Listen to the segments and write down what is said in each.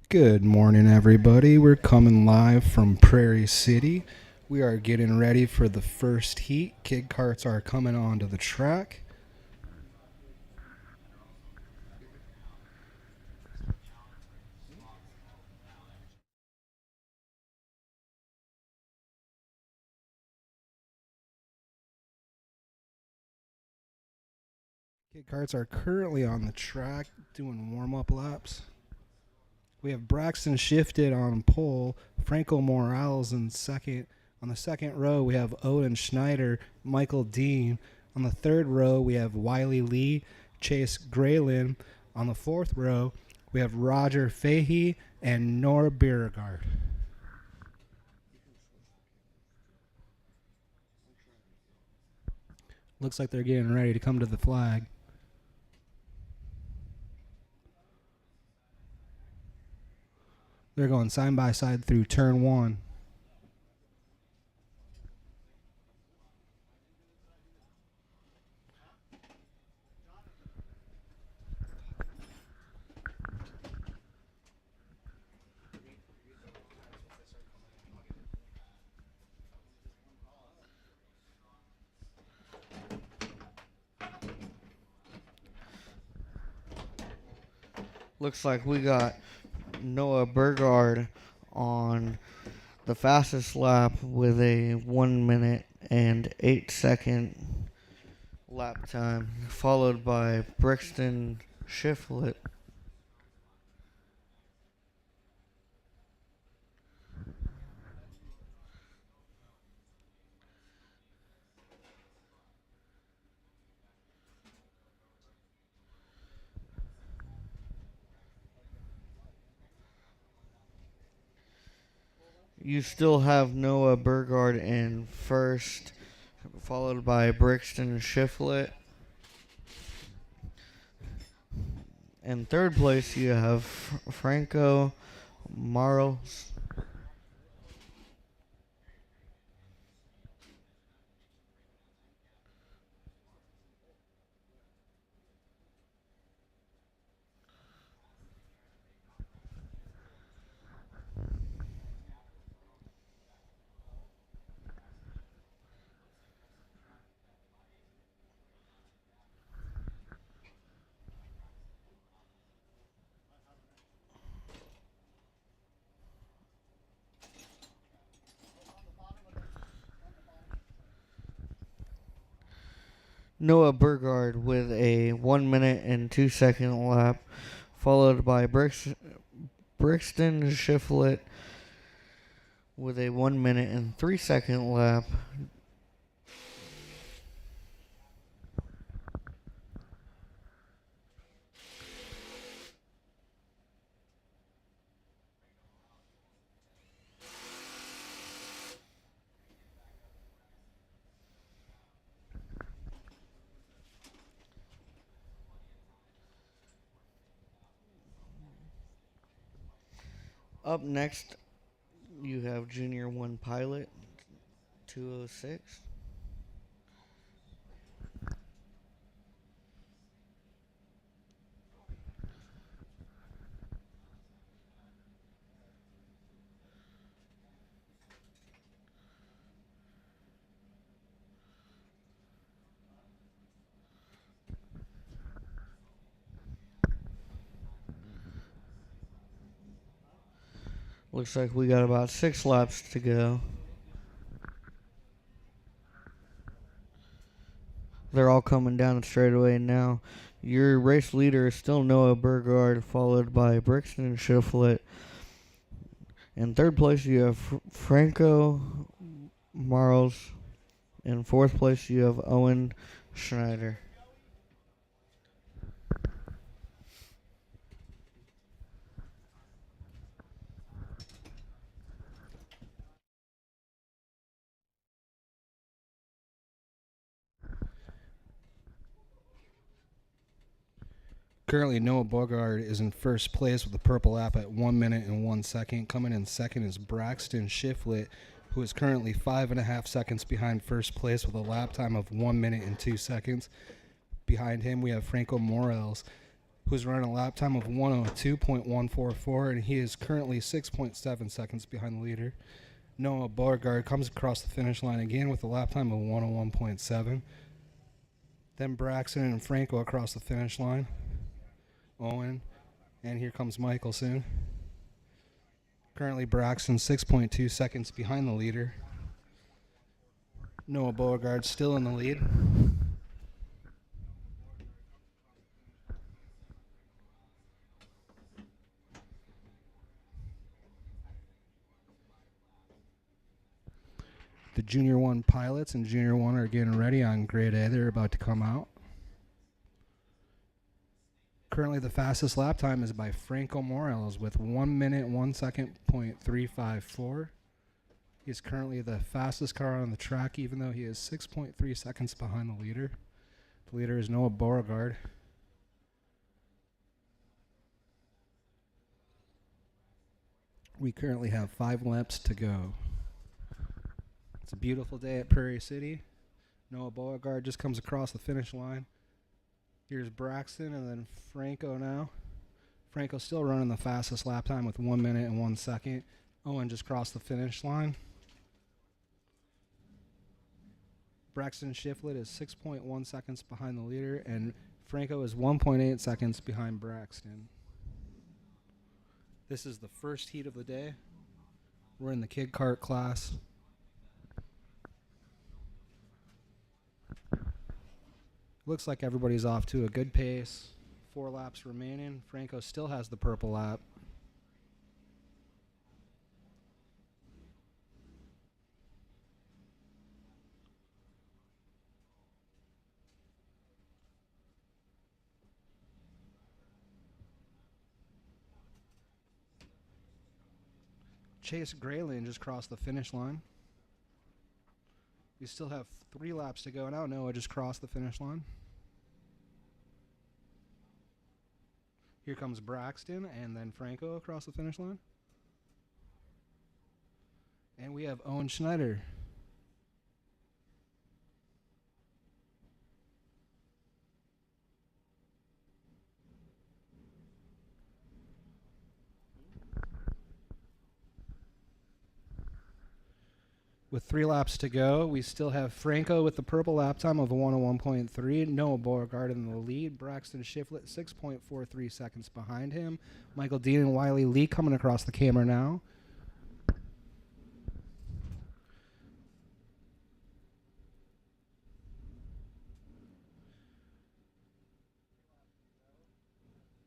Good morning, everybody. We're coming live from Prairie City. We are getting ready for the first heat. Kid carts are coming onto the track. Kid carts are currently on the track doing warm-up laps. We have Braxton shifted on pole, Franco Morales in second. On the second row, we have Owen Schneider, Michael Dean. On the third row, we have Wiley Lee, Chase Graylin. On the fourth row, we have Roger Fahey and Nora Beauregard. Looks like they're getting ready to come to the flag. They're going side by side through turn one. Looks like we got Noah Burgard on the fastest lap with a 1 minute and 8 second lap time, followed by Brixton Shiflett. You still have Noah Burgard in first, followed by Brixton Shiflett. In third place, you have Franco Marles. Noah Burgard with a 1 minute and 2 second lap, followed by Brixton Shiflett with a 1 minute and 3 second lap. Up next, you have Junior 1 Pilot 206. Looks like we got about 6 laps to go. They're all coming down the straightaway now. Your race leader is still Noah Burgard, followed by Brixton Shiflett. In third place, you have Franco Marles. In fourth place, you have Owen Schneider. Currently, Noah Bogard is in first place with the purple lap at 1 minute and 1 second. Coming in second is Braxton Shiflett, who is currently 5.5 seconds behind first place with a lap time of 1 minute and 2 seconds. Behind him, we have Franco Morales who's running a lap time of 102.144, and he is currently 6.7 seconds behind the leader. Noah Beauregard comes across the finish line again with a lap time of 101.7. Then Braxton and Franco across the finish line. Owen, and here comes Michael soon. Currently Braxton 6.2 seconds behind the leader. Noah Beauregard still in the lead. The Junior 1 pilots and Junior 1 are getting ready on Grade A. They're about to come out. Currently, the fastest lap time is by Franco Morales with 1 minute, 1 second, .354. He is currently the fastest car on the track, even though he is 6.3 seconds behind the leader. The leader is Noah Beauregard. We currently have 5 laps to go. It's a beautiful day at Prairie City. Noah Beauregard just comes across the finish line. Here's Braxton and then Franco now. Franco still running the fastest lap time with 1 minute and 1 second. Owen just crossed the finish line. Braxton Shiflett is 6.1 seconds behind the leader, and Franco is 1.8 seconds behind Braxton. This is the first heat of the day. We're in the kid kart class. Looks like everybody's off to a good pace. 4 laps remaining. Franco still has the purple lap. Chase Grayling just crossed the finish line. We still have 3 laps to go now. Noah just crossed the finish line. Here comes Braxton and then Franco across the finish line. And we have Owen Schneider. With 3 laps to go, we still have Franco with the purple lap time of 101.3. Noah Beauregard in the lead. Braxton Shiflett 6.43 seconds behind him. Michael Dean and Wiley Lee coming across the camera now.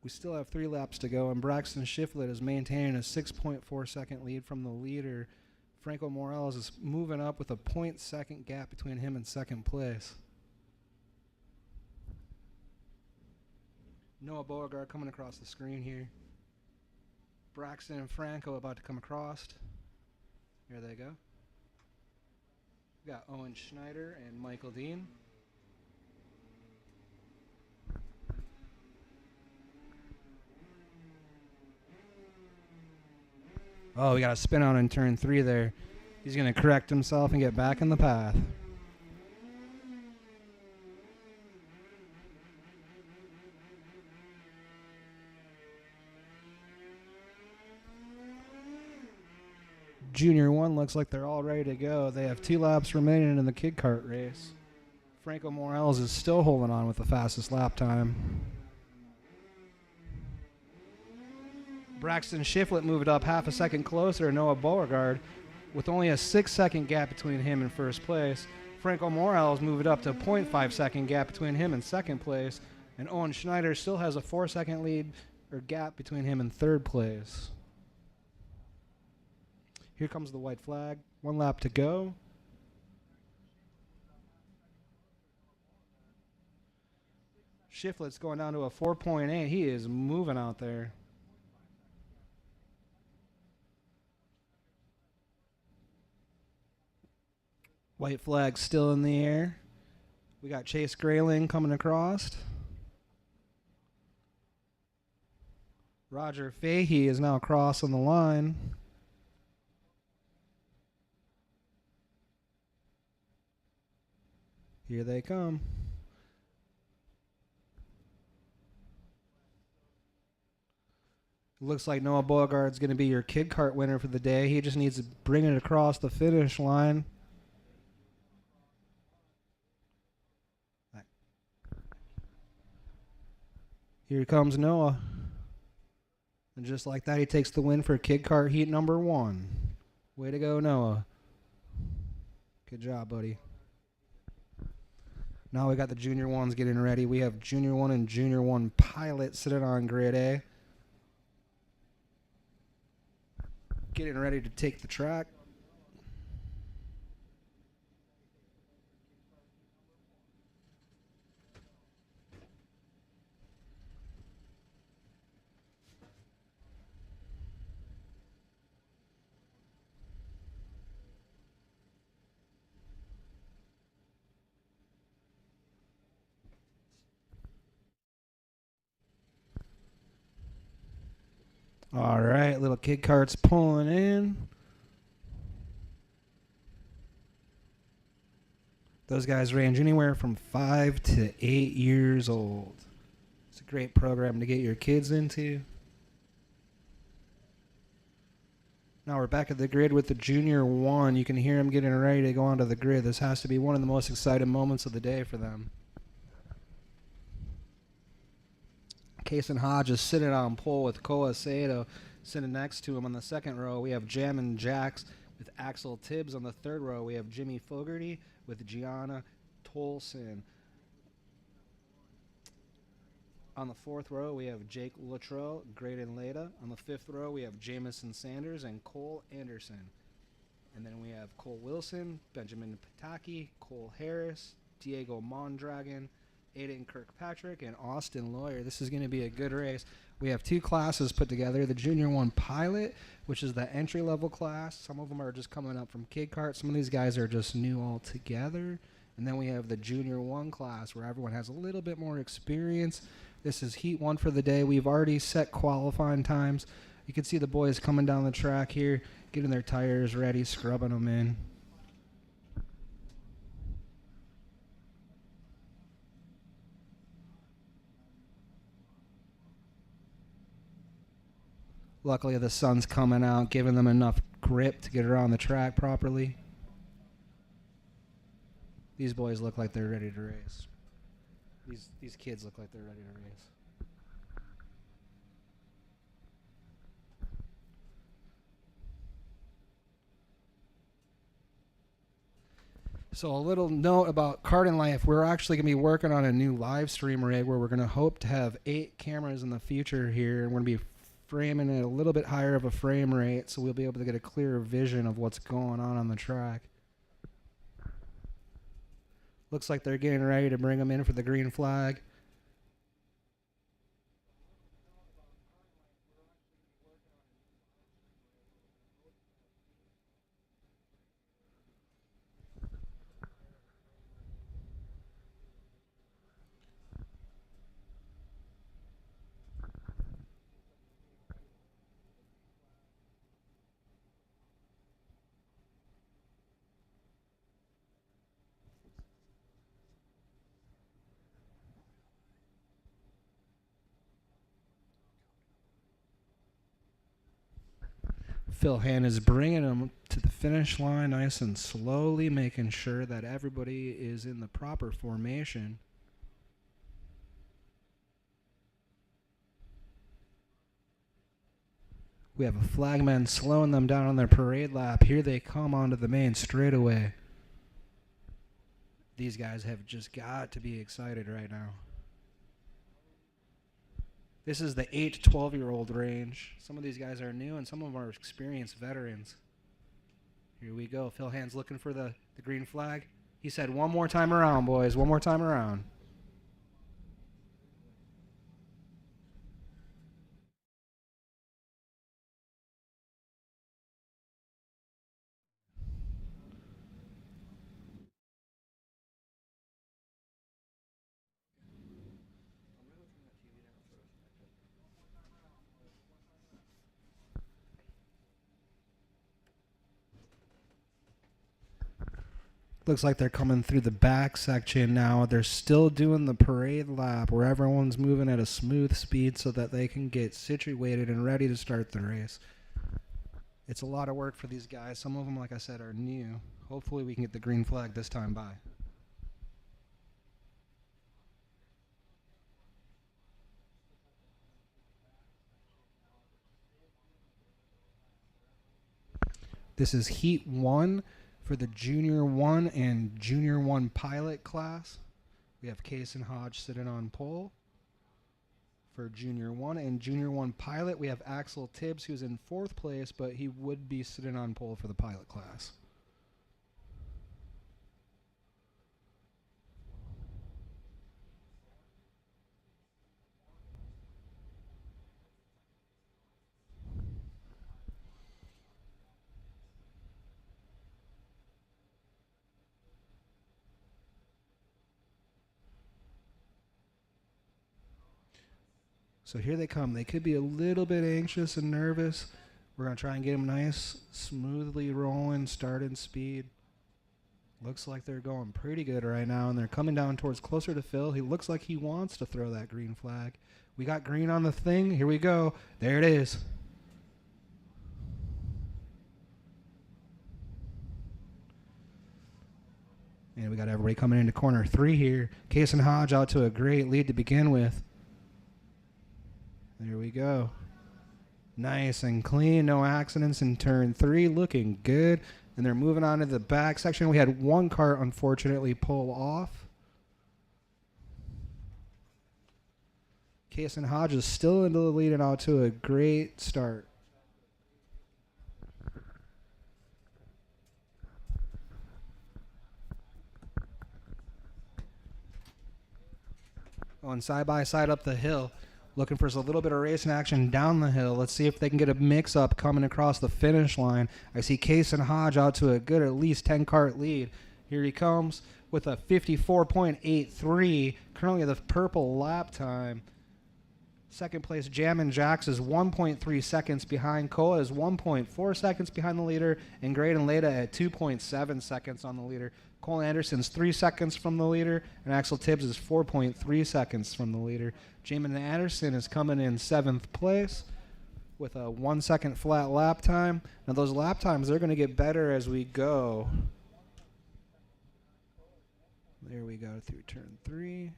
We still have 3 laps to go, and Braxton Shiflett is maintaining a 6.4 second lead from the leader. Franco Morales is moving up with a 0.2 gap between him and second place. Noah Beauregard coming across the screen here. Braxton and Franco about to come across. Here they go. We got Owen Schneider and Michael Dean. Oh, we got a spin out in turn 3 there. He's going to correct himself and get back in the path. Junior 1 looks like they're all ready to go. They have 2 laps remaining in the kid kart race. Franco Morales is still holding on with the fastest lap time. Braxton Shiflett moved up half a second closer to Noah Beauregard with only a 6-second gap between him and first place. Franco Morales moved up to a 0.5 second gap between him and second place. And Owen Schneider still has a 4-second lead or gap between him and third place. Here comes the white flag. 1 lap to go. Shiflett's going down to a 4.8. He is moving out there. White flag still in the air. We got Chase Grayling coming across. Roger Fahey is now crossing the line. Here they come. Looks like Noah Beauregard's going to be your kid kart winner for the day. He just needs to bring it across the finish line. Here comes Noah. And just like that, he takes the win for kid kart heat number 1. Way to go, Noah. Good job, buddy. Now we got the Junior 1s getting ready. We have Junior 1 and Junior 1 Pilot sitting on grid A. Getting ready to take the track. All right, little kid kart's pulling in. Those guys range anywhere from 5 to 8 years old. It's a great program to get your kids into. Now we're back at the grid with the Junior 1. You can hear them getting ready to go onto the grid. This has to be one of the most exciting moments of the day for them. Case and Hodge is sitting on pole with Koa Sato sitting next to him on the second row. We have Jam and Jax with Axel Tibbs on the third row. We have Jimmy Fogarty with Gianna Tolson. On the fourth row, we have Jake Luttrell, Graydon Leda. On the fifth row, we have Jamison Sanders and Cole Anderson. And then we have Cole Wilson, Benjamin Pataki, Cole Harris, Diego Mondragon, Aiden Kirkpatrick, and Austin Lawyer. This is going to be a good race. We have 2 classes put together. The Junior 1 Pilot, which is the entry-level class. Some of them are just coming up from kid kart. Some of these guys are just new altogether. And then we have the Junior 1 class, where everyone has a little bit more experience. This is Heat 1 for the day. We've already set qualifying times. You can see the boys coming down the track here, getting their tires ready, scrubbing them in. Luckily, the sun's coming out, giving them enough grip to get around the track properly. These boys look like they're ready to race. These kids look like they're ready to race. So a little note about Karting Life. We're actually going to be working on a new live stream rig where we're going to hope to have 8 cameras in the future here. And we're going to be framing it a little bit higher of a frame rate so we'll be able to get a clearer vision of what's going on the track. Looks like they're getting ready to bring them in for the green flag. Phil Hand is bringing them to the finish line nice and slowly, making sure that everybody is in the proper formation. We have a flagman slowing them down on their parade lap. Here they come onto the main straightaway. These guys have just got to be excited right now. This is the 8 to 12-year-old range. Some of these guys are new and some of them are experienced veterans. Here we go. Phil Hand's looking for the green flag. He said, one more time around, boys. One more time around. Looks like they're coming through the back section now. They're still doing the parade lap where everyone's moving at a smooth speed so that they can get situated and ready to start the race. It's a lot of work for these guys. Some of them, like I said, are new. Hopefully we can get the green flag this time by. This is Heat 1 for the Junior 1 and Junior 1 pilot class. We have Case and Hodge sitting on pole for Junior 1. And Junior 1 pilot, we have Axel Tibbs, who's in 4th place, but he would be sitting on pole for the pilot class. So here they come. They could be a little bit anxious and nervous. We're going to try and get them nice, smoothly rolling, starting speed. Looks like they're going pretty good right now, and they're coming down towards closer to Phil. He looks like he wants to throw that green flag. We got green on the thing. Here we go. There it is. And we got everybody coming into corner 3 here. Case and Hodge out to a great lead to begin with. There we go. Nice and clean. No accidents in turn 3. Looking good. And they're moving on to the back section. We had one car, unfortunately, pull off. Case and Hodge is still into the lead and out to a great start. Going side by side up the hill. Looking for a little bit of racing action down the hill. Let's see if they can get a mix-up coming across the finish line. I see Case and Hodge out to a good at least 10-cart lead. Here he comes with a 54.83, currently the purple lap time. Second place, Jammin' Jacks is 1.3 seconds behind. Koa is 1.4 seconds behind the leader, and Graydon Leda at 2.7 seconds on the leader. Cole Anderson's 3 seconds from the leader, and Axel Tibbs is 4.3 seconds from the leader. Jamin Anderson is coming in 7th place with a 1 second flat lap time. Now those lap times, they're going to get better as we go. There we go through turn 3.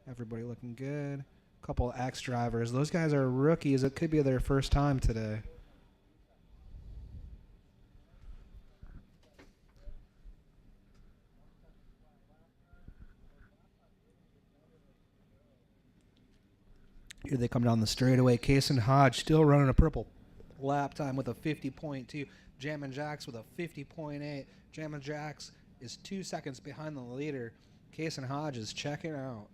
Everybody looking good. Couple X drivers. Those guys are rookies. It could be their first time today. Here they come down the straightaway. Case and Hodge still running a purple lap time with a 50.2. Jammin' Jacks with a 50.8. Jammin' Jacks is 2 seconds behind the leader. Case and Hodge is checking out.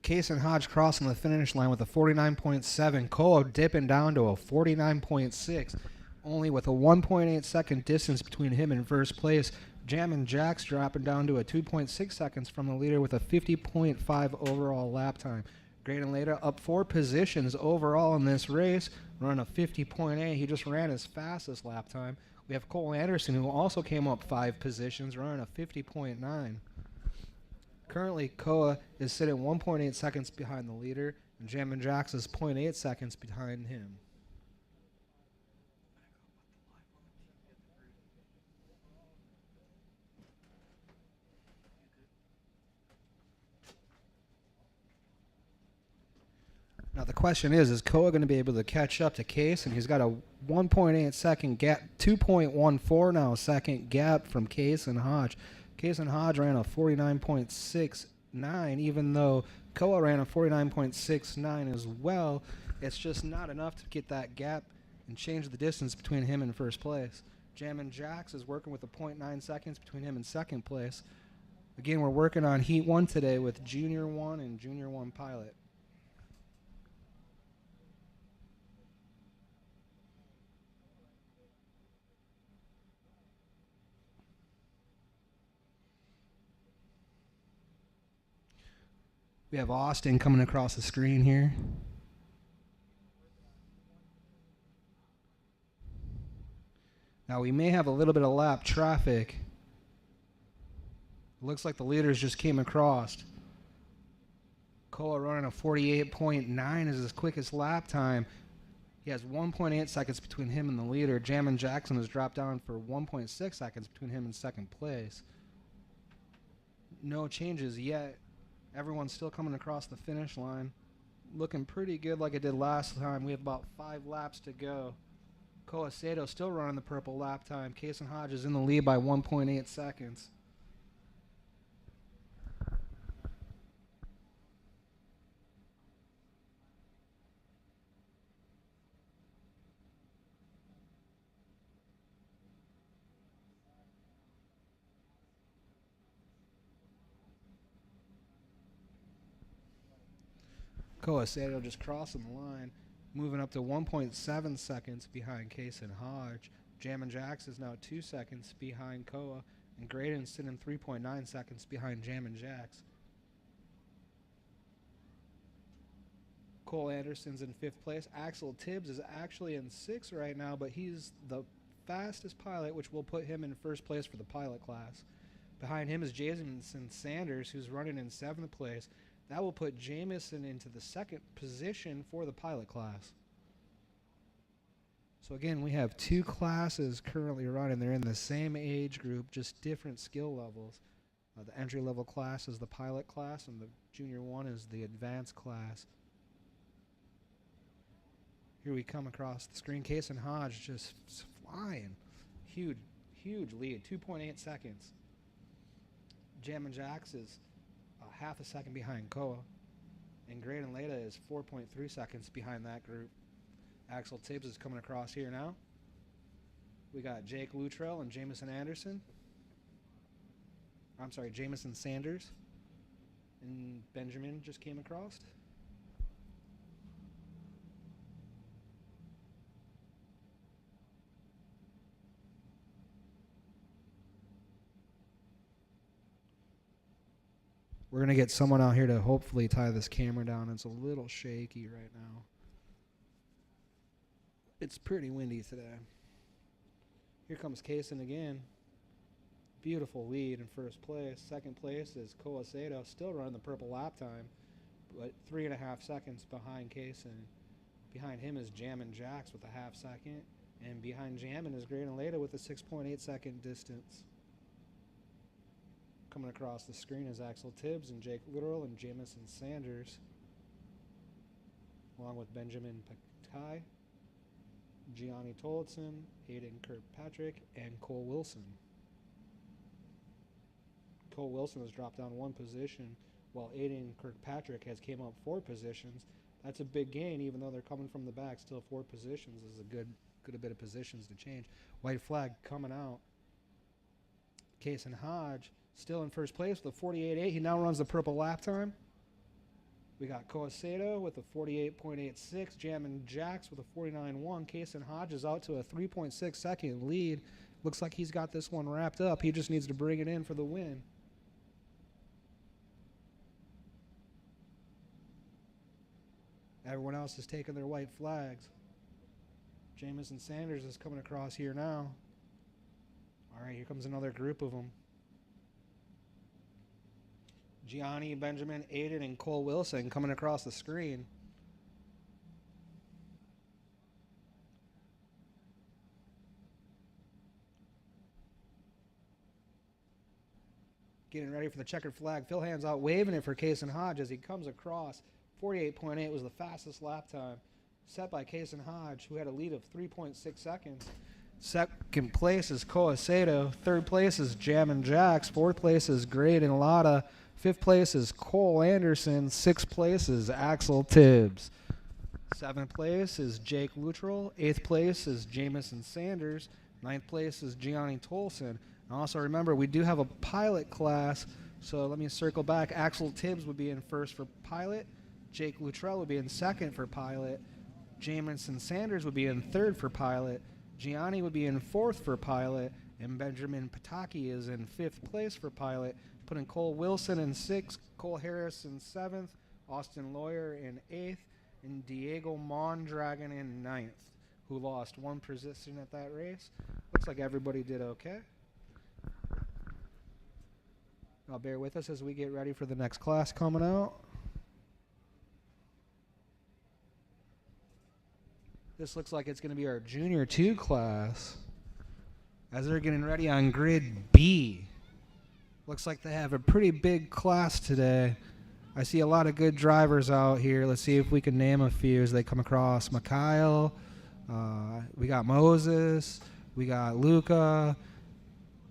Case and Hodge crossing the finish line with a 49.7. Koa dipping down to a 49.6. Only with a 1.8 second distance between him and first place. Jammin' Jacks dropping down to a 2.6 seconds from the leader with a 50.5 overall lap time. Graydon Leda up 4 positions overall in this race, running a 50.8. He just ran his fastest lap time. We have Cole Anderson, who also came up 5 positions, running a 50.9. Currently, Koa is sitting 1.8 seconds behind the leader, and Jammin' Jacks is 0.8 seconds behind him. Now the question is Koa going to be able to catch up to Case? And he's got a 1.8 second gap, 2.14 now second gap from Case and Hodge. Case and Hodge ran a 49.69, even though Koa ran a 49.69 as well. It's just not enough to get that gap and change the distance between him and first place. Jammin' Jacks is working with a 0.9 seconds between him and second place. Again, we're working on Heat 1 today with Junior 1 and Junior 1 Pilot. We have Austin coming across the screen here. Now we may have a little bit of lap traffic. Looks like the leaders just came across. Koa running a 48.9 is his quickest lap time. He has 1.8 seconds between him and the leader. Jammin' Jackson has dropped down for 1.6 seconds between him and second place. No changes yet. Everyone's still coming across the finish line. Looking pretty good like it did last time. We have about 5 laps to go. Koa Sato still running the purple lap time. Kason Hodge is in the lead by 1.8 seconds. Koa Sato just crossing the line, moving up to 1.7 seconds behind Kason Hodge. Jammin' Jacks is now 2 seconds behind Koa, and Graydon's sitting 3.9 seconds behind Jammin' Jacks. Cole Anderson's in 5th place. Axel Tibbs is actually in 6th right now, but he's the fastest pilot, which will put him in 1st place for the pilot class. Behind him is Jameson Sanders, who's running in 7th place. That will put Jameson into the 2nd position for the pilot class. So again, we have 2 classes currently running. They're in the same age group, just different skill levels. The entry-level class is the pilot class, and the Junior 1 is the advanced class. Here we come across the screen. Kason Hodge just flying. Huge lead, 2.8 seconds. Jammin' Jacks is half a second behind Koa, and Graydon Leda is 4.3 seconds behind that group. Axel Tibbs is coming across here now. We got Jake Luttrell and Jameson Sanders, and Benjamin just came across. We're going to get someone out here to hopefully tie this camera down. It's a little shaky right now. It's pretty windy today. Here comes Kason again. Beautiful lead in 1st place. 2nd place is Koa Sato, still running the purple lap time, but 3.5 seconds behind Kason. Behind him is Jammin' Jacks with a half second, and behind Jammin' is Graydon Leda with a 6.8 second distance. Coming across the screen is Axel Tibbs and Jake Luttrell and Jameson Sanders, along with Benjamin Pakai, Gianni Tollitson, Aiden Kirkpatrick, and Cole Wilson. Cole Wilson has dropped down 1 position, while Aiden Kirkpatrick has came up 4 positions. That's a big gain, even though they're coming from the back. Still 4 positions is a good bit of positions to change. White flag coming out. Kason Hodge still in 1st place with a 48.8. He now runs the purple lap time. We got Koa Sato with a 48.86. Jammin' Jacks with a 49.1. Kason Hodge is out to a 3.6 second lead. Looks like he's got this one wrapped up. He just needs to bring it in for the win. Everyone else is taking their white flags. Jameson Sanders is coming across here now. All right, here comes another group of them. Gianni, Benjamin, Aiden, and Cole Wilson coming across the screen. Getting ready for the checkered flag. Phil Hand's out waving it for Kason Hodge as he comes across. 48.8 was the fastest lap time set by Kason Hodge, who had a lead of 3.6 seconds. 2nd place is Koa Sato. 3rd place is Jammin' Jacks. 4th place is Graydon Lada. 5th place is Cole Anderson. 6th place is Axel Tibbs. Seventh place is Jake Luttrell. Eighth place is Jamison Sanders. Ninth place is Gianni Tolson. And also remember, we do have a pilot class, so let me circle back. Axel Tibbs would be in first for pilot. Jake Luttrell would be in second for pilot. Jamison Sanders would be in third for pilot. Gianni would be in fourth for pilot. And Benjamin Pataki is in fifth place for pilot, putting Cole Wilson in sixth, Cole Harris in seventh, Austin Lawyer in eighth, and Diego Mondragon in ninth, who lost one position at that race. Looks like everybody did okay. Now bear with us as we get ready for the next class coming out. This looks like it's going to be our Junior 2 class as they're getting ready on grid B. Looks like they have a pretty big class today. I see a lot of good drivers out here. Let's see if we can name a few as they come across. Mikhail, we got Moses, we got Luca,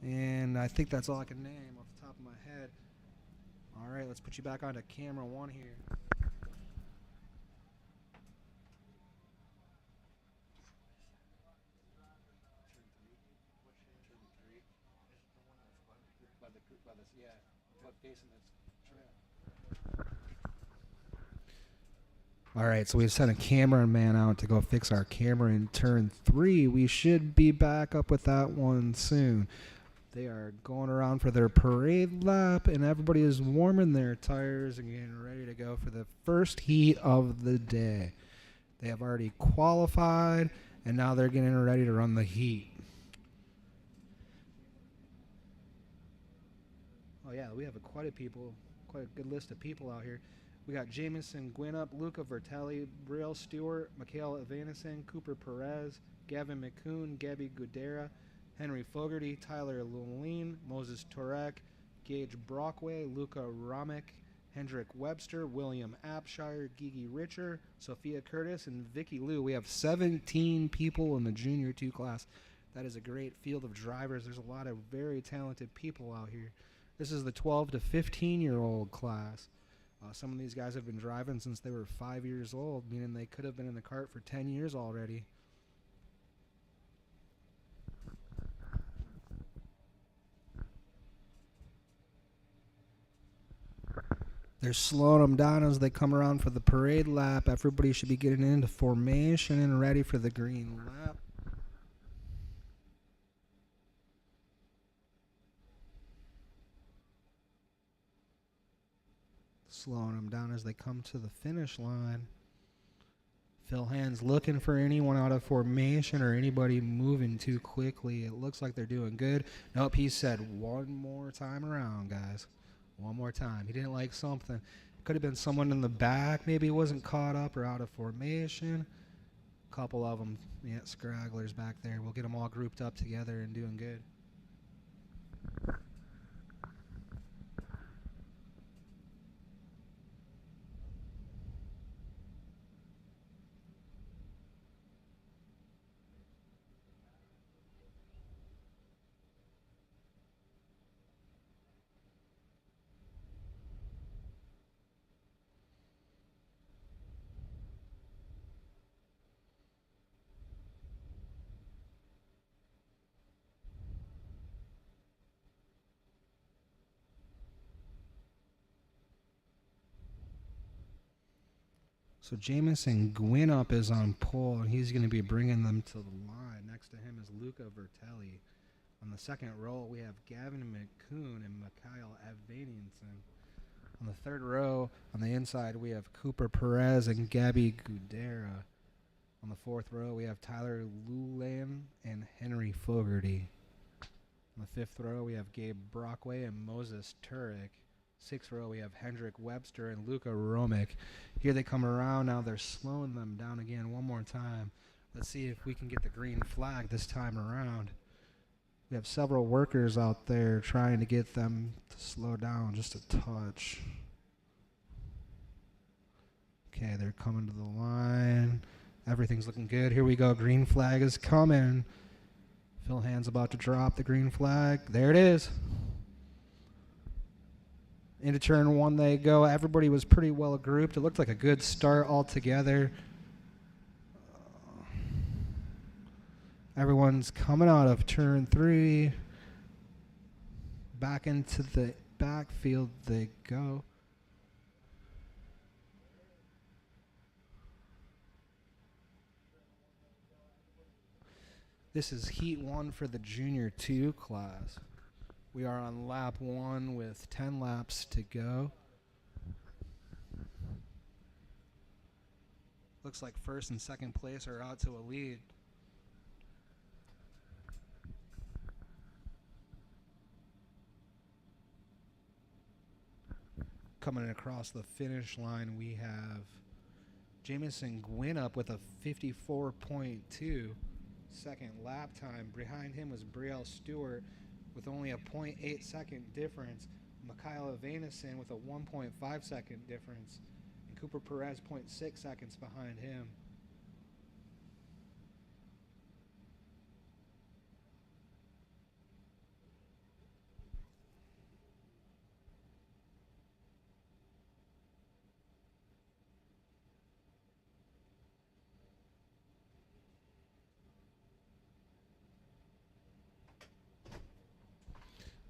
and I think that's all I can name off the top of my head. All right, let's put you back onto camera 1 here. All right, so we've sent a cameraman out to go fix our camera in turn 3. We should be back up with that one soon. They are going around for their parade lap, and everybody is warming their tires and getting ready to go for the first heat of the day. They have already qualified, and now they're getting ready to run the heat. Oh yeah, we have quite a good list of people out here. We got Jamison Gwinnett, Luca Vertelli, Braille Stewart, Mikhail Evanison, Cooper Perez, Gavin McCoon, Gabby Gudera, Henry Fogarty, Tyler Luline, Moses Torek, Gage Brockway, Luca Romick, Hendrick Webster, William Apshire, Gigi Richer, Sophia Curtis, and Vicky Liu. We have 17 people in the Junior 2 class. That is a great field of drivers. There's a lot of very talented people out here. This is the 12 to 15-year-old class. Some of these guys have been driving since they were 5 years old, meaning they could have been in the kart for 10 years already. They're slowing them down as they come around for the parade lap. Everybody should be getting into formation and ready for the green lap. Slowing them down as they come to the finish line. Phil Hand's looking for anyone out of formation or anybody moving too quickly. It looks like they're doing good. Nope, he said one more time around, guys. One more time. He didn't like something. Could have been someone in the back. Maybe he wasn't caught up or out of formation. A couple of them, yeah, scragglers back there. We'll get them all grouped up together and doing good. So Jamison Gwinnett is on pole, and he's going to be bringing them to the line. Next to him is Luca Vertelli. On the second row, we have Gavin McCoon and Mikhail Avaninson. On the third row, on the inside, we have Cooper Perez and Gabby Gudera. On the fourth row, we have Tyler Lulan and Henry Fogarty. On the fifth row, we have Gabe Brockway and Moses Turek. Sixth row, we have Hendrick Webster and Luca Romick. Here they come around. Now they're slowing them down again one more time. Let's see if we can get the green flag this time around. We have several workers out there trying to get them to slow down just a touch. Okay, they're coming to the line. Everything's looking good. Here we go. Green flag is coming. Phil Hand's about to drop the green flag. There it is. Into turn 1 they go. Everybody was pretty well grouped. It looked like a good start altogether. Everyone's coming out of turn 3. Back into the backfield they go. This is Heat 1 for the Junior 2 class. We are on lap 1 with 10 laps to go. Looks like first and second place are out to a lead. Coming across the finish line, we have Jamison Gwinnett with a 54.2 second lap time. Behind him was Brielle Stewart with only a 0.8 second difference. Michaela Vanison with a 1.5 second difference. And Cooper Perez 0.6 seconds behind him.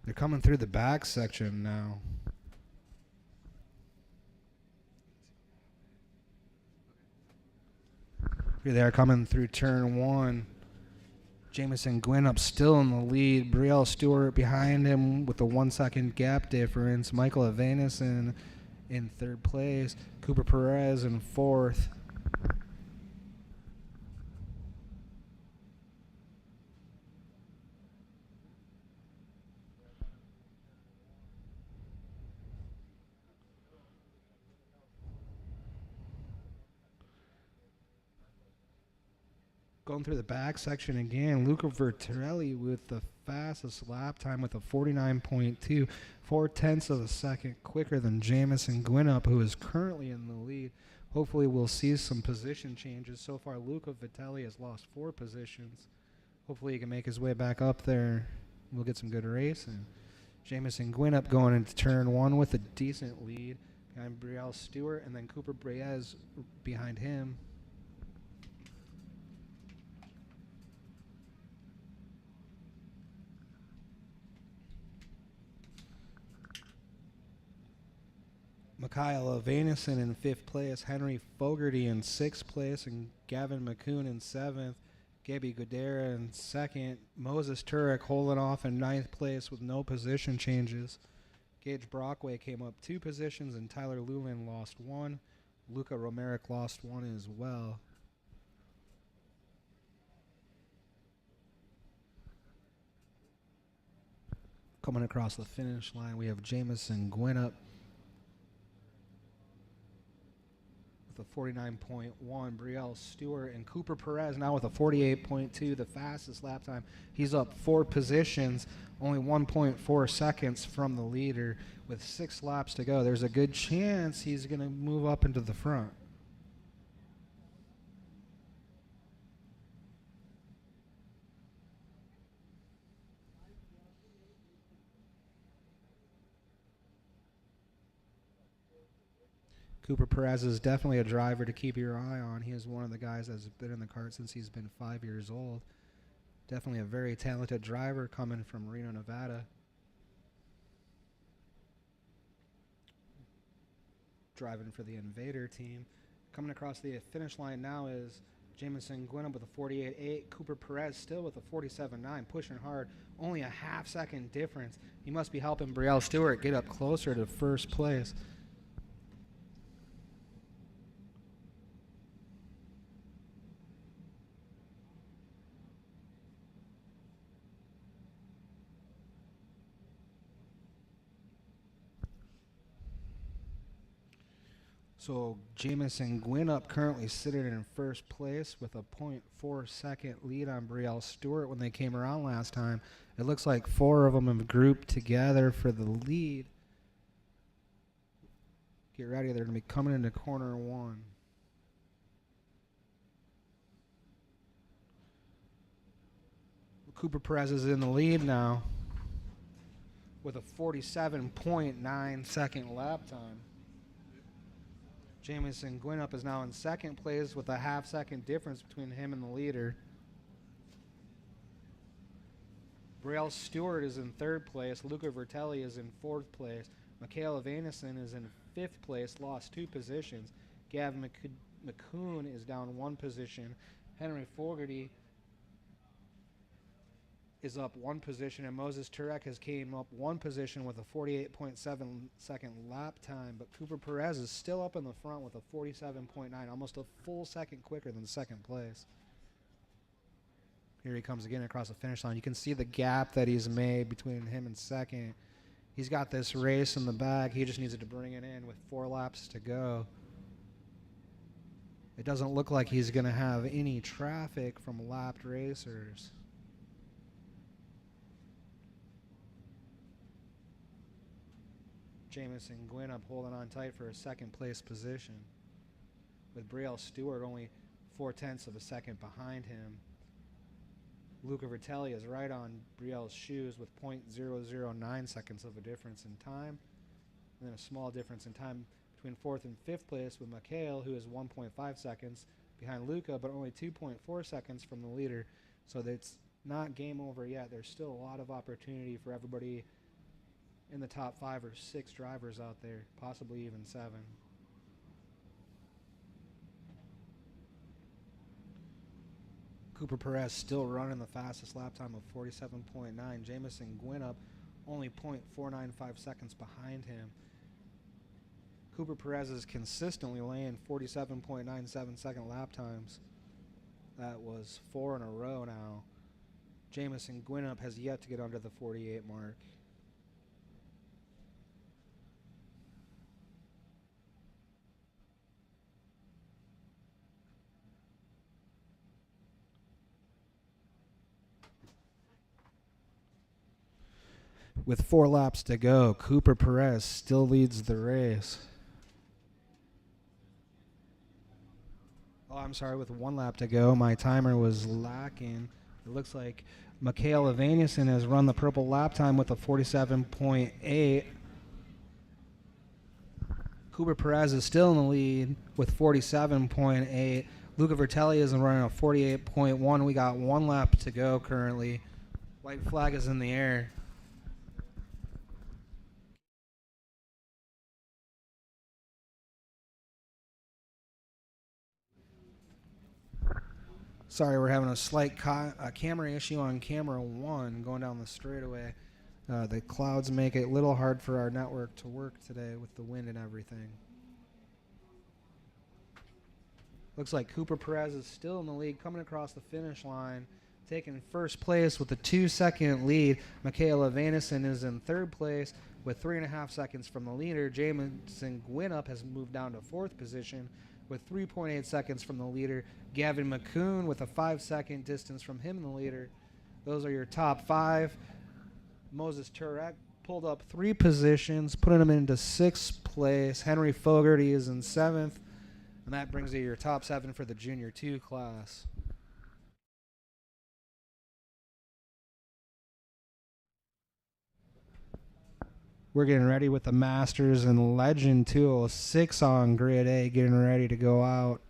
They're coming through the back section now. Here they are coming through turn 1. Jamison Gwinnett still in the lead. Brielle Stewart behind him with a 1 second gap difference. Michael Evanison in third place. Cooper Perez in fourth. Going through the back section again, Luca Vertarelli with the fastest lap time with a 49.2, 4/10 of a second quicker than Jamison Gwinnett, who is currently in the lead. Hopefully we'll see some position changes. So far, Luca Vertarelli has lost 4 positions. Hopefully he can make his way back up there. We'll get some good racing. Jamison Gwinnett going into turn 1 with a decent lead behind Brielle Stewart, and then Cooper Breez behind him. Michaela Vanison in 5th place, Henry Fogarty in 6th place, and Gavin McCoon in 7th, Gabby Godera in 2nd, Moses Turek holding off in 9th place with no position changes. Gage Brockway came up 2 positions, and Tyler Lulin lost 1. Luca Romerick lost 1 as well. Coming across the finish line, we have Jamison Gwinnett with a 49.1, Brielle Stewart, and Cooper Perez now with a 48.2, the fastest lap time. He's up 4 positions, only 1.4 seconds from the leader with 6 laps to go. There's a good chance he's going to move up into the front. Cooper Perez is definitely a driver to keep your eye on. He is one of the guys that's been in the kart since he's been 5 years old. Definitely a very talented driver coming from Reno, Nevada. Driving for the Invader team. Coming across the finish line now is Jamison Gwinnett with a 48.8. Cooper Perez still with a 47.9, pushing hard. Only a half-second difference. He must be helping Brielle Stewart get up closer to first place. So Jamison Gwinnett currently sitting in first place with a 0.4 second lead on Brielle Stewart when they came around last time. It looks like 4 of them have grouped together for the lead. Get ready, they're going to be coming into corner 1. Cooper Perez is in the lead now with a 47.9 second lap time. Jamison Gwinnett is now in second place with a half-second difference between him and the leader. Braille Stewart is in third place. Luca Vertelli is in fourth place. Michaela Vanison is in fifth place, lost 2 positions. Gavin McCoon is down 1 position. Henry Fogarty is up 1 position, and Moses Turek has came up 1 position with a 48.7 second lap time, but Cooper Perez is still up in the front with a 47.9, almost a full second quicker than second place. Here he comes again across the finish line. You can see the gap that he's made between him and second. He's got this race in the bag. He just needs to bring it in with 4 laps to go. It doesn't look like he's going to have any traffic from lapped racers. Jamison Gwinnett holding on tight for a second place position, with Brielle Stewart only 0.4 of a second behind him. Luca Vertelli is right on Brielle's shoes with 0.009 seconds of a difference in time, and then a small difference in time between 4th and 5th place with Mikhail, who is 1.5 seconds behind Luca, but only 2.4 seconds from the leader. So it's not game over yet. There's still a lot of opportunity for everybody in the top 5 or 6 drivers out there, possibly even 7. Cooper Perez still running the fastest lap time of 47.9. Jamison Gwinnett only 0.495 seconds behind him. Cooper Perez is consistently laying 47.97 second lap times. That was 4 in a row now. Jamison Gwinnett has yet to get under the 48 mark. With 4 laps to go, Cooper Perez still leads the race. Oh, I'm sorry, with 1 lap to go, my timer was lacking. It looks like Michaela Vanison has run the purple lap time with a 47.8. Cooper Perez is still in the lead with 47.8. Luca Vertelli is running a 48.1. We got 1 lap to go currently. White flag is in the air. Sorry, we're having a slight camera issue on camera 1 going down the straightaway. The clouds make it a little hard for our network to work today with the wind and everything. Looks like Cooper Perez is still in the lead, coming across the finish line, taking first place with a 2-second lead. Michaela Vanison is in third place with 3.5 seconds from the leader. Jamison Gwinnett has moved down to 4th position with 3.8 seconds from the leader. Gavin McCoon with a 5-second distance from him, the leader. Those are your top 5. Moses Turek pulled up 3 positions, putting him into 6th place. Henry Fogarty is in 7th, and that brings you your top 7 for the Junior 2 class. We're getting ready with the Masters and Legend 206 on Grid A, getting ready to go out.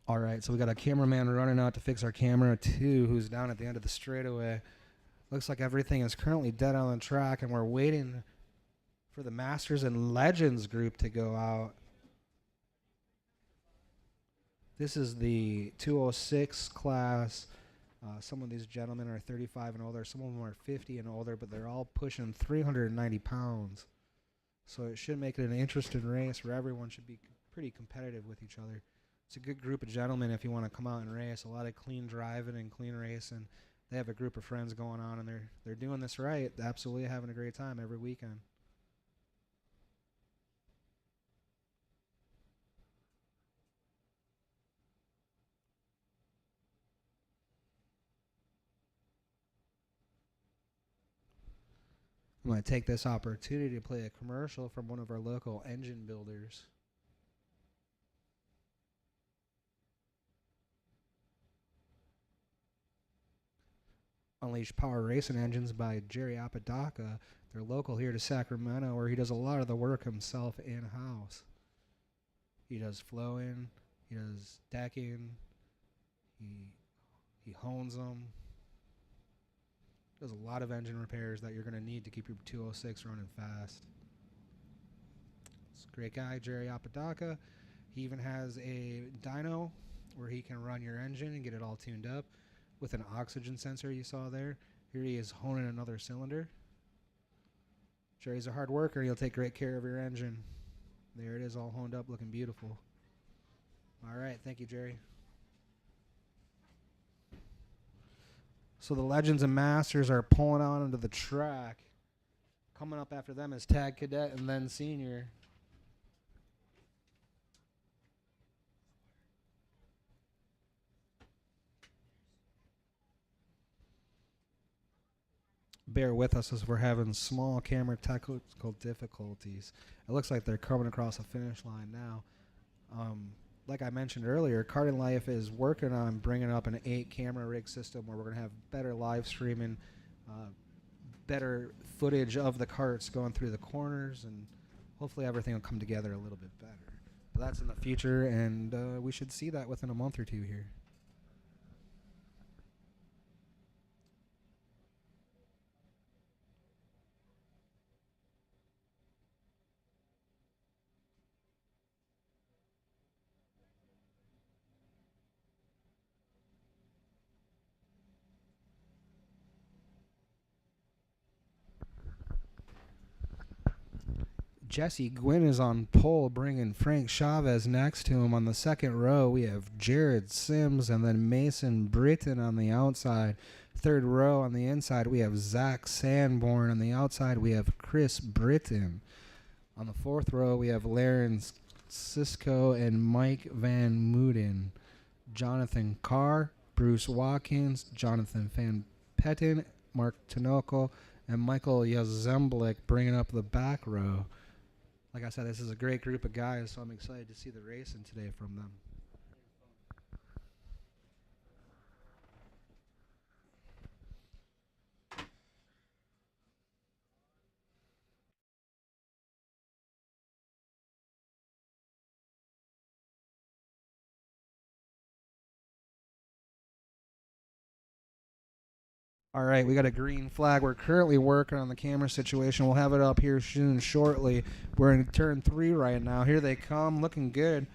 All right, so we got a cameraman running out to fix our camera 2, who's down at the end of the straightaway. Looks like everything is currently dead on the track, and we're waiting for the Masters and Legends group to go out. This is the 206 class. Some of these gentlemen are 35 and older. Some of them are 50 and older, but they're all pushing 390 pounds. So it should make it an interesting race where everyone should be pretty competitive with each other. It's a good group of gentlemen if you want to come out and race. A lot of clean driving and clean racing. They have a group of friends going on, and they're doing this right. Absolutely having a great time every weekend. I'm going to take this opportunity to play a commercial from one of our local engine builders. Unleash Power Racing Engines by Jerry Apodaca. They're local here to Sacramento, where he does a lot of the work himself in-house. He does flowing, he does decking, he hones them. Does a lot of engine repairs that you're going to need to keep your 206 running fast. It's a great guy, Jerry Apodaca. He even has a dyno where he can run your engine and get it all tuned up with an oxygen sensor you saw there. Here he is honing another cylinder. Jerry's a hard worker. He'll take great care of your engine. There it is, all honed up, looking beautiful. All right, thank you, Jerry. So the Legends and Masters are pulling on into the track. Coming up after them is Tag Cadet and then Senior. Bear with us as we're having small camera technical difficulties. It looks like they're coming across the finish line now. Like I mentioned earlier, Karting Life is working on bringing up an 8-camera rig system where we're going to have better live streaming, better footage of the karts going through the corners, and hopefully everything will come together a little bit better. But that's in the future, and we should see that within a month or two here. Jesse Gwynn is on pole, bringing Frank Chavez next to him. On the second row, we have Jared Sims and then Mason Britton on the outside. Third row on the inside, we have Zach Sanborn. On the outside, we have Chris Britton. On the fourth row, we have Laren Cisco and Mike Van Mooden. Jonathan Carr, Bruce Watkins, Jonathan Van Petten, Mark Tinoco, and Michael Yazemblik bringing up the back row. Like I said, this is a great group of guys, so I'm excited to see the racing today from them. All right, we got a green flag. We're currently working on the camera situation. We'll have it up here soon, shortly. We're in turn 3 right now. Here they come, looking good.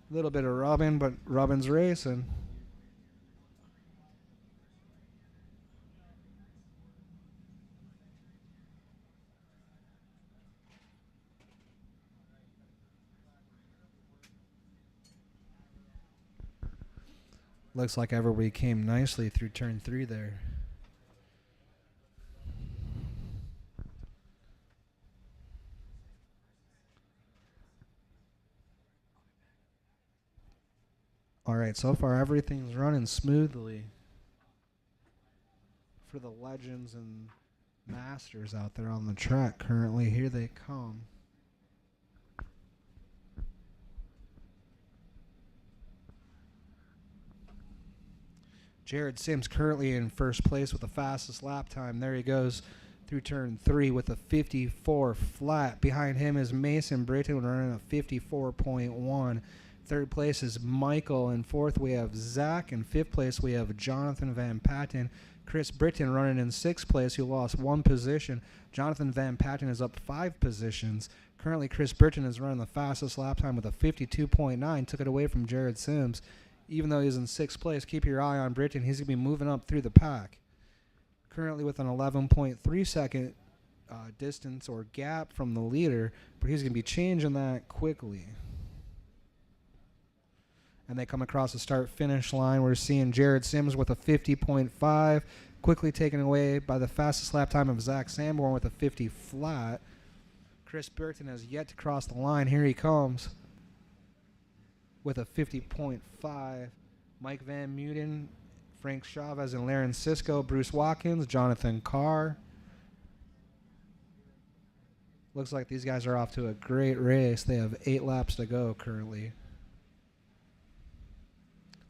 A little bit of rubbing, but rubbing's racing. Looks like everybody came nicely through turn 3 there. All right, so far everything's running smoothly for the Legends and Masters out there on the track currently. Here they come. Jared Sims currently in first place with the fastest lap time. There he goes through turn 3 with a 54 flat. Behind him is Mason Britton running a 54.1. Third place is Michael. In fourth, we have Zach. In fifth place, we have Jonathan Van Patten. Chris Britton running in sixth place, who lost 1 position. Jonathan Van Patten is up 5 positions. Currently, Chris Britton is running the fastest lap time with a 52.9. Took it away from Jared Sims. Even though he's in sixth place, keep your eye on Britton. He's going to be moving up through the pack. Currently with an 11.3 second distance or gap from the leader, but he's going to be changing that quickly. And they come across the start-finish line. We're seeing Jared Sims with a 50.5, quickly taken away by the fastest lap time of Zach Sanborn with a 50 flat. Chris Burton has yet to cross the line. Here he comes with a 50.5. Mike Van Muden, Frank Chavez, and Laren Cisco, Bruce Watkins, Jonathan Carr. Looks like these guys are off to a great race. They have 8 laps to go currently.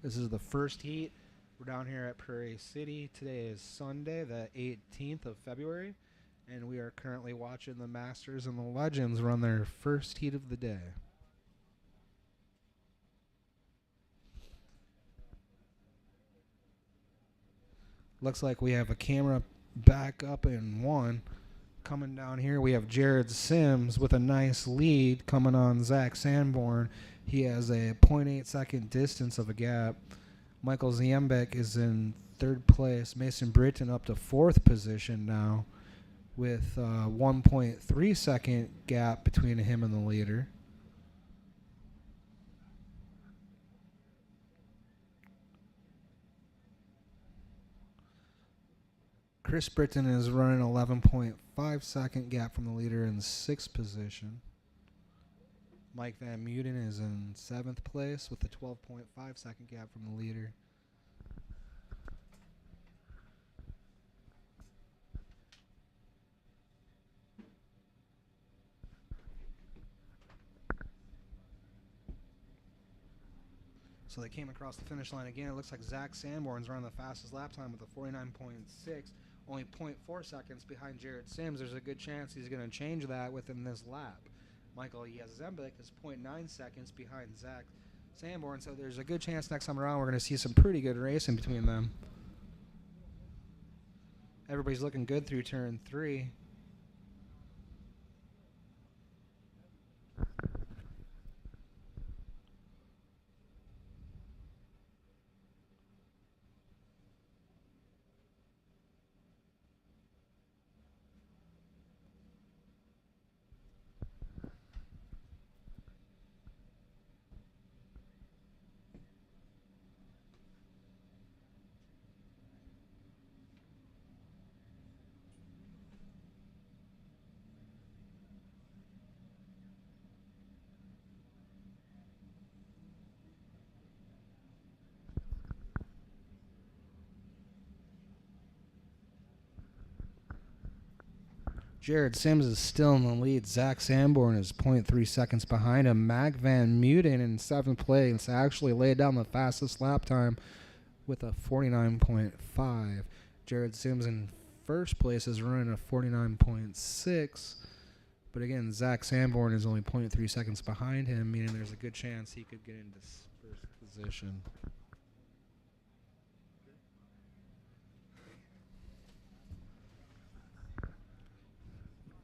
This is the first heat. We're down here at Prairie City. Today is Sunday, the 18th of February, and we are currently watching the Masters and the Legends run their first heat of the day. Looks like we have a camera back up in one. Coming down here, we have Jared Sims with a nice lead coming on Zach Sanborn. He has a 0.8 second distance of a gap. Michael Ziembek is in third place. Mason Britton up to fourth position now with 1.3 second gap between him and the leader. Chris Britton is running 11.5 second gap from the leader in sixth position. Mike Van Muten is in seventh place with a 12.5 second gap from the leader. So they came across the finish line again. It looks like Zach Sanborn's running the fastest lap time with a 49.6, only 0.4 seconds behind Jared Sims. There's a good chance he's going to change that within this lap. Michael Yazembek is 0.9 seconds behind Zach Sanborn, so there's a good chance next time around we're going to see some pretty good racing between them. Everybody's looking good through turn 3. Jared Sims is still in the lead. Zach Sanborn is 0.3 seconds behind him. Mac Van Muten in seventh place actually laid down the fastest lap time with a 49.5. Jared Sims in first place is running a 49.6. But again, Zach Sanborn is only 0.3 seconds behind him, meaning there's a good chance he could get into first position.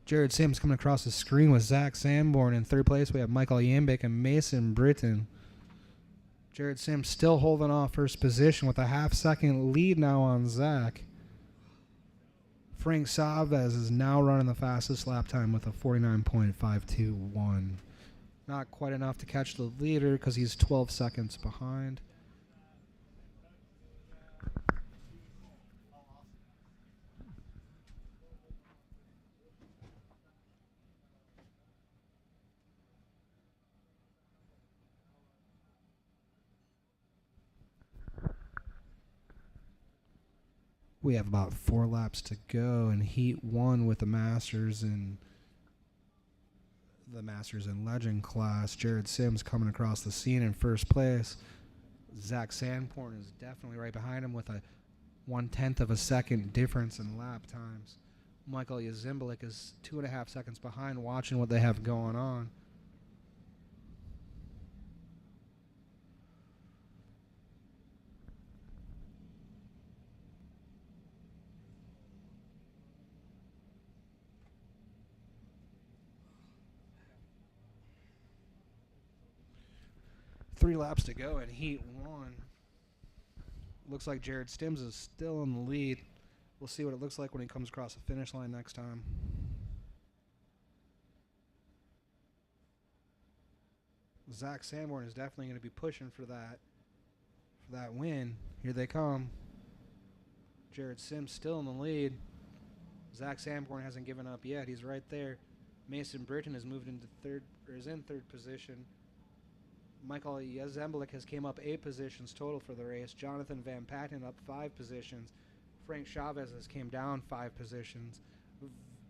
Jared Sims coming across the screen with Zach Sanborn. In third place, we have Michael Yambik and Mason Britton. Jared Sims still holding off first position with a half-second lead now on Zach. Frank Chavez is now running the fastest lap time with a 49.521. Not quite enough to catch the leader because he's 12 seconds behind. We have about 4 laps to go in Heat 1 with the Masters and Legend class. Jared Sims coming across the scene in first place. Zach Sanborn is definitely right behind him with a 1/10 of a second difference in lap times. Michael Yazimbelik is 2.5 seconds behind, watching what they have going on. Three laps to go in Heat 1. Looks like Jared Sims is still in the lead. We'll see what it looks like when he comes across the finish line next time. Zach Sanborn is definitely going to be pushing for that win. Here they come. Jared Sims still in the lead. Zach Sanborn hasn't given up yet. He's right there. Mason Britton has moved into is in third position. Michael Yazembelik has came up 8 positions total for the race. Jonathan Van Patten up 5 positions. Frank Chavez has came down 5 positions.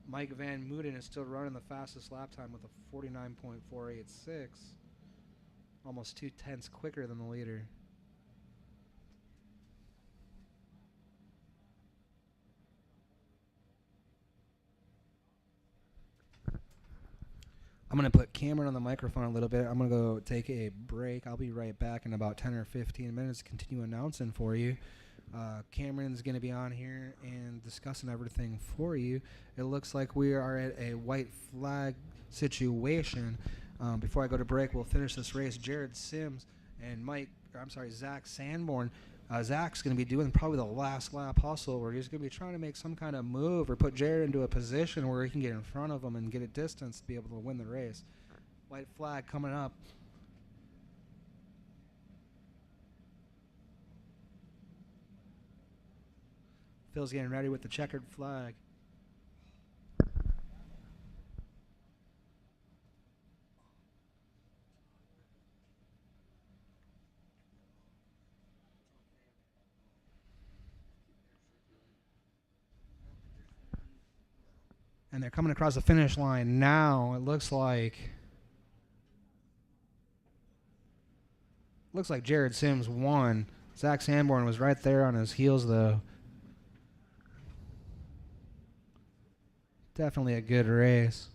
Mike Van Mooden is still running the fastest lap time with a 49.486, almost 2/10 quicker than the leader. I'm going to put Cameron on the microphone a little bit. I'm going to go take a break. I'll be right back in about 10 or 15 minutes to continue announcing for you. Cameron's going to be on here and discussing everything for you. It looks like we are at a white flag situation. Before I go to break, we'll finish this race. Jared Sims and Zach Sanborn. Zach's going to be doing probably the last lap hustle where he's going to be trying to make some kind of move or put Jared into a position where he can get in front of him and get a distance to be able to win the race. White flag coming up. Phil's getting ready with the checkered flag. And they're coming across the finish line now. It looks like Jared Sims won. Zach Sanborn was right there on his heels, though. Definitely a good race.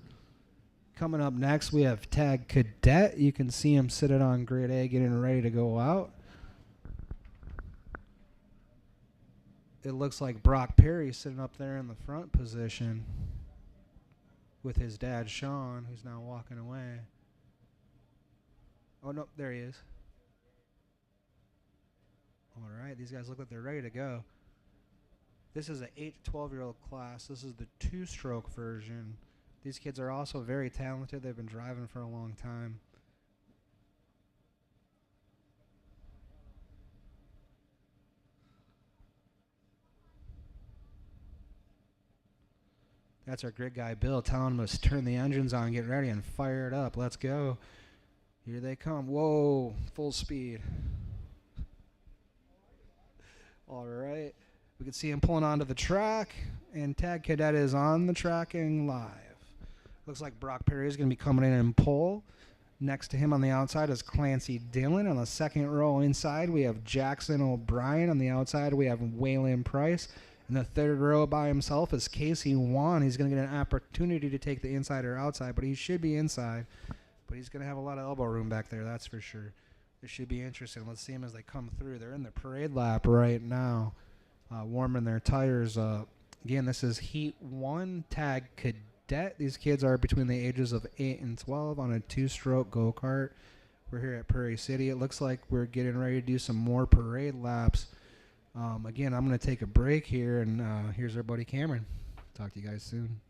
Coming up next, we have Tag Cadet. You can see him sitting on grid A getting ready to go out. It looks like Brock Perry sitting up there in the front position with his dad, Sean, who's now walking away. Oh, no, there he is. All right, these guys look like they're ready to go. This is an 8 to 12-year-old class. This is the two-stroke version. These kids are also very talented. They've been driving for a long time. That's our grid guy, Bill, telling him to turn the engines on, get ready, and fire it up. Let's go. Here they come. Whoa, full speed. All right. We can see him pulling onto the track, and Tag Cadet is on the tracking live. Looks like Brock Perry is going to be coming in pole. Next to him on the outside is Clancy Dillon. On the second row inside, we have Jackson O'Brien. On the outside, we have Waylon Price. In the third row by himself is Casey Wan. He's going to get an opportunity to take the inside or outside, but he should be inside. But he's going to have a lot of elbow room back there, that's for sure. This should be interesting. Let's see them as they come through. They're in the parade lap right now, warming their tires up. Again, this is Heat 1, Tag Cadet. These kids are between the ages of 8 and 12 on a two-stroke go-kart. We're here at Prairie City. It looks like we're getting ready to do some more parade laps. Again, I'm going to take a break here, and here's our buddy Cameron. Talk to you guys soon.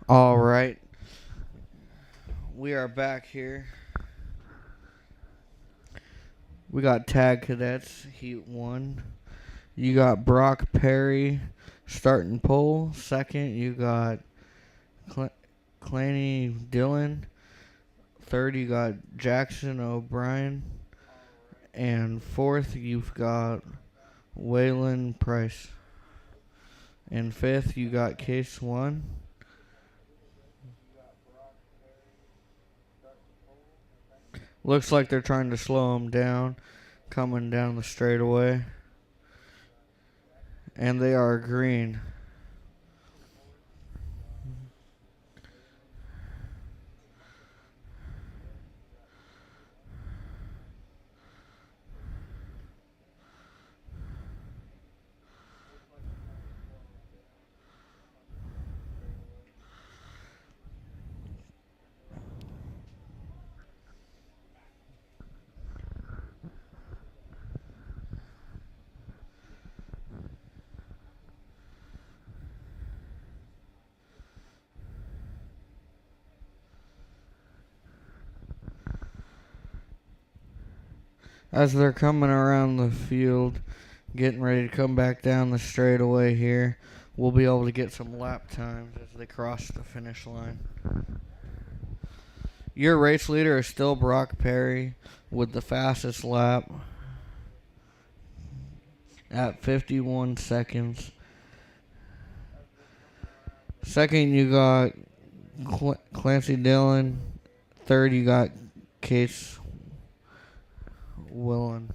All right, we are back here. We got Tag Cadets Heat 1. You got Brock Perry starting pole. Second, you got Clanny Dillon. Third, you got Jackson O'Brien. And fourth, you've got Waylon Price. And fifth, you got Case 1. Looks like they're trying to slow him down, coming down the straightaway. And they are green. As they're coming around the field, getting ready to come back down the straightaway here, we'll be able to get some lap times as they cross the finish line. Your race leader is still Brock Perry with the fastest lap at 51 seconds. Second, you got Clancy Dillon. Third, you got Case Willen.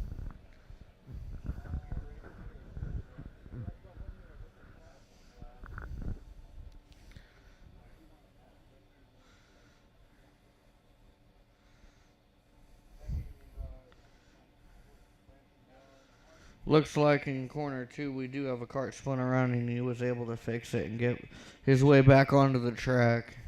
Looks like in corner 2 we do have a cart spun around and he was able to fix it and get his way back onto the track.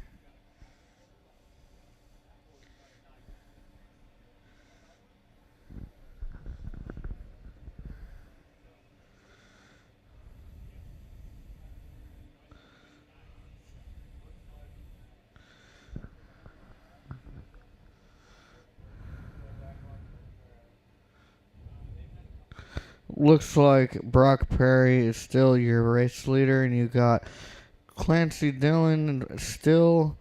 Looks like Brock Perry is still your race leader, and you got Clancy Dillon still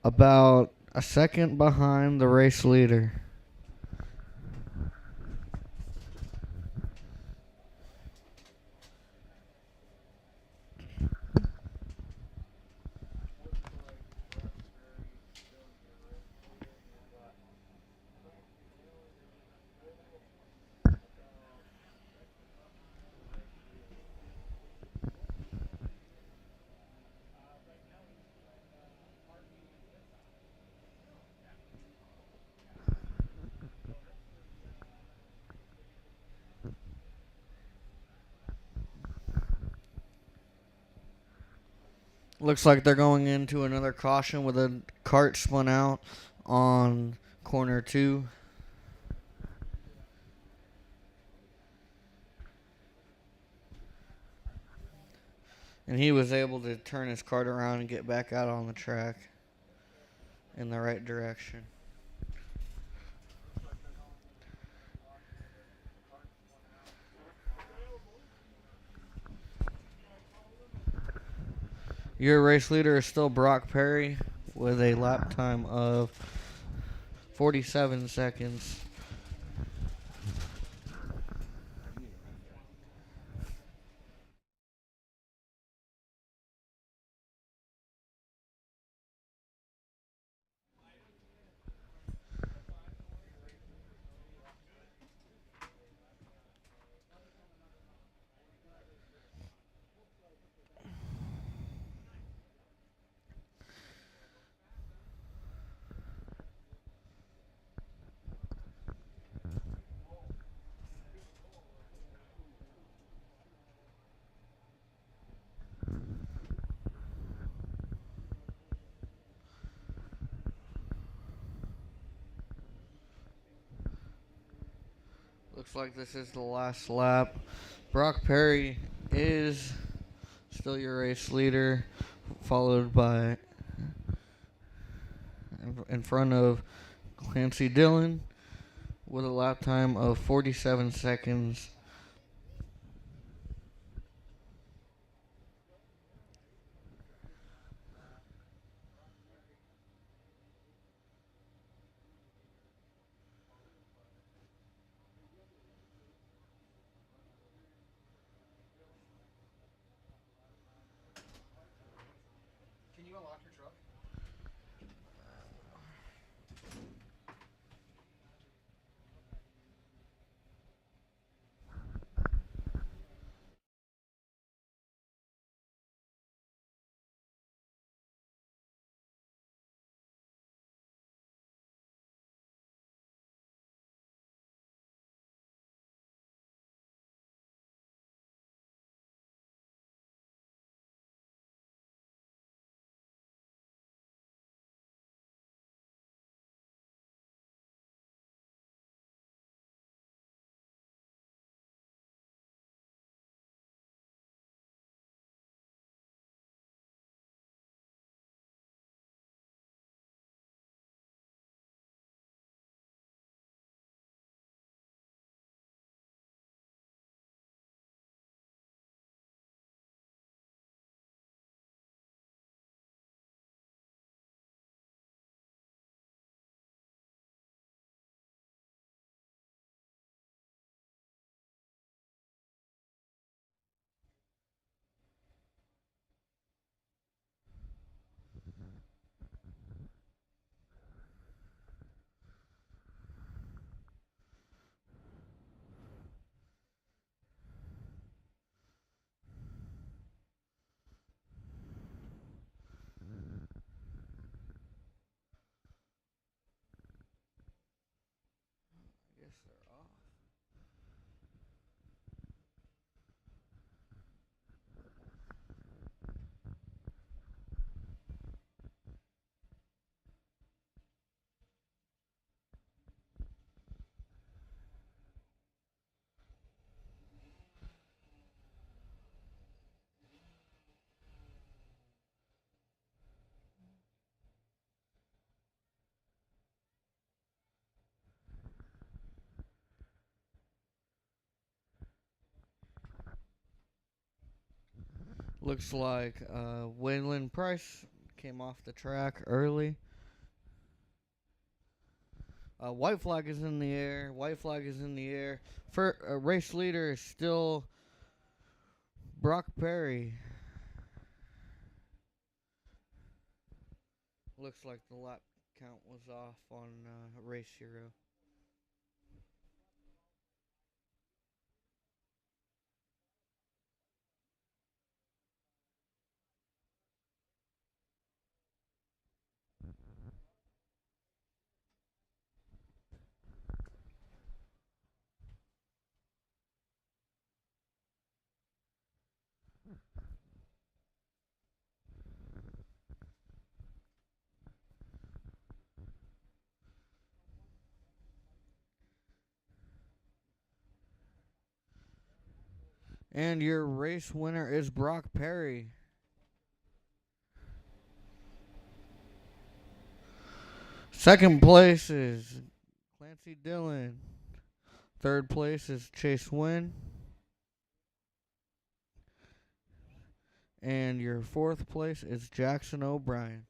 about a second behind the race leader. Looks like they're going into another caution with a cart spun out on corner 2. And he was able to turn his cart around and get back out on the track in the right direction. Your race leader is still Brock Perry with a lap time of 47 seconds. Looks like this is the last lap. Brock Perry is still your race leader, followed by in front of Clancy Dillon with a lap time of 47 seconds. Can you unlock your truck? I guess they're off. Looks like Waylon Price came off the track early. White flag is in the air. White flag is in the air. For race leader is still Brock Perry. Looks like the lap count was off on race hero. And your race winner is Brock Perry. Second place is Clancy Dillon. Third place is Chase Wynn. And your fourth place is Jackson O'Brien.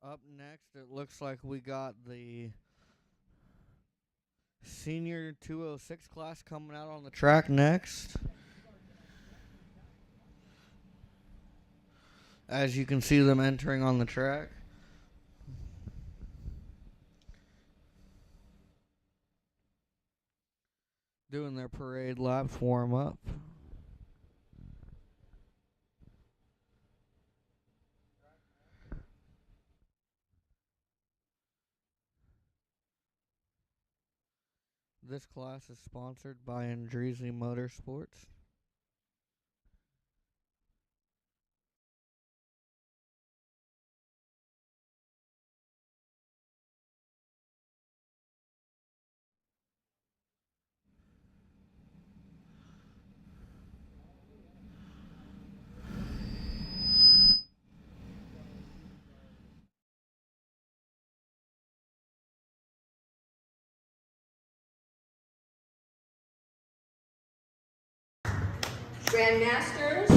Up next, it looks like we got the senior 206 class coming out on the track next. As you can see them entering on the track. Doing their parade laps warm up. This class is sponsored by Andreezy Motorsports. Grandmasters,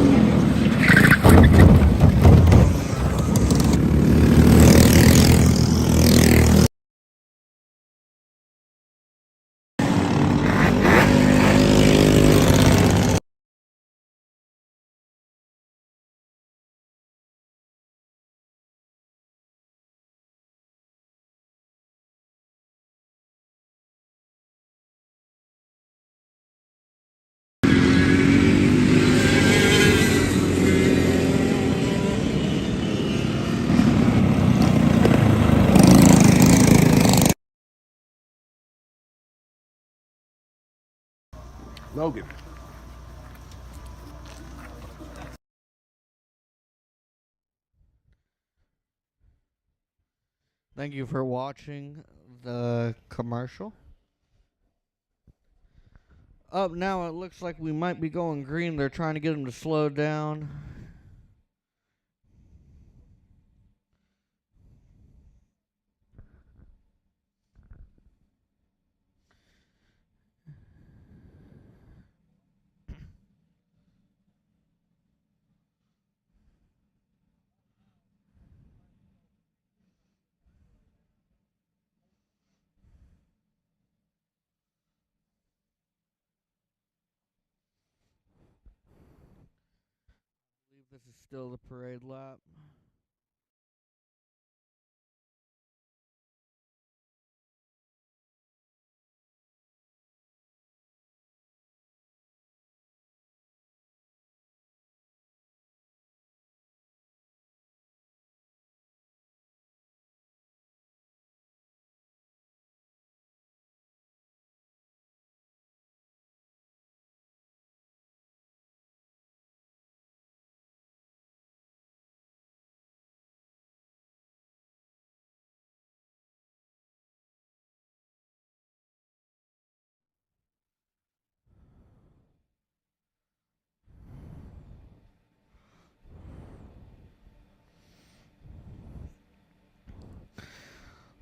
Logan. Thank you for watching the commercial. Up now, it looks like we might be going green. They're trying to get him to slow down. I believe this is still the parade lap.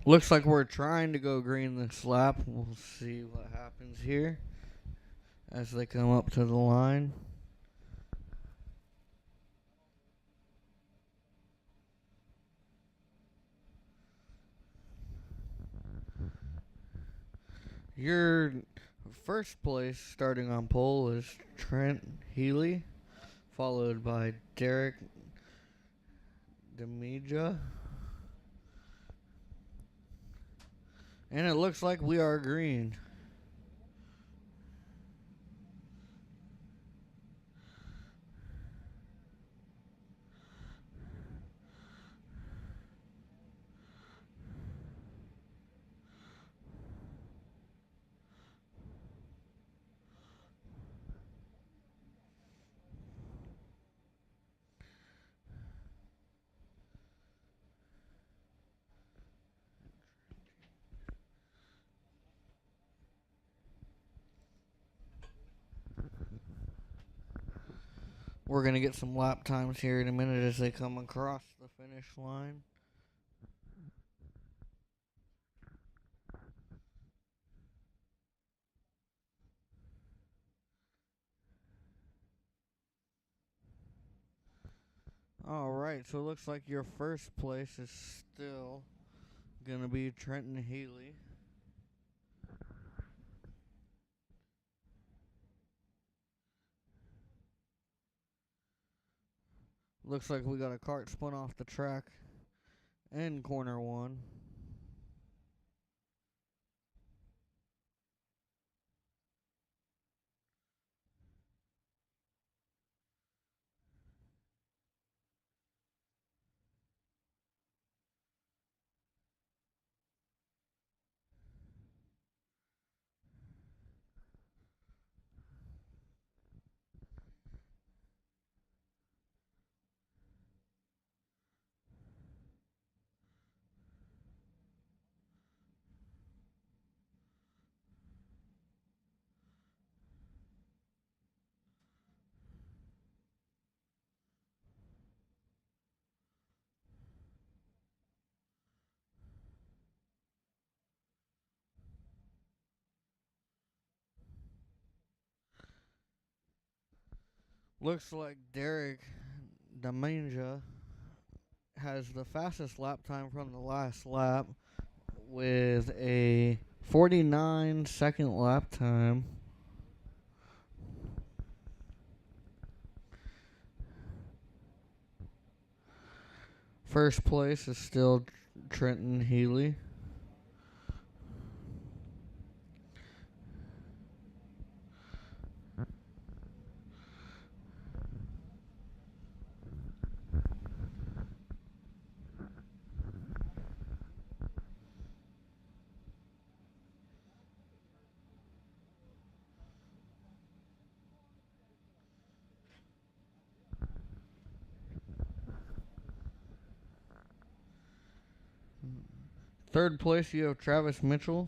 Looks like we're trying to go green this lap. We'll see what happens here as they come up to the line. Your first place starting on pole is Trent Healy, followed by Derek Demija. And it looks like we are green. We're going to get some lap times here in a minute as they come across the finish line. Alright, so it looks like your first place is still going to be Trenton Healy. Looks like we got a cart spun off the track in corner one. Looks like Derek Damanja has the fastest lap time from the last lap with a 49-second lap time. First place is still Trenton Healy. Third place, you have Travis Mitchell.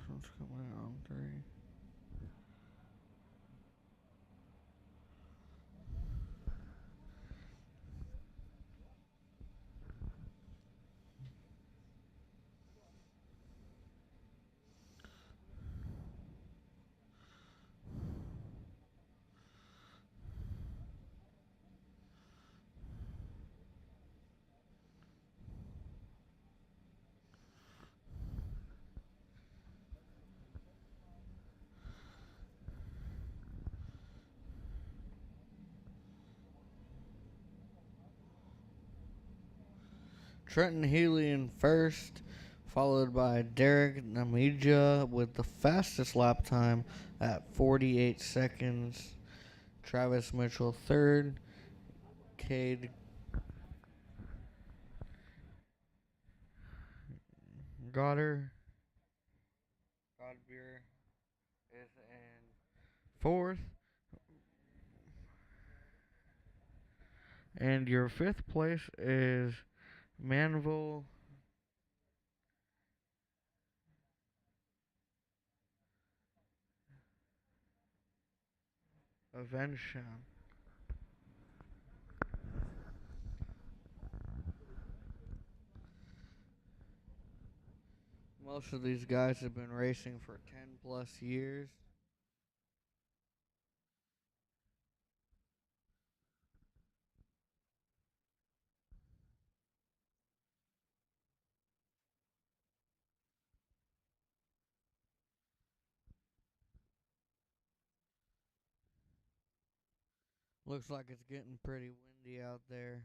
What's coming out on 3? Trenton Healy in first, followed by Derek Namija with the fastest lap time at 48 seconds. Travis Mitchell third. Cade Goddard Godbeer is in fourth. And your fifth place is Manville Avensham. Most of these guys have been racing for 10 plus years. Looks like it's getting pretty windy out there.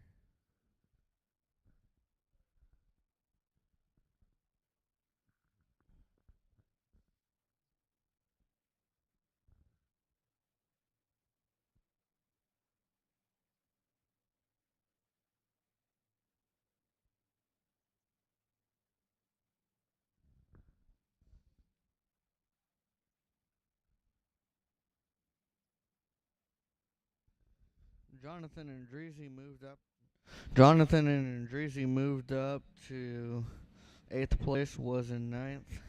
Jonathan and Dreezy moved up. Jonathan and Andreezy moved up to 8th place, was in ninth.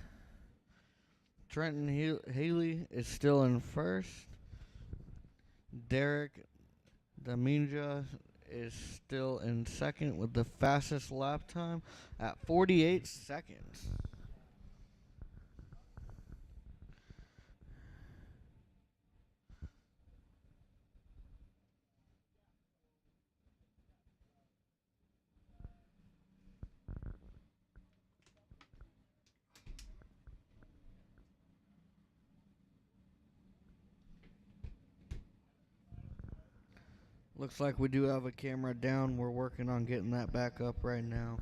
Trenton Haley is still in first. Derek Daminja is still in second with the fastest lap time at 48 seconds. Looks like we do have a camera down. We're working on getting that back up right now.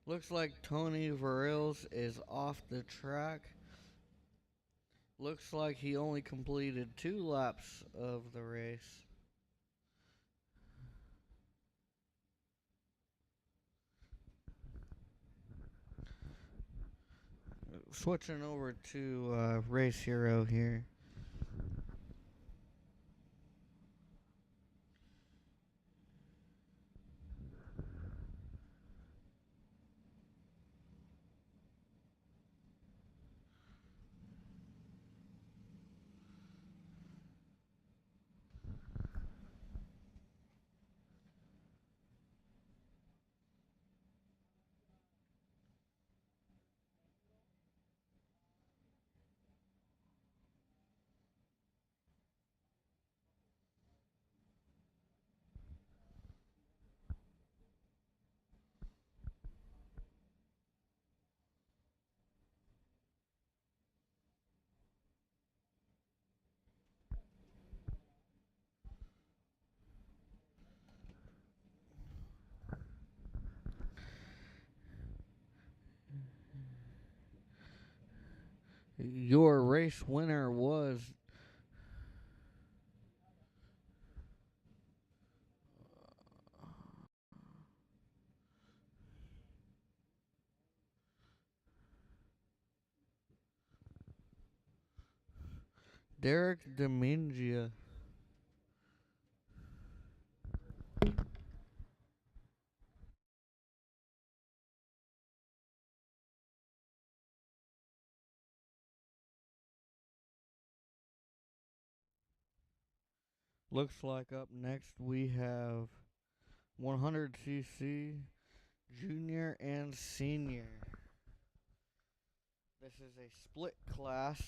Looks like Tony Varilles is off the track. Looks like he only completed 2 laps of the race. Switching over to Race Hero here. Your race winner was Derek Demingia. Looks like up next we have 100cc junior and senior. This is a split class.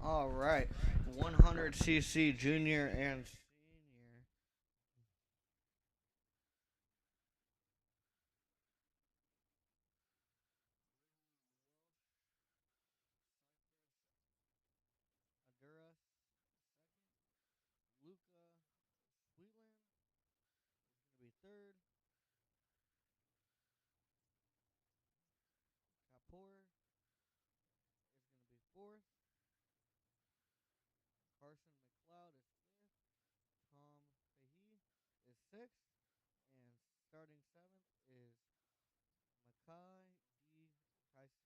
All right, 100cc junior and senior. Aduras second. Luca Sweetland is going to be third. Kapoor is going to be fourth. Carson McLeod is fifth. Tom Fahey is sixth. And starting seventh is Mackay D. Kaiser.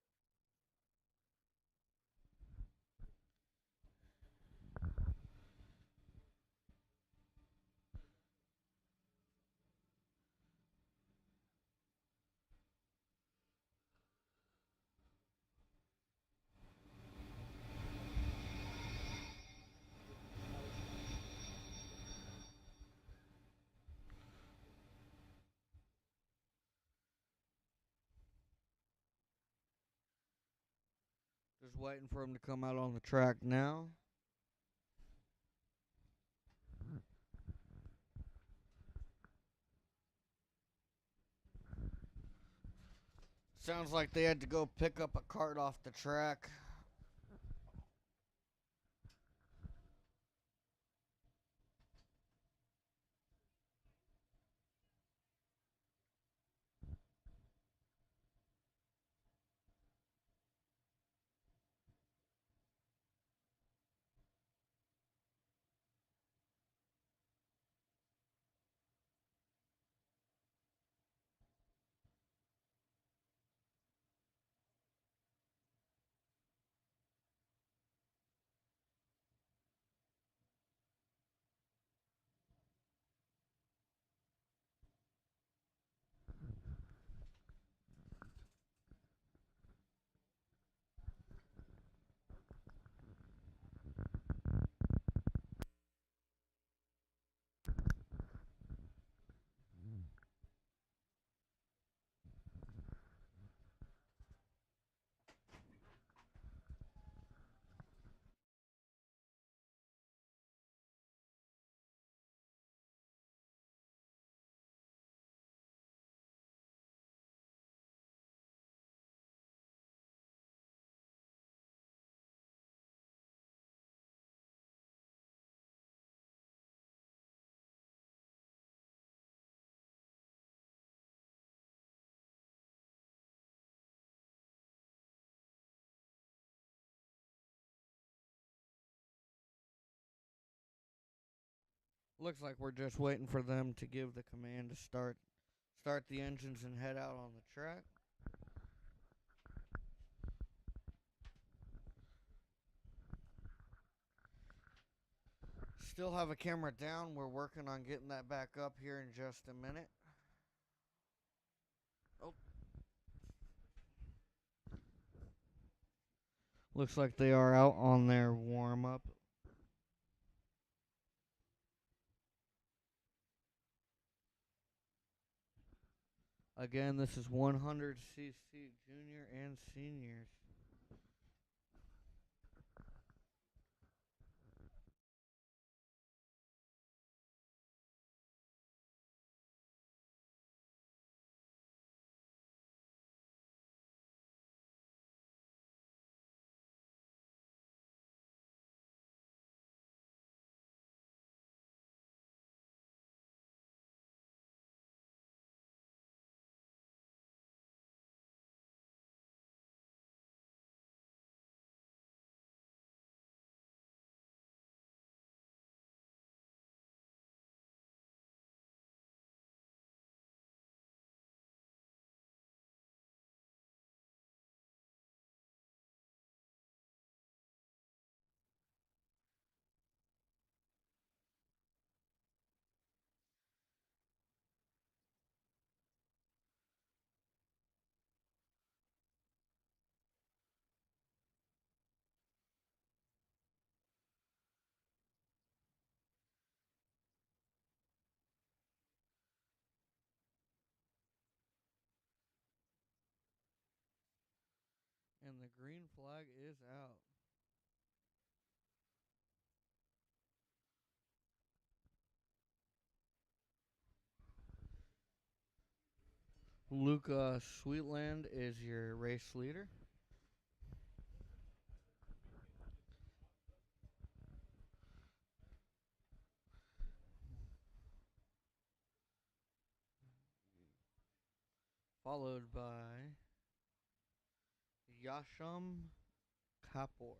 Just waiting for him to come out on the track now. Sounds like they had to go pick up a cart off the track. Looks like we're just waiting for them to give the command to start the engines and head out on the track. Still have a camera down. We're working on getting that back up here in just a minute. Oh. Looks like they are out on their warm up. Again, this is 100cc junior and seniors. And the green flag is out. Luca Sweetland is your race leader. Followed by Yasham Kapoor.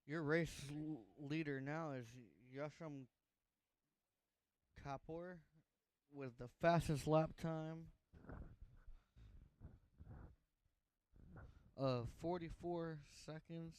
Your race leader now is Yasham Kapoor with the fastest lap time of 44 seconds.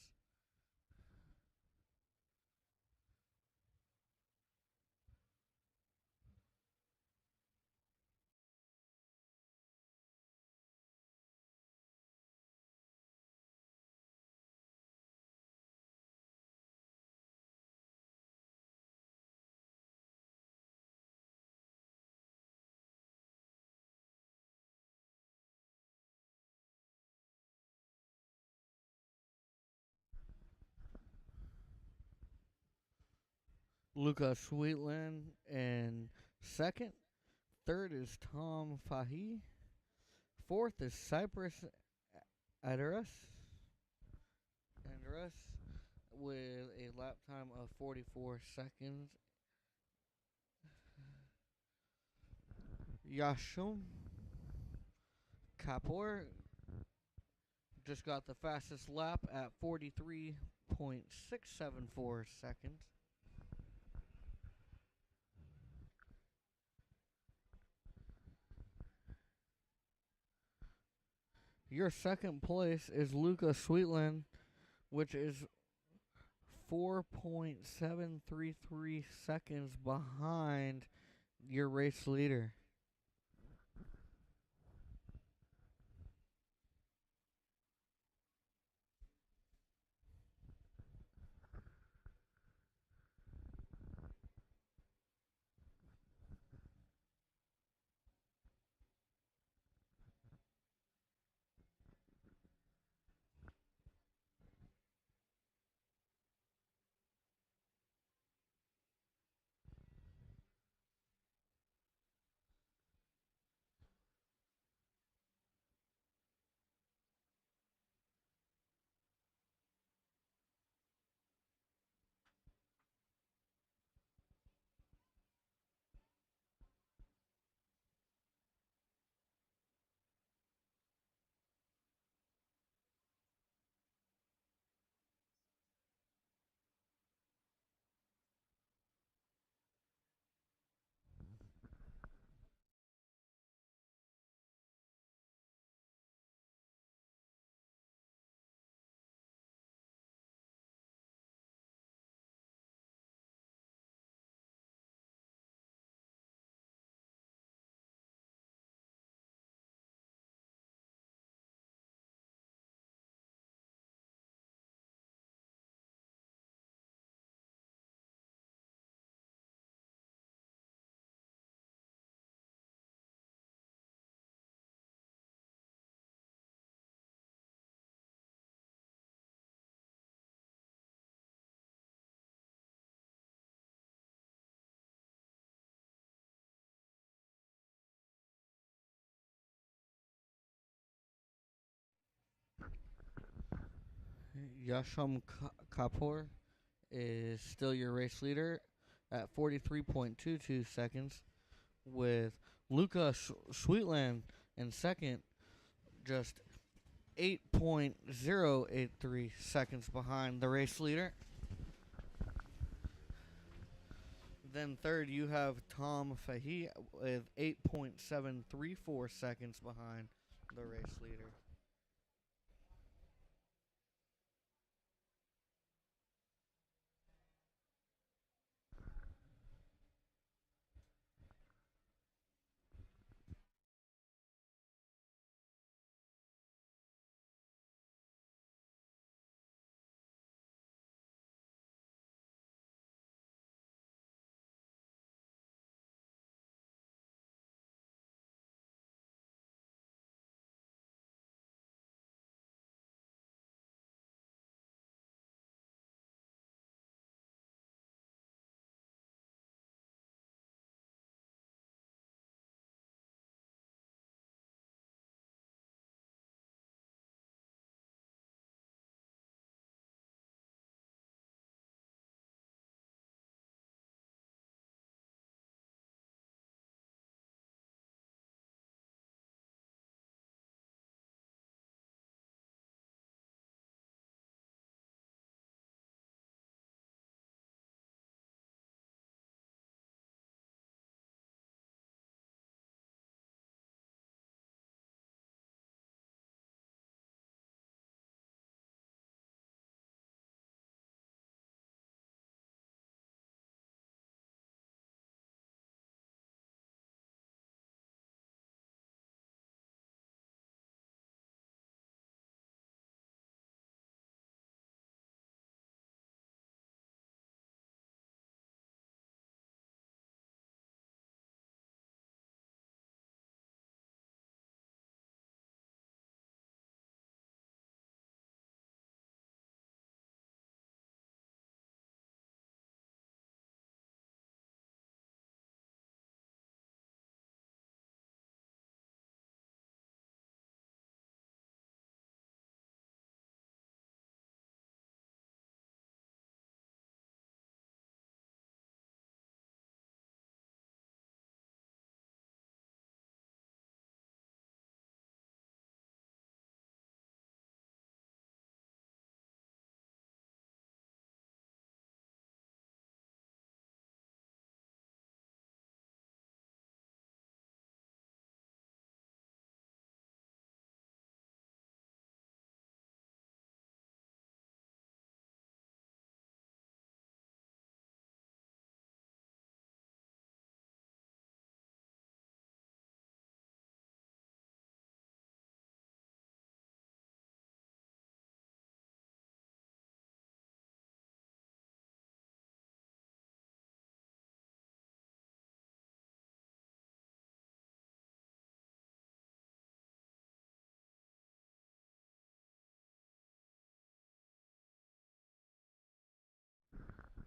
Luca Sweetland in second. Third is Tom Fahey. Fourth is Cypress Adarus with a lap time of 44 seconds. Yashum Kapoor just got the fastest lap at 43.674 seconds. Your second place is Luca Sweetland, which is 4.733 seconds behind your race leader. Yasham Kapoor is still your race leader at 43.22 seconds, with Luca Sweetland in second, just 8.083 seconds behind the race leader. Then third, you have Tom Fahey with 8.734 seconds behind the race leader.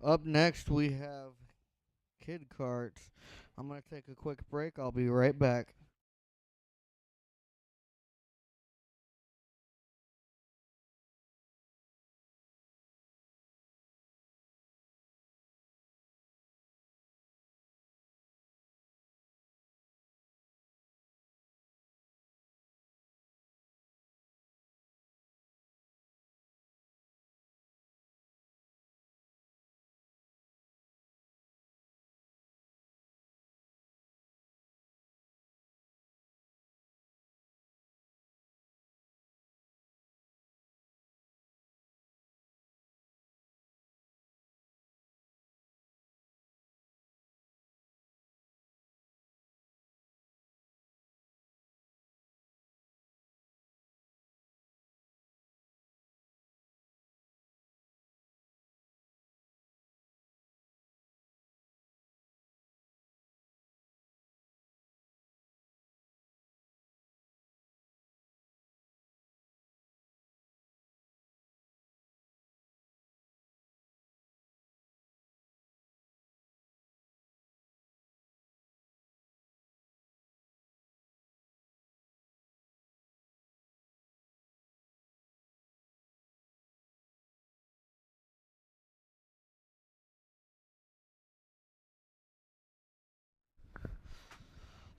Up next, we have kid carts. I'm going to take a quick break. I'll be right back.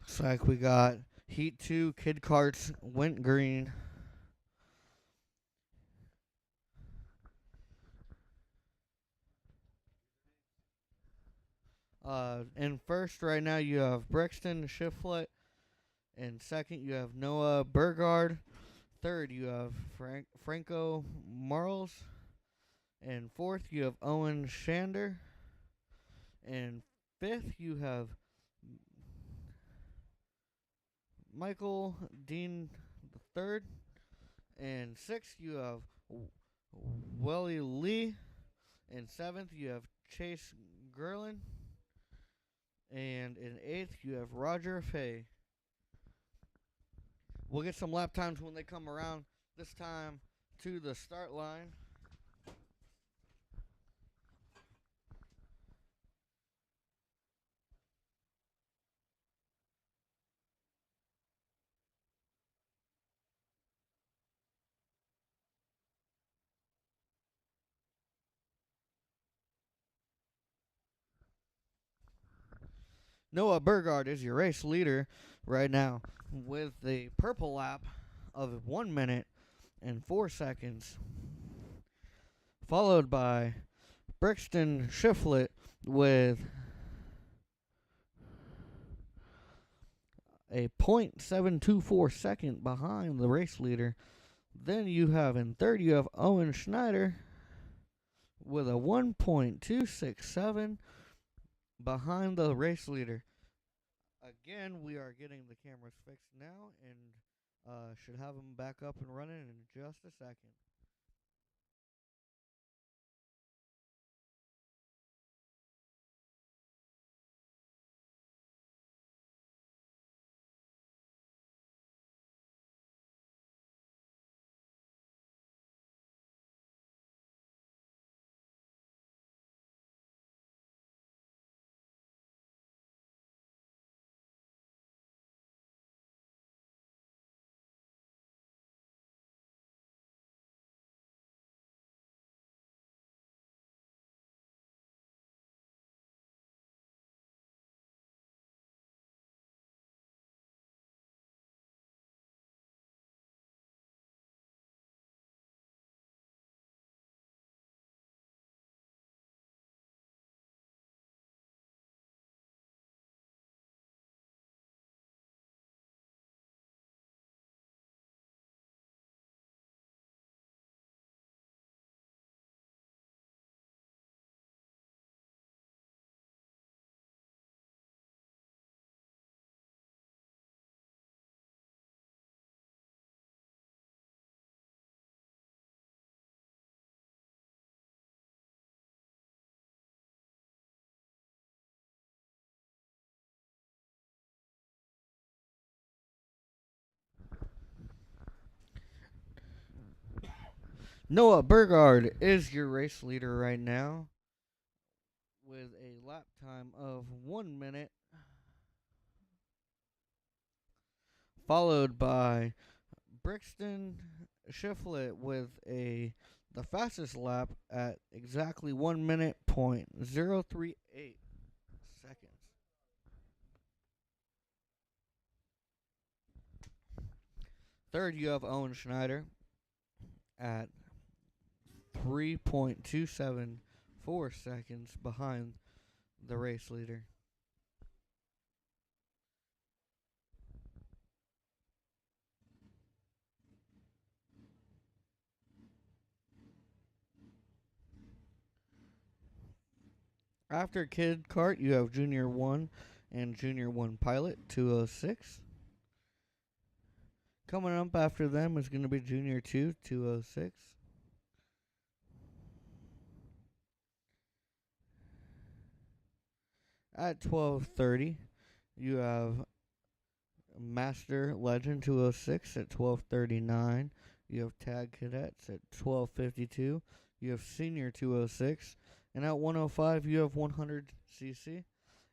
Looks like we got Heat 2 kid carts went green. In first right now you have Brixton Shiflet. In second you have Noah Burgard. Third you have Franco Marles. And fourth you have Owen Shander. And fifth you have Michael Dean the third. And sixth you have Welly Lee. And seventh you have Chase Gerlin. And in eighth you have Roger Fay. We'll get some lap times when they come around. This time to the start line. Noah Burgard is your race leader right now with the purple lap of 1 minute and 4 seconds, followed by Brixton Shiflet with a .724 second behind the race leader. Then you have in third, you have Owen Schneider with a 1.267 behind the race leader. Again, we are getting the cameras fixed now and should have them back up and running in just a second. Noah Burgard is your race leader right now with a lap time of 1 minute, followed by Brixton Shiflett with the fastest lap at exactly 1 minute point 038 seconds. Third, you have Owen Schneider at 3.274 seconds behind the race leader. After Kid Kart, you have Junior 1 and Junior 1 Pilot, 206. Coming up after them is going to be Junior 2, 206. At 12:30, you have Master Legend 206 at 12:39. You have Tag Cadets at 12:52. You have Senior 206. And at 105, you have 100cc.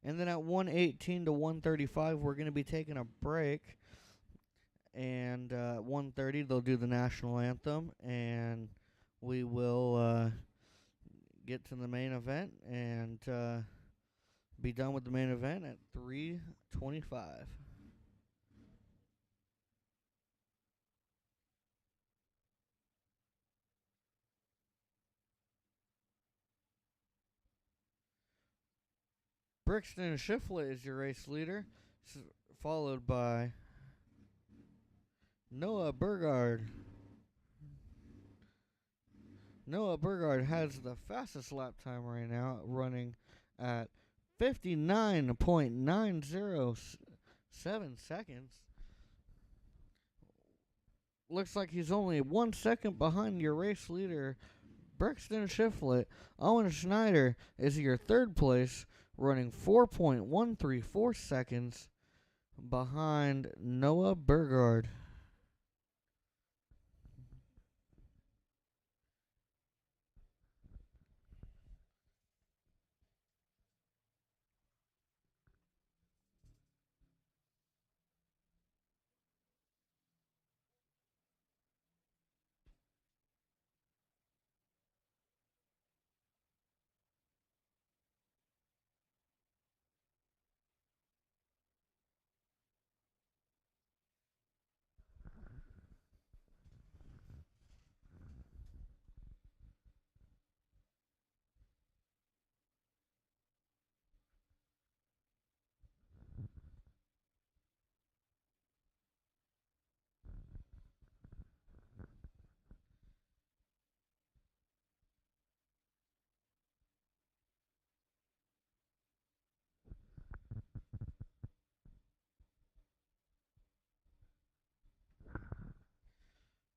And then at 118 to 135, we're going to be taking a break. And at 1:30, they'll do the national anthem. And we will get to the main event and be done with the main event at 3:25. Brixton Shiflett is your race leader, followed by Noah Burgard. Noah Burgard has the fastest lap time right now, running at 59.907 seconds. Looks like he's only 1 second behind your race leader, Brixton Shiflett. Owen Schneider is your third place, running 4.134 seconds behind Noah Burgard.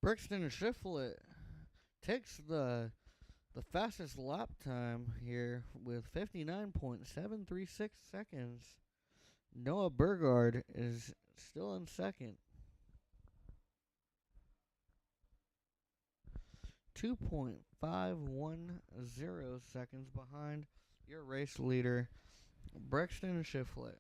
Brixton Shiflett takes the fastest lap time here with 59.736 seconds. Noah Burgard is still in second. 2.510 seconds behind your race leader, Brixton Shiflett.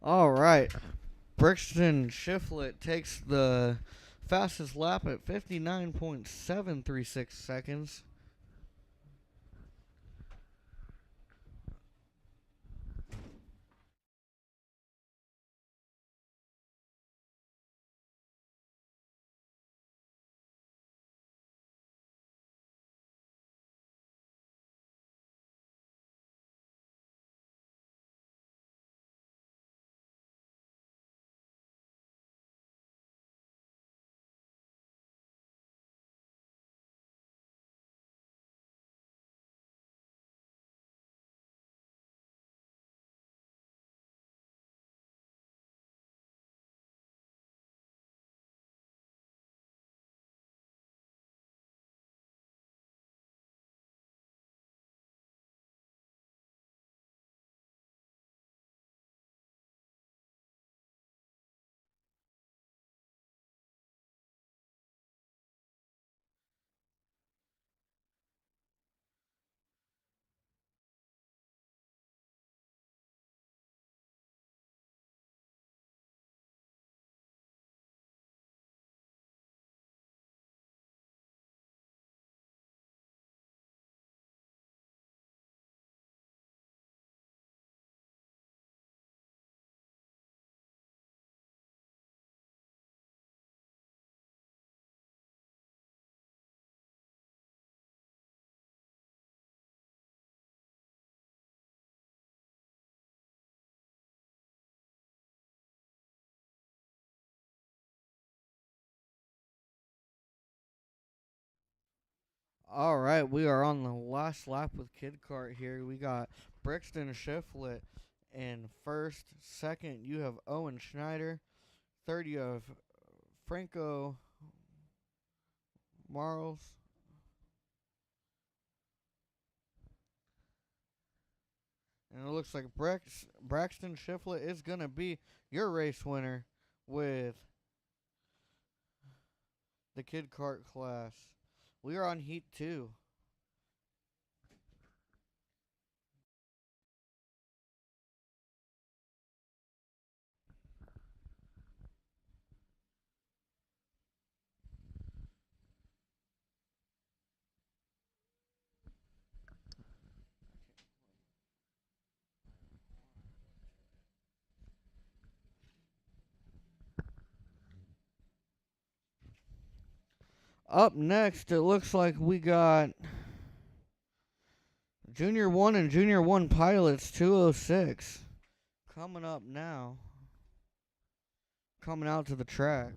All right. Brixton Shiflett takes the fastest lap at 59.736 seconds. All right, we are on the last lap with Kid Kart here. We got Brixton Shiflett in first. Second, you have Owen Schneider. Third, you have Franco Marles. And it looks like Braxton Shiflett is going to be your race winner with the Kid Kart class. We are on Heat 2. Up next, it looks like we got Junior 1 and Junior 1 Pilots 206 coming up now. Coming out to the track.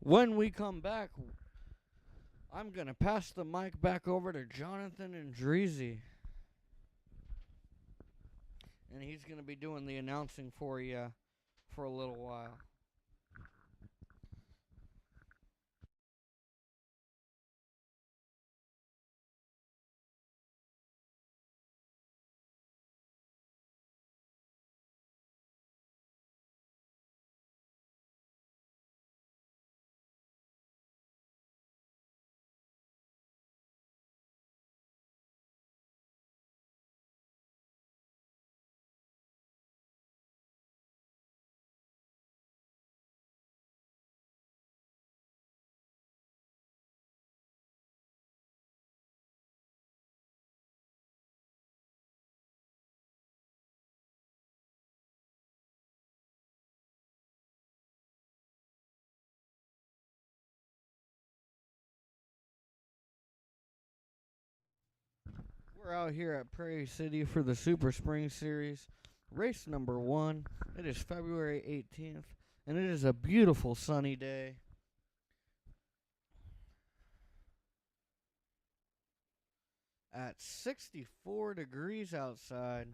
When we come back, I'm going to pass the mic back over to Jonathan and Dreezy. And he's going to be doing the announcing for you for a little while. We're out here at Prairie City for the Super Spring Series, race number 1. It is February 18th, and it is a beautiful sunny day. At 64 degrees outside,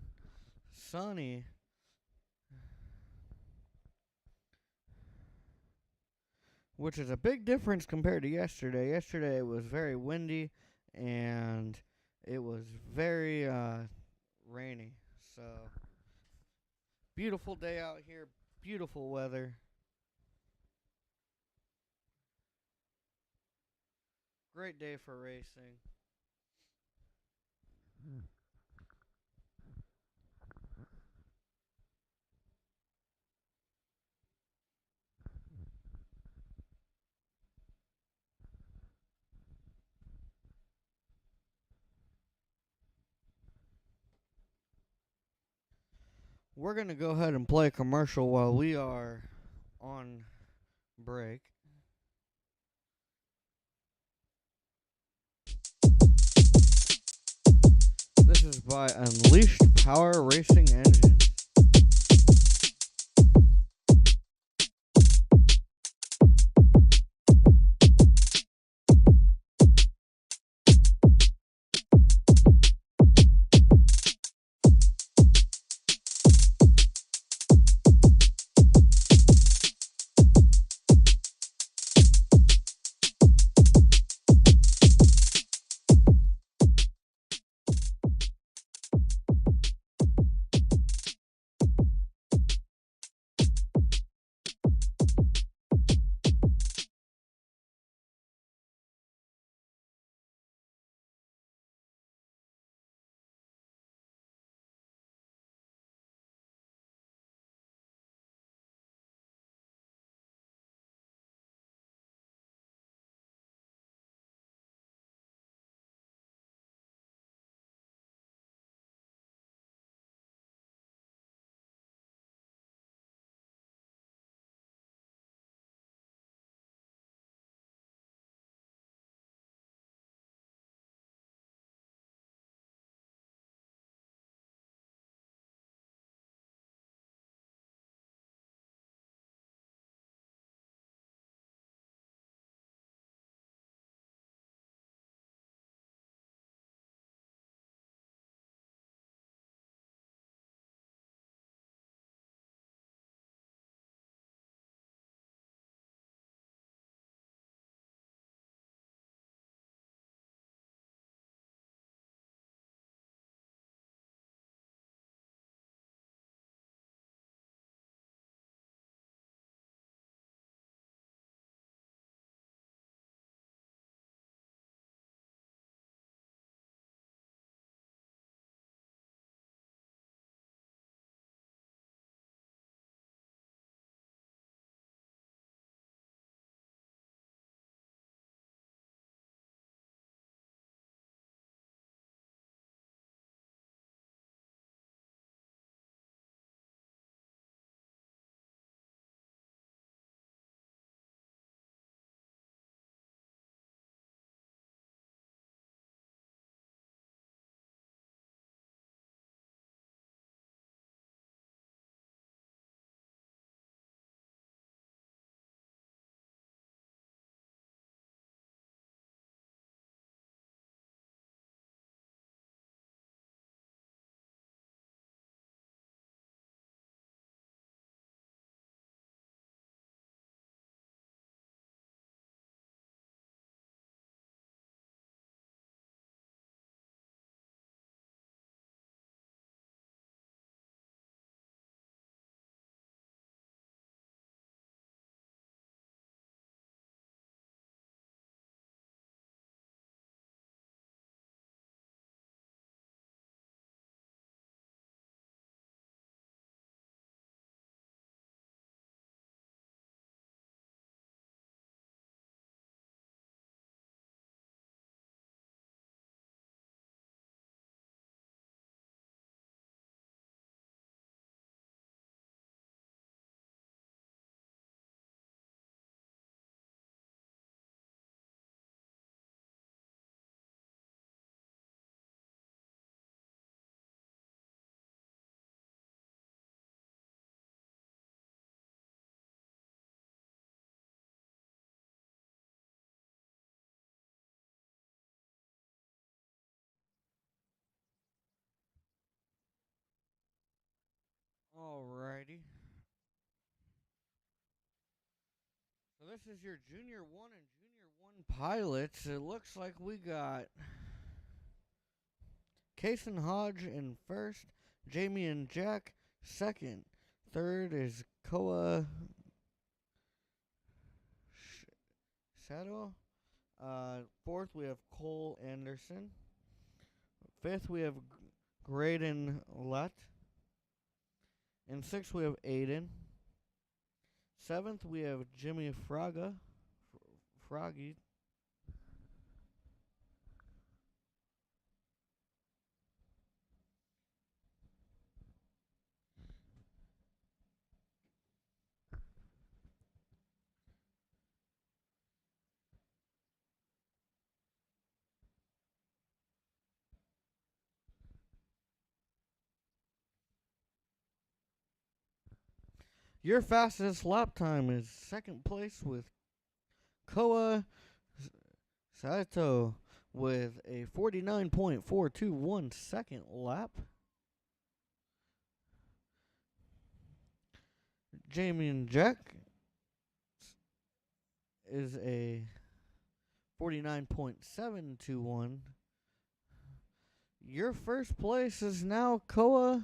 sunny, which is a big difference compared to yesterday. Yesterday it was very windy and it was very rainy. So, beautiful day out here, beautiful weather. Great day for racing. We're going to go ahead and play a commercial while we are on break. This is by Unleashed Power Racing Engine. Alrighty. So this is your Junior 1 and Junior 1 pilots. It looks like we got Case and Hodge in first, Jamie and Jack second. Third is Koa Shadow. Fourth, we have Cole Anderson. Fifth, we have Graydon Lutt. And sixth, we have Aiden. Seventh, we have Jimmy Froggy. Your fastest lap time is second place with Koa Saito with a 49.421 second lap. Jamie and Jack is a 49.721. Your first place is now Koa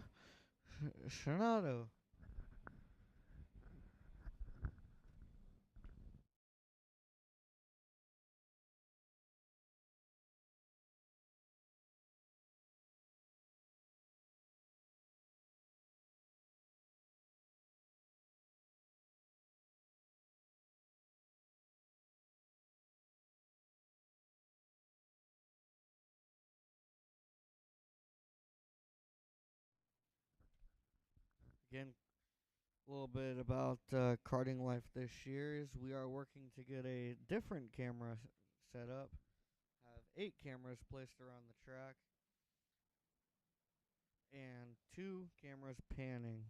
Shinato. Again, a little bit about karting life this year is we are working to get a different camera set up. Have 8 cameras placed around the track and 2 cameras panning.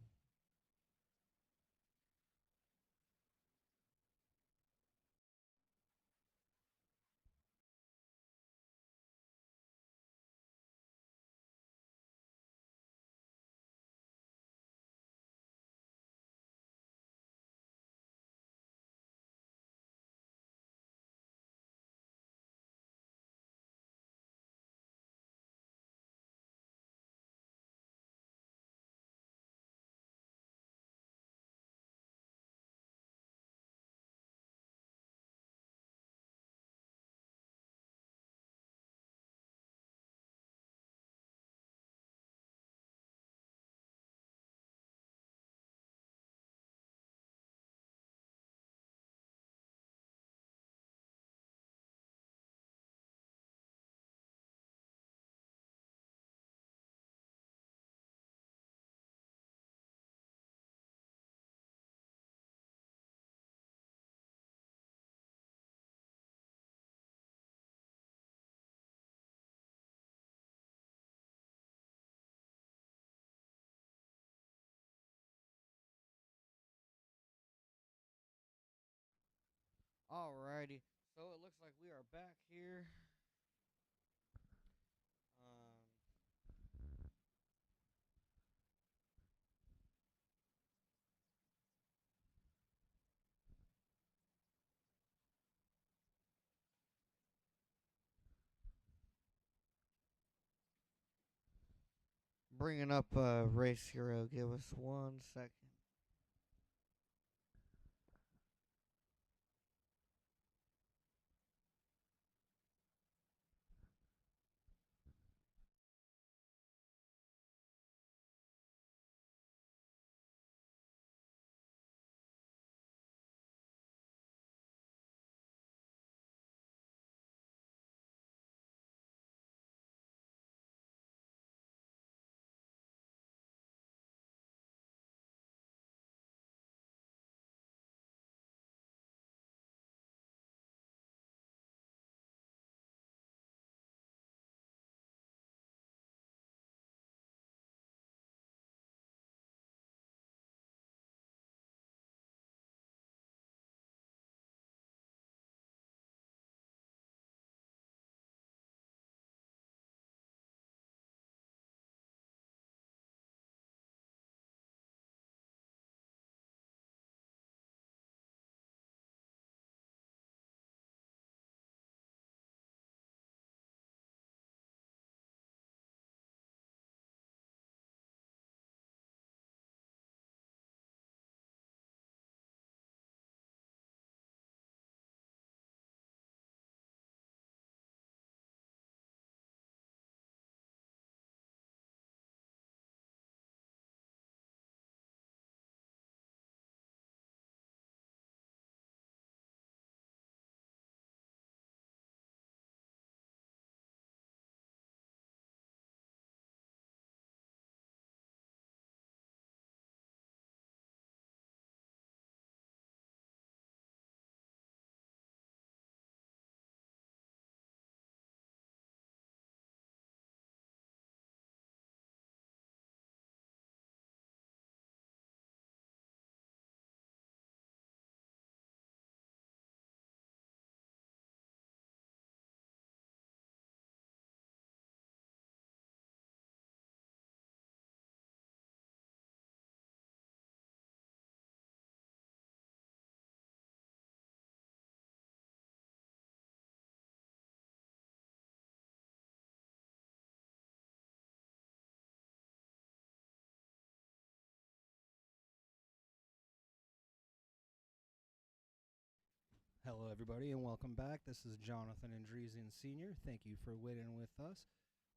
Alrighty, so it looks like we are back here. Bringing up Race Hero. Give us 1 second. Hello, everybody, and welcome back. This is Jonathan Andrezian Sr. Thank you for waiting with us.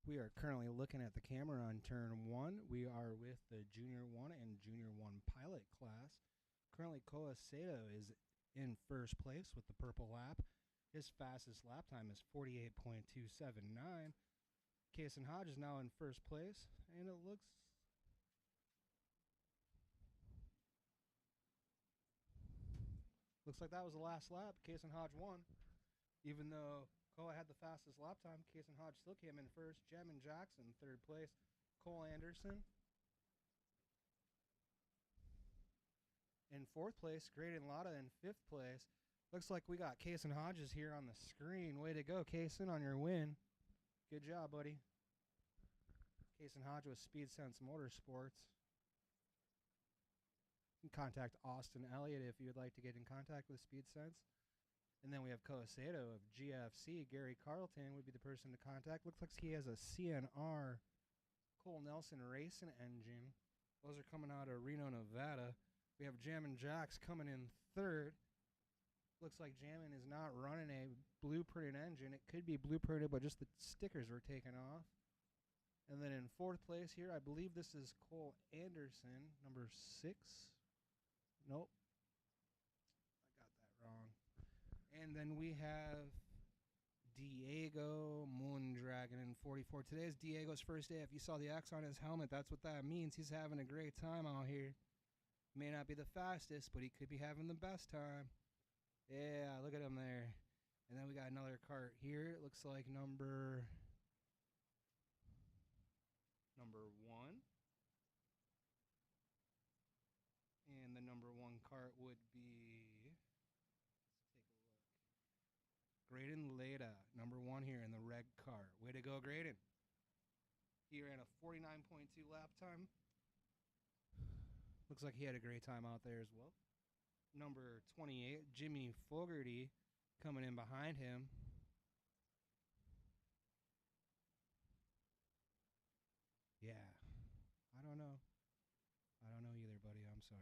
We are currently looking at the camera on turn 1. We are with the Junior 1 and Junior 1 pilot class. Currently, Koa Sato is in first place with the purple lap. His fastest lap time is 48.279. Kason Hodge is now in first place, and it looks like that was the last lap. Kason Hodge won. Even though Koa had the fastest lap time, Kason Hodge still came in first. Jamin Jackson, third place. Cole Anderson in fourth place. Graydon Lotta in fifth place. Looks like we got Kason Hodges here on the screen. Way to go, Kason, on your win. Good job, buddy. Kason Hodge with Speed Sense Motorsports. You can contact Austin Elliott if you would like to get in contact with Speed Sense. And then we have Koa Sato of GFC. Gary Carlton would be the person to contact. Looks like he has a CNR Cole Nelson Racing engine. Those are coming out of Reno, Nevada. We have Jammin' Jacks coming in third. Looks like Jammin' is not running a blueprinted engine. It could be blueprinted, but just the stickers were taken off. And then in fourth place here, I believe this is Cole Anderson, number 6. Nope. I got that wrong. And then we have Diego Moondragon in 44. Today is Diego's first day. If you saw the X on his helmet, that's what that means. He's having a great time out here. May not be the fastest, but he could be having the best time. Yeah, look at him there. And then we got another cart here. It looks like number 1. And the number 1 cart would be, let's take a look. Graydon Leda, number 1 here in the red cart. Way to go, Graydon. He ran a 49.2 lap time. Looks like he had a great time out there as well. Number 28, Jimmy Fogarty, coming in behind him. Yeah. I don't know. I don't know either, buddy. I'm sorry.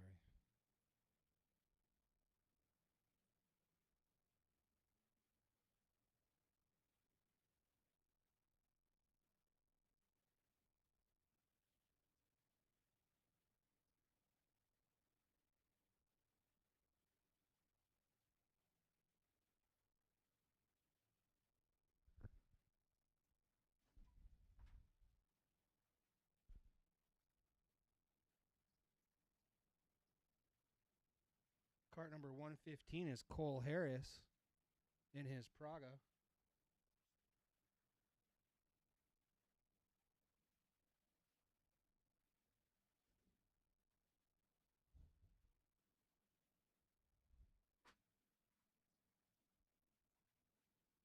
Cart number 115 is Cole Harris in his Praga.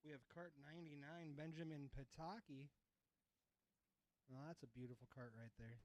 We have cart 99, Benjamin Pataki. Oh, that's a beautiful cart right there.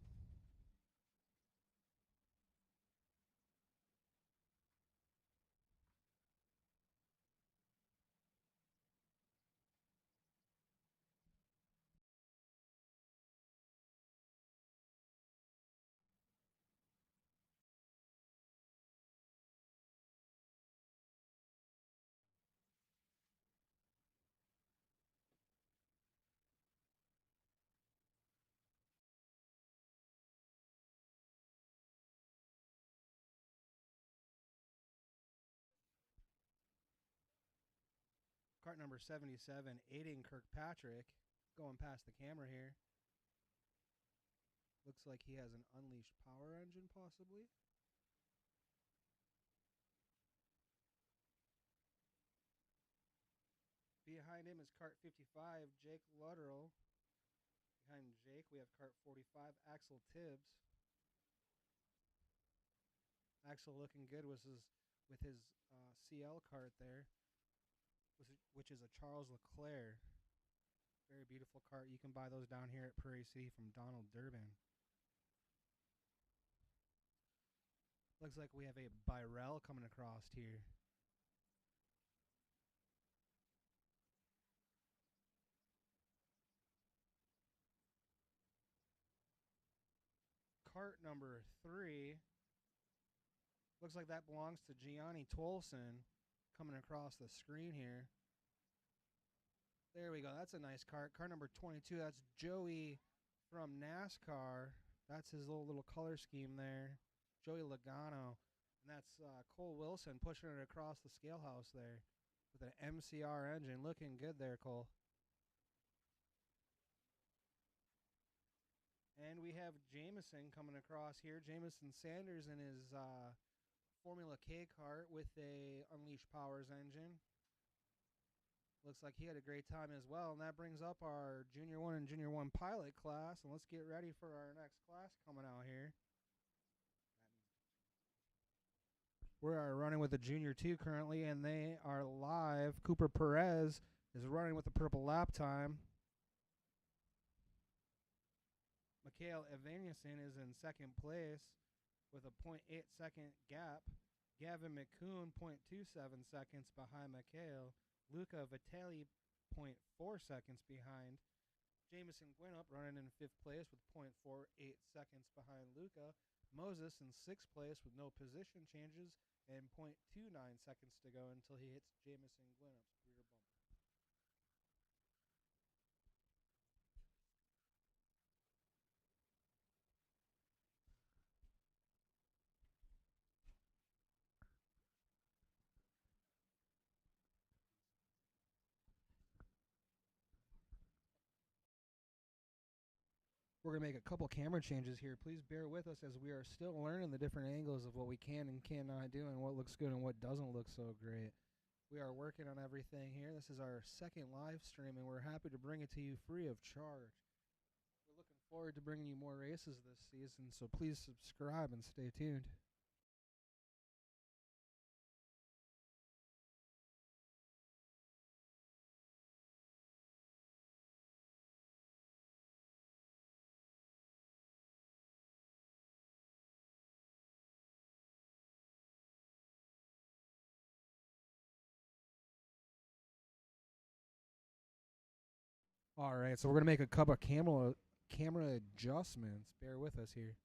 Cart number 77, Aiden Kirkpatrick, going past the camera here. Looks like he has an unleashed power engine, possibly. Behind him is cart 55, Jake Luttrell. Behind Jake, we have cart 45, Axel Tibbs. Axel looking good with his CL cart there, which is a Charles Leclerc. Very beautiful cart. You can buy those down here at Prairie City from Donald Durbin. Looks like we have a Birell coming across here. Cart number 3. Looks like that belongs to Gianni Tolson. coming across the screen here. There we go. That's a nice cart. Car number 22. That's Joey from NASCAR. That's his little color scheme there. Joey Logano. And that's Cole Wilson pushing it across the scale house there with an MCR engine. Looking good there, Cole. And we have Jameson coming across here. Jameson Sanders in his Formula K kart with a Unleashed Powers engine. Looks like he had a great time as well. And that brings up our Junior 1 and Junior 1 pilot class. And let's get ready for our next class coming out here. We are running with the Junior 2 currently, and they are live. Cooper Perez is running with the purple lap time. Mikhail Evanyasin is in second place with a 0.8 second gap. Gavin McCoon, 0.27 seconds behind Mikhail. Luca Vitali, 0.4 seconds behind. Jameson Gwinnett running in fifth place with 0.48 seconds behind Luca. Moses in sixth place with no position changes and 0.29 seconds to go until he hits Jameson Gwinnett's rear bumper. We're going to make a couple camera changes here. Please bear with us as we are still learning the different angles of what we can and cannot do and what looks good and what doesn't look so great. We are working on everything here. This is our second live stream, and we're happy to bring it to you free of charge. We're looking forward to bringing you more races this season, so please subscribe and stay tuned. All right, so we're going to make a couple of camera adjustments. Bear with us here.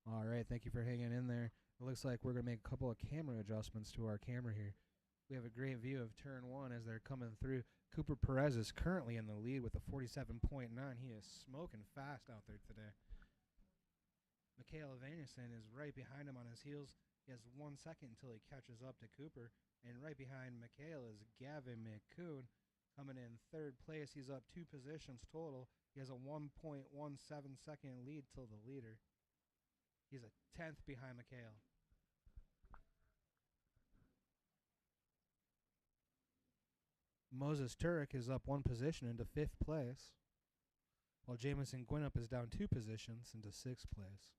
All right, thank you for hanging in there. It looks like we're going to make a couple of camera adjustments to our camera here. We have a great view of turn one as they're coming through. Cooper Perez is currently in the lead with a 47.9. He is smoking fast out there today. Mikhail Evanyasin is right behind him on his heels. He has 1 second until he catches up to Cooper. And right behind Mikhail is Gavin McCoon coming in third place. He's up 2 positions total. He has a 1.17 second lead till the leader. He's a 10th behind Mikhail. Moses Turek is up 1 position into 5th place, while Jameson Gwinnett is down 2 positions into 6th place.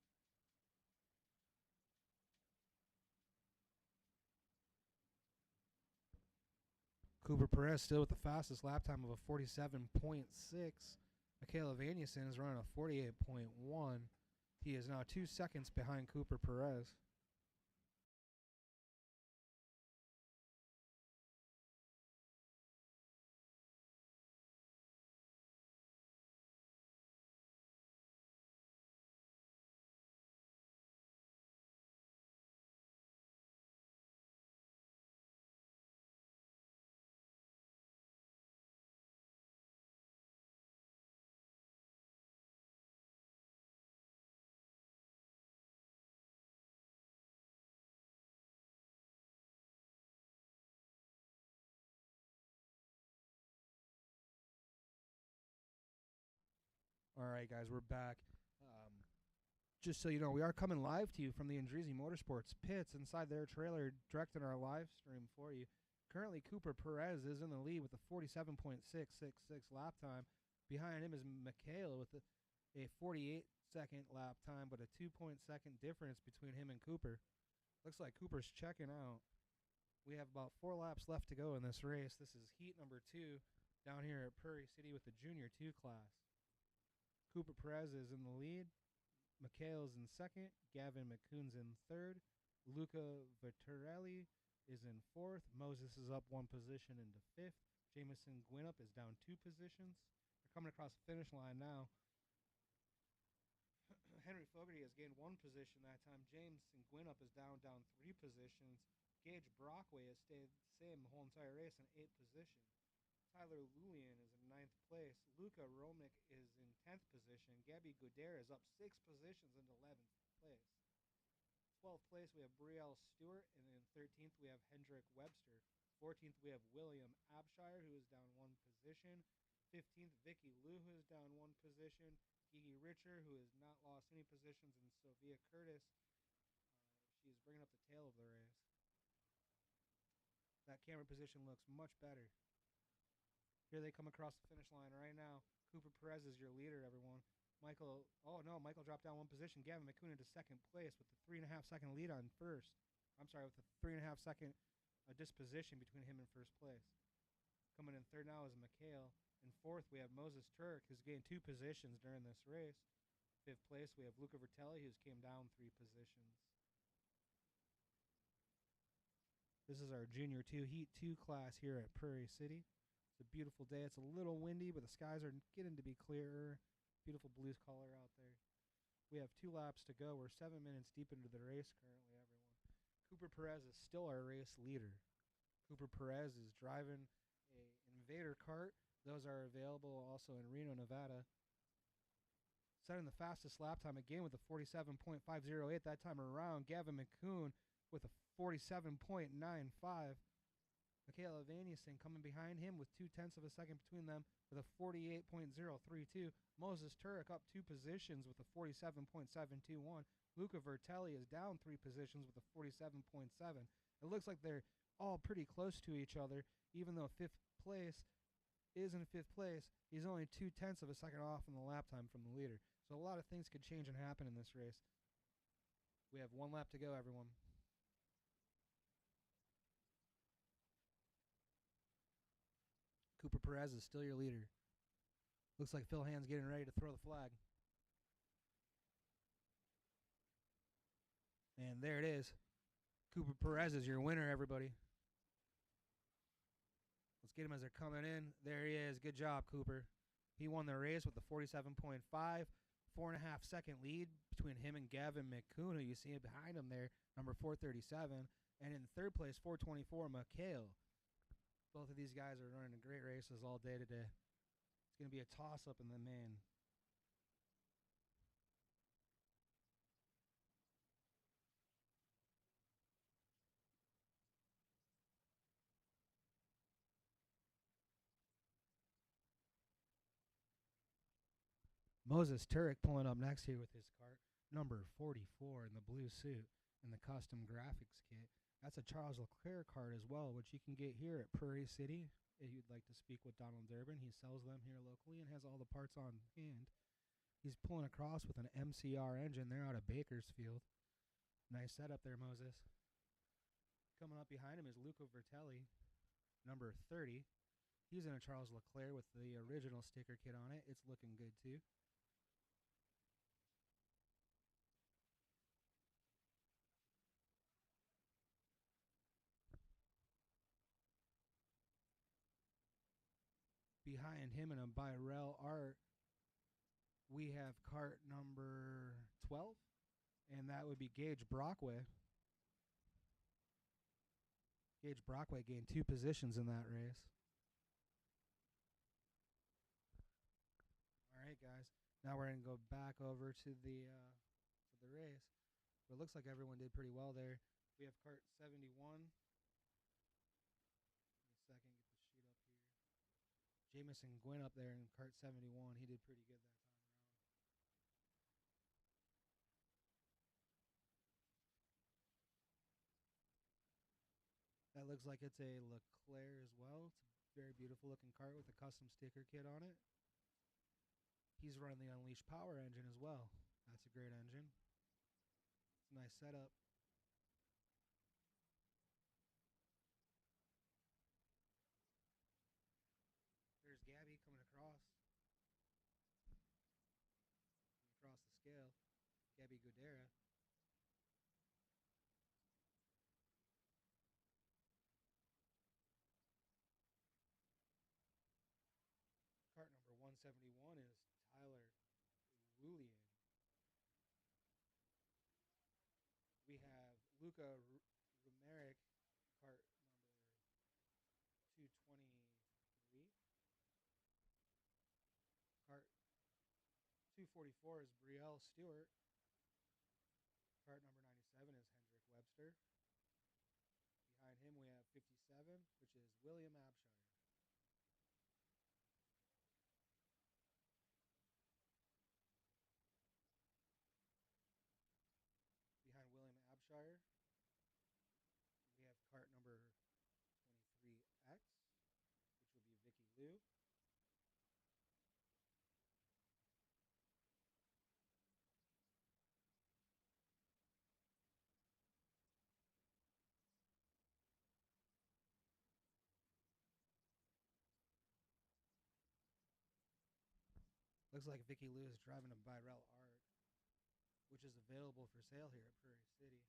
Cooper Perez still with the fastest lap time of a 47.6. Mikhail Evanyasin is running a 48.1. He is now 2 seconds behind Cooper Perez. All right, guys, we're back. Just so you know, we are coming live to you from the Andreezy Motorsports pits inside their trailer, directing our live stream for you. Currently, Cooper Perez is in the lead with a 47.666 lap time. Behind him is Mikhail with a 48-second lap time, but a 2-second difference between him and Cooper. Looks like Cooper's checking out. We have about 4 laps left to go in this race. This is heat number 2 down here at Prairie City with the Junior 2 class. Cooper Perez is in the lead. Mikhail's in second. Gavin McCoon's in third. Luca Vittorelli is in fourth. Moses is up 1 position into fifth. Jamison Gwinnett is down 2 positions. They're coming across the finish line now. Henry Fogarty has gained 1 position that time. Jameson Gwinnett is down 3 positions. Gage Brockway has stayed the same the whole entire race in 8th position. Tyler Lulian is in 9th place. Luca Romick is in 10th position. Gabby Goudert is up 6 positions into 11th place. 12th place, we have Brielle Stewart, and in 13th, we have Hendrick Webster. 14th, we have William Abshire, who is down 1 position. 15th, Vicky Liu, who is down 1 position. Gigi Richer, who has not lost any positions, and Sophia Curtis. She is bringing up the tail of the race. That camera position looks much better. Here they come across the finish line right now. Cooper Perez is your leader, everyone. Michael dropped down 1 position. Gavin McCoon into 2nd place with a 3.5-second lead on first. I'm sorry, with a 3.5-second disposition between him and first place. Coming in third now is Mikhail. In fourth, we have Moses Turk, who's gained 2 positions during this race. 5th place, we have Luca Vertelli, who's came down 3 positions. This is our Junior 2 Heat 2 class here at Prairie City. It's a beautiful day. It's a little windy, but the skies are getting to be clearer. Beautiful blue color out there. We have 2 laps to go. We're 7 minutes deep into the race currently, everyone. Cooper Perez is still our race leader. Cooper Perez is driving a Invader kart. Those are available also in Reno, Nevada. Setting the fastest lap time again with a 47.508 that time around. Gavin McCoon with a 47.95. Michaela Vanusson coming behind him with 0.2 of a second between them with a 48.032. Moses Turek up 2 positions with a 47.721. Luca Vertelli is down 3 positions with a 47.7. It looks like they're all pretty close to each other, even though 5th place is in 5th place. He's only 0.2 of a second off in the lap time from the leader. So a lot of things could change and happen in this race. We have 1 lap to go, everyone. Cooper Perez is still your leader. Looks like Phil Hand's getting ready to throw the flag. And there it is. Cooper Perez is your winner, everybody. Let's get him as they're coming in. There he is. Good job, Cooper. He won the race with a 47.5, 4.5-second lead between him and Gavin McCoon, who you see behind him there, number 437. And in 3rd place, 424, Mikhail. Both of these guys are running great races all day today. It's going to be a toss-up in the main. Moses Turek pulling up next here with his cart, number 44 in the blue suit and the custom graphics kit. That's a Charles Leclerc card as well, which you can get here at Prairie City. If you'd like to speak with Donald Durbin, he sells them here locally and has all the parts on hand. He's pulling across with an MCR engine. They're out of Bakersfield. Nice setup there, Moses. Coming up behind him is Luca Vertelli, number 30. He's in a Charles Leclerc with the original sticker kit on it. It's looking good, too. Behind him in a Birel art, we have cart number 12, and that would be Gage Brockway. Gage Brockway gained 2 positions in that race. All right, guys. Now we're going to go back over to the race. But it looks like everyone did pretty well there. We have cart 71. Give me a second, get the sheet up here. Jamison Gwynn up there in cart 71. He did pretty good that time around. That looks like it's a Leclerc as well. It's a very beautiful looking cart with a custom sticker kit on it. He's running the Unleashed Power engine as well. That's a great engine. It's a nice setup. There's Gabby coming across the scale. Gabby Godera. Cart number 171 is Tyler Wulian. We have Luca Rumeric, cart number 223. Cart 244 is Brielle Stewart. Cart number 97 is Hendrick Webster. Behind him, we have 57, which is William Abshire. Behind William Abshire, we have cart number 23X, which will be Vicky Liu. Looks like Vicky Liu is driving a Birel Art, which is available for sale here at Prairie City.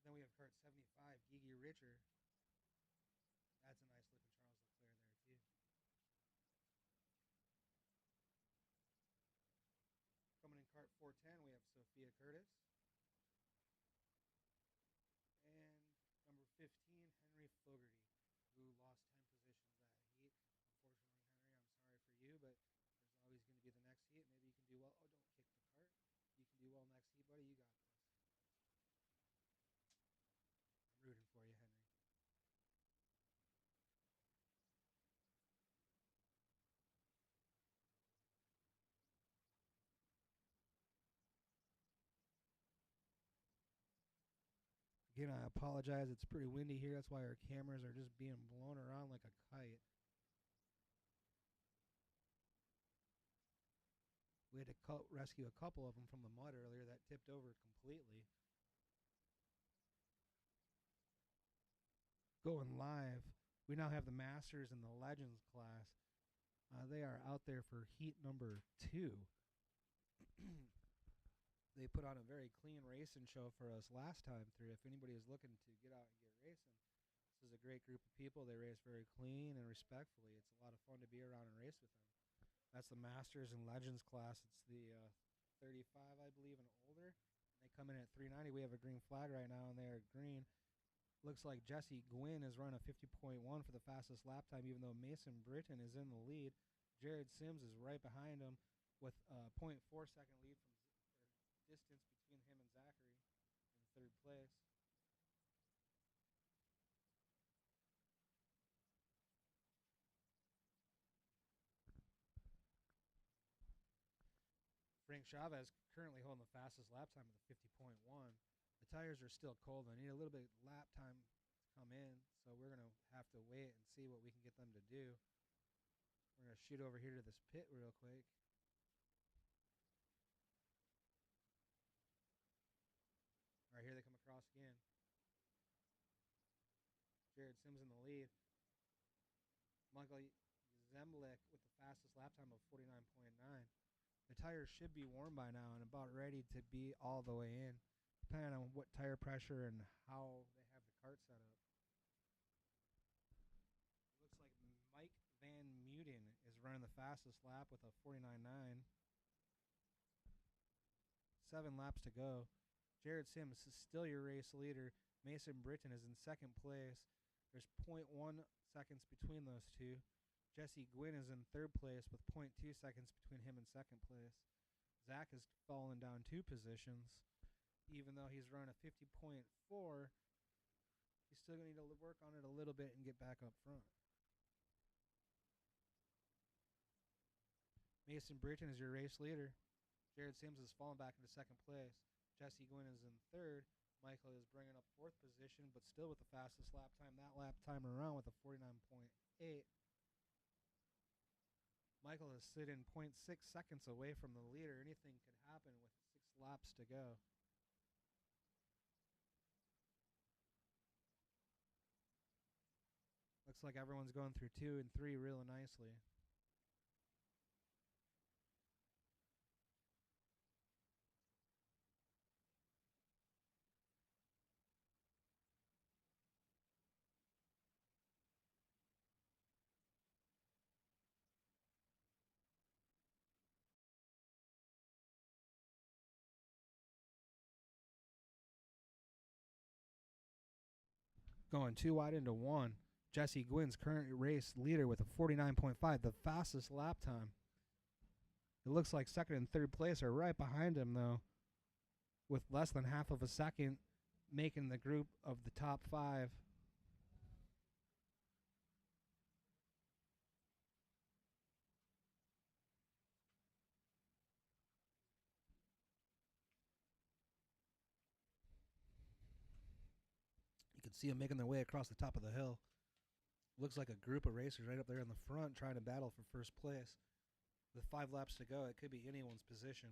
Then we have cart 75, Gigi Richer. That's a nice looking Charles Leclerc there, too. Coming in cart 410, we have Sophia Curtis. And number 15, Henry Fogarty, who lost 10 positions that heat. Unfortunately, Henry, I'm sorry for you, but there's always going to be the next heat. Maybe you can do well. Oh, don't kick the cart. You can do well next heat, buddy. You got this. I'm rooting for you, Henry. Again, I apologize. It's pretty windy here. That's why our cameras are just being blown around like a kite. We had to rescue a couple of them from the mud earlier that tipped over completely. Going live, we now have the Masters and the Legends class. They are out there for heat number 2. They put on a very clean racing show for us last time through. If anybody is looking to get out and get racing, this is a great group of people. They race very clean and respectfully. It's a lot of fun to be around and race with them. That's the Masters and Legends class. It's the 35, I believe, and older. They come in at 390. We have a green flag right now, and they are green. Looks like Jesse Gwynn is running a 50.1 for the fastest lap time, even though Mason Britton is in the lead. Jared Sims is right behind him with a 0.4 second lead from distance between him and Zachary in third place. Frank Chavez currently holding the fastest lap time of the 50.1. The tires are still cold. They need a little bit of lap time to come in, so we're going to have to wait and see what we can get them to do. We're going to shoot over here to this pit real quick. All right, here they come across again. Jared Sims in the lead. Michael Zemlik with the fastest lap time of 49.9. The tires should be warm by now and about ready to be all the way in, depending on what tire pressure and how they have the cart set up. It looks like Mike Van Muten is running the fastest lap with a 49.9. 7 laps to go. Jared Sims is still your race leader. Mason Britton is in second place. There's 0.1 seconds between those two. Jesse Gwynn is in third place with 0.2 seconds between him and second place. Zach has fallen down 2 positions. Even though he's run a 50.4, he's still going to need to work on it a little bit and get back up front. Mason Britton is your race leader. Jared Sims has fallen back into second place. Jesse Gwynn is in third. Michael is bringing up fourth position, but still with the fastest lap time that lap time around with a 49.8. Michael is sitting 0.6 seconds away from the leader. Anything could happen with 6 laps to go. Looks like everyone's going through 2 and 3 really nicely. Going 2 wide into 1. Jesse Gwynn's current race leader with a 49.5, the fastest lap time. It looks like second and third place are right behind him, though, with less than half of a second making the group of the top 5. You can see them making their way across the top of the hill. Looks like a group of racers right up there in the front trying to battle for first place. With 5 laps to go, it could be anyone's position.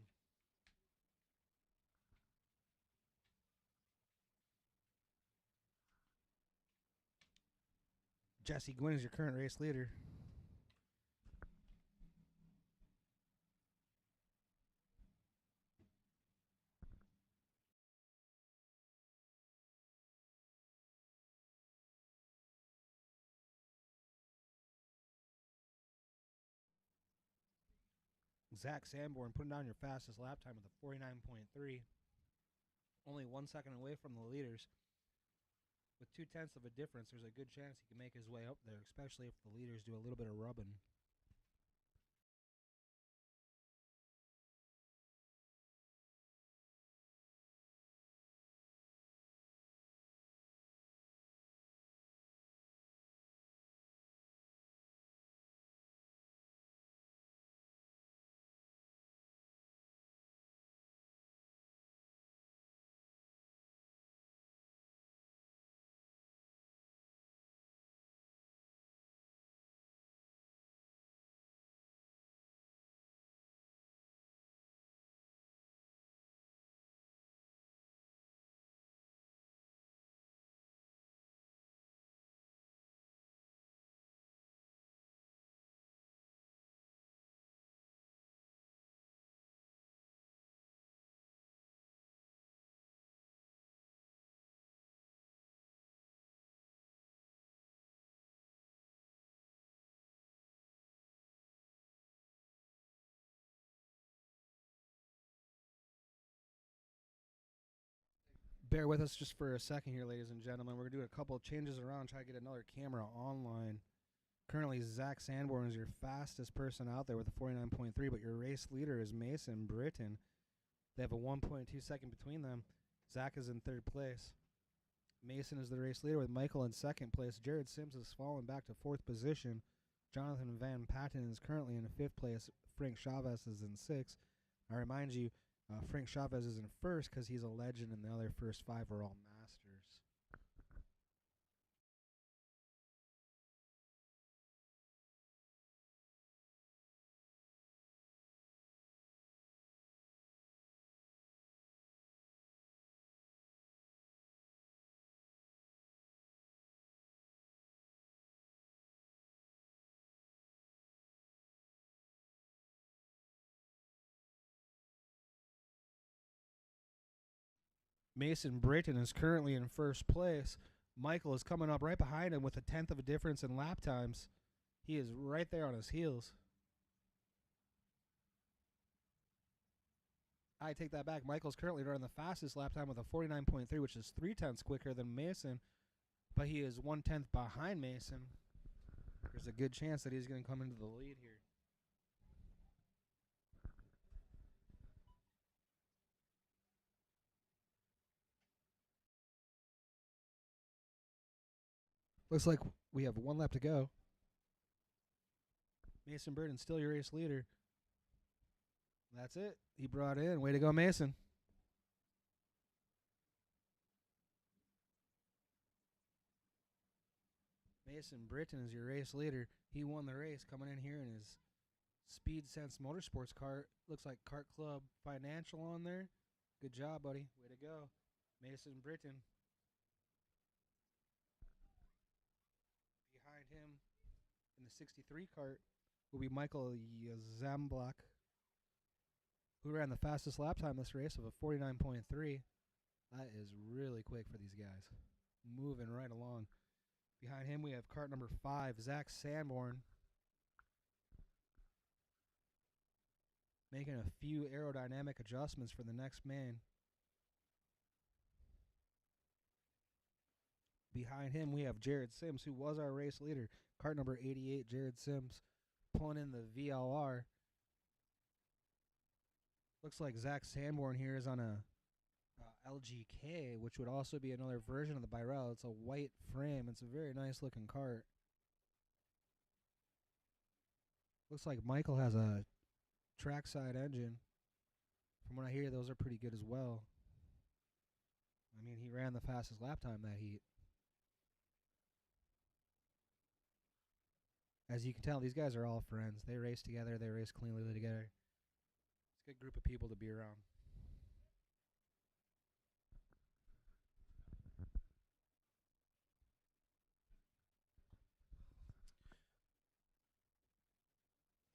Jesse Gwynn is your current race leader. Zach Sanborn putting down your fastest lap time with a 49.3. Only 1 second away from the leaders. With 2/10 of a difference, there's a good chance he can make his way up there, especially if the leaders do a little bit of rubbing. Bear with us just for a second here, ladies and gentlemen. We're going to do a couple of changes around, try to get another camera online. Currently, Zach Sanborn is your fastest person out there with a 49.3, but your race leader is Mason Britton. They have a 1.2 second between them. Zach is in third place. Mason is the race leader with Michael in second place. Jared Sims has fallen back to fourth position. Jonathan Van Patten is currently in fifth place. Frank Chavez is in sixth. I remind you, Frank Chavez is in first because he's a legend, and the other first 5 are all masters. Mason Britton is currently in first place. Michael is coming up right behind him with a 1/10 of a difference in lap times. He is right there on his heels. I take that back. Michael's currently running the fastest lap time with a 49.3, which is 0.3 quicker than Mason, but he is 1/10 behind Mason. There's a good chance that he's going to come into the lead here. Looks like we have 1 lap to go. Mason Burton still your race leader. That's it. He brought in. Way to go, Mason. Mason Britton is your race leader. He won the race coming in here in his Speed Sense Motorsports cart. Looks like Kart Club Financial on there. Good job, buddy. Way to go. Mason Britton. Behind him in the 63 cart will be Michael Zamblak, who ran the fastest lap time this race of a 49.3. That is really quick for these guys. Moving right along. Behind him, we have cart number 5, Zach Sanborn, making a few aerodynamic adjustments for the next man. Behind him, we have Jared Sims, who was our race leader. Cart number 88, Jared Sims, pulling in the VLR. Looks like Zach Sanborn here is on a LGK, which would also be another version of the Birel. It's a white frame. It's a very nice looking cart. Looks like Michael has a trackside engine. From what I hear, those are pretty good as well. I mean, he ran the fastest lap time that heat. As you can tell, these guys are all friends. They race together. They race cleanly together. It's a good group of people to be around.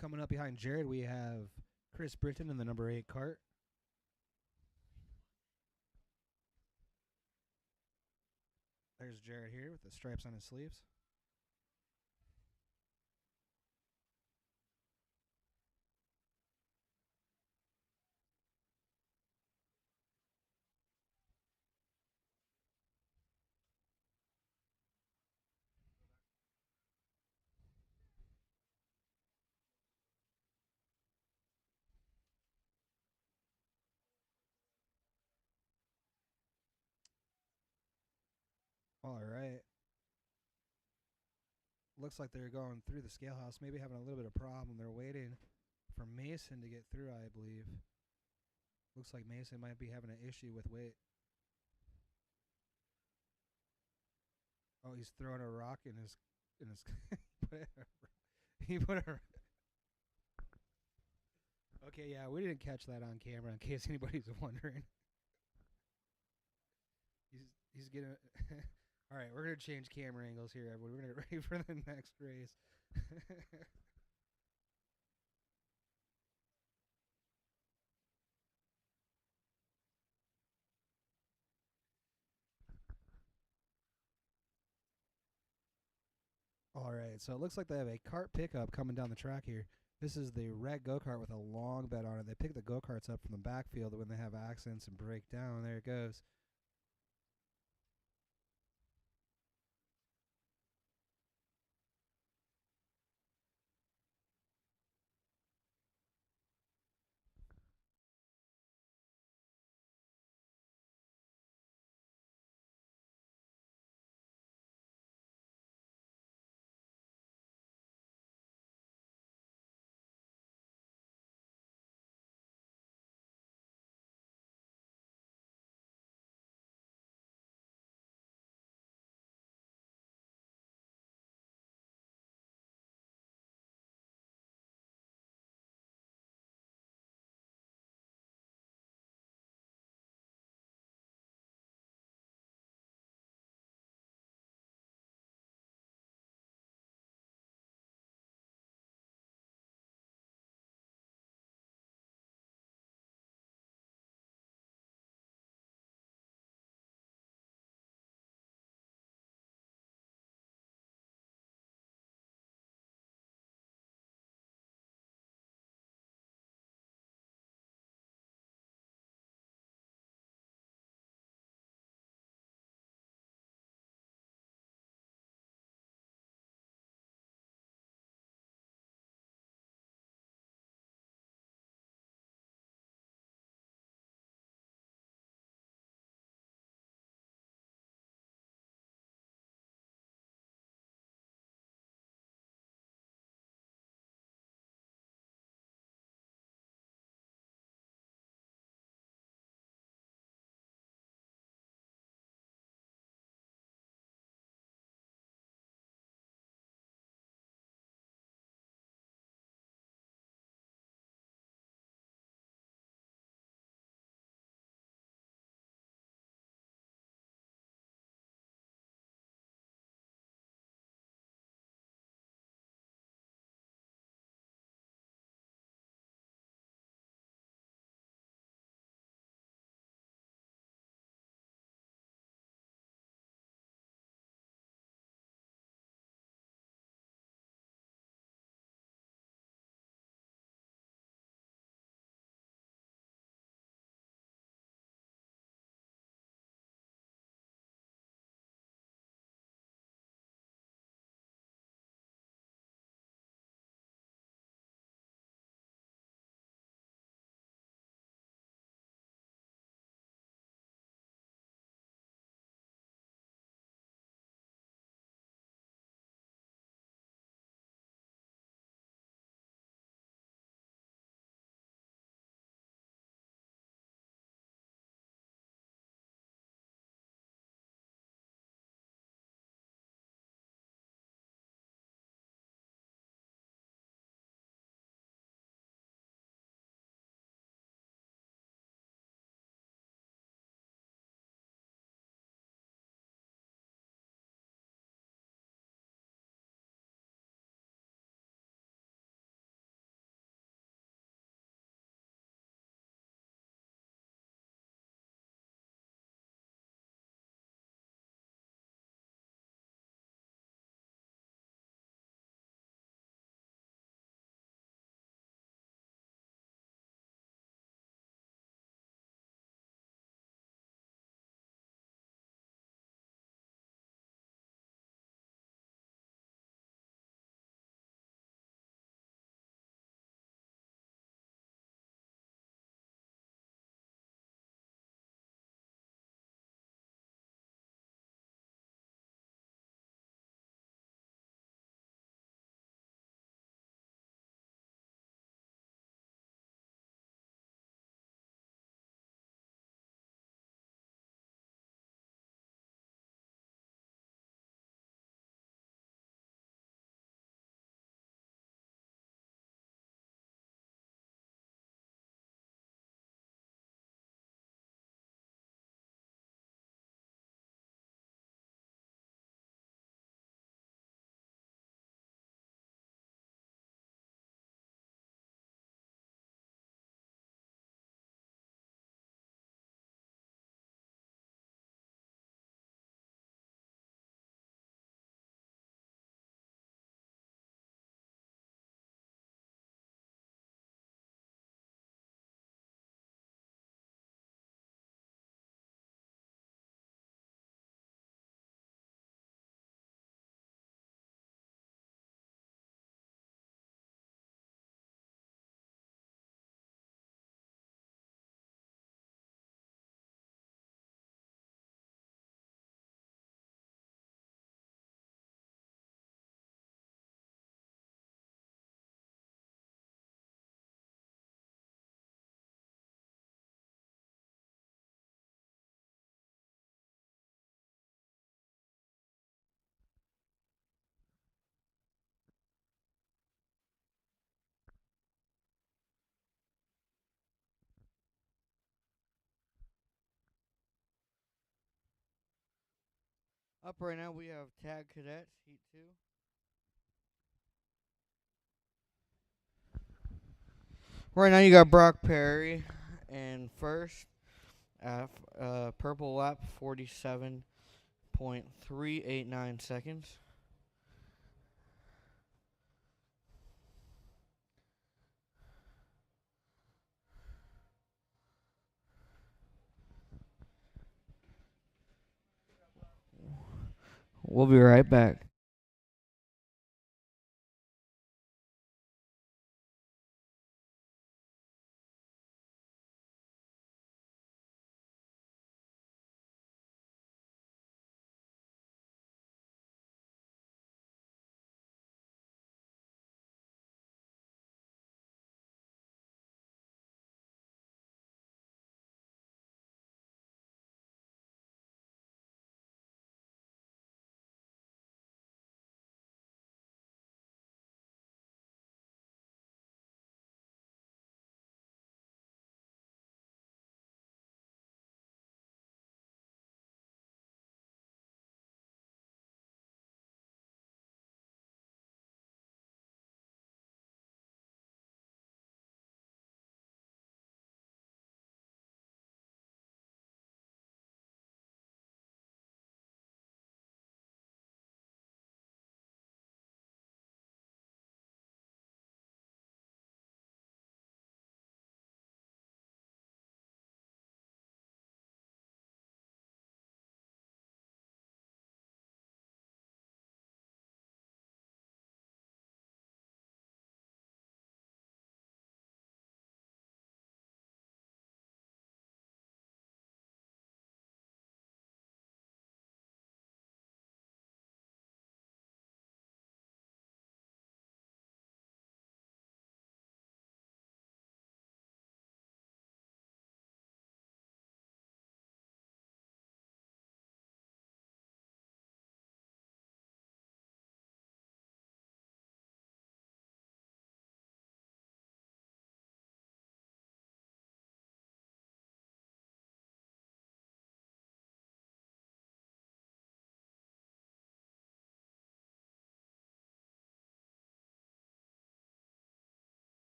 Coming up behind Jared, we have Chris Britton in the number 8 cart. There's Jared here with the stripes on his sleeves. All right. Looks like they're going through the scale house, maybe having a little bit of problem. They're waiting for Mason to get through, I believe. Looks like Mason might be having an issue with weight. Oh, he's throwing a rock in his he put a Okay, yeah, we didn't catch that on camera in case anybody's wondering. He's getting All right, we're going to change camera angles here, everyone. We're going to get ready for the next race. All right, so it looks like they have a cart pickup coming down the track here. This is the red go-kart with a long bed on it. They pick the go-karts up from the backfield when they have accidents and break down. There it goes. Up right now, we have Tag Cadets, Heat 2. Right now, you got Brock Perry in first at purple lap 47.389 seconds. We'll be right back.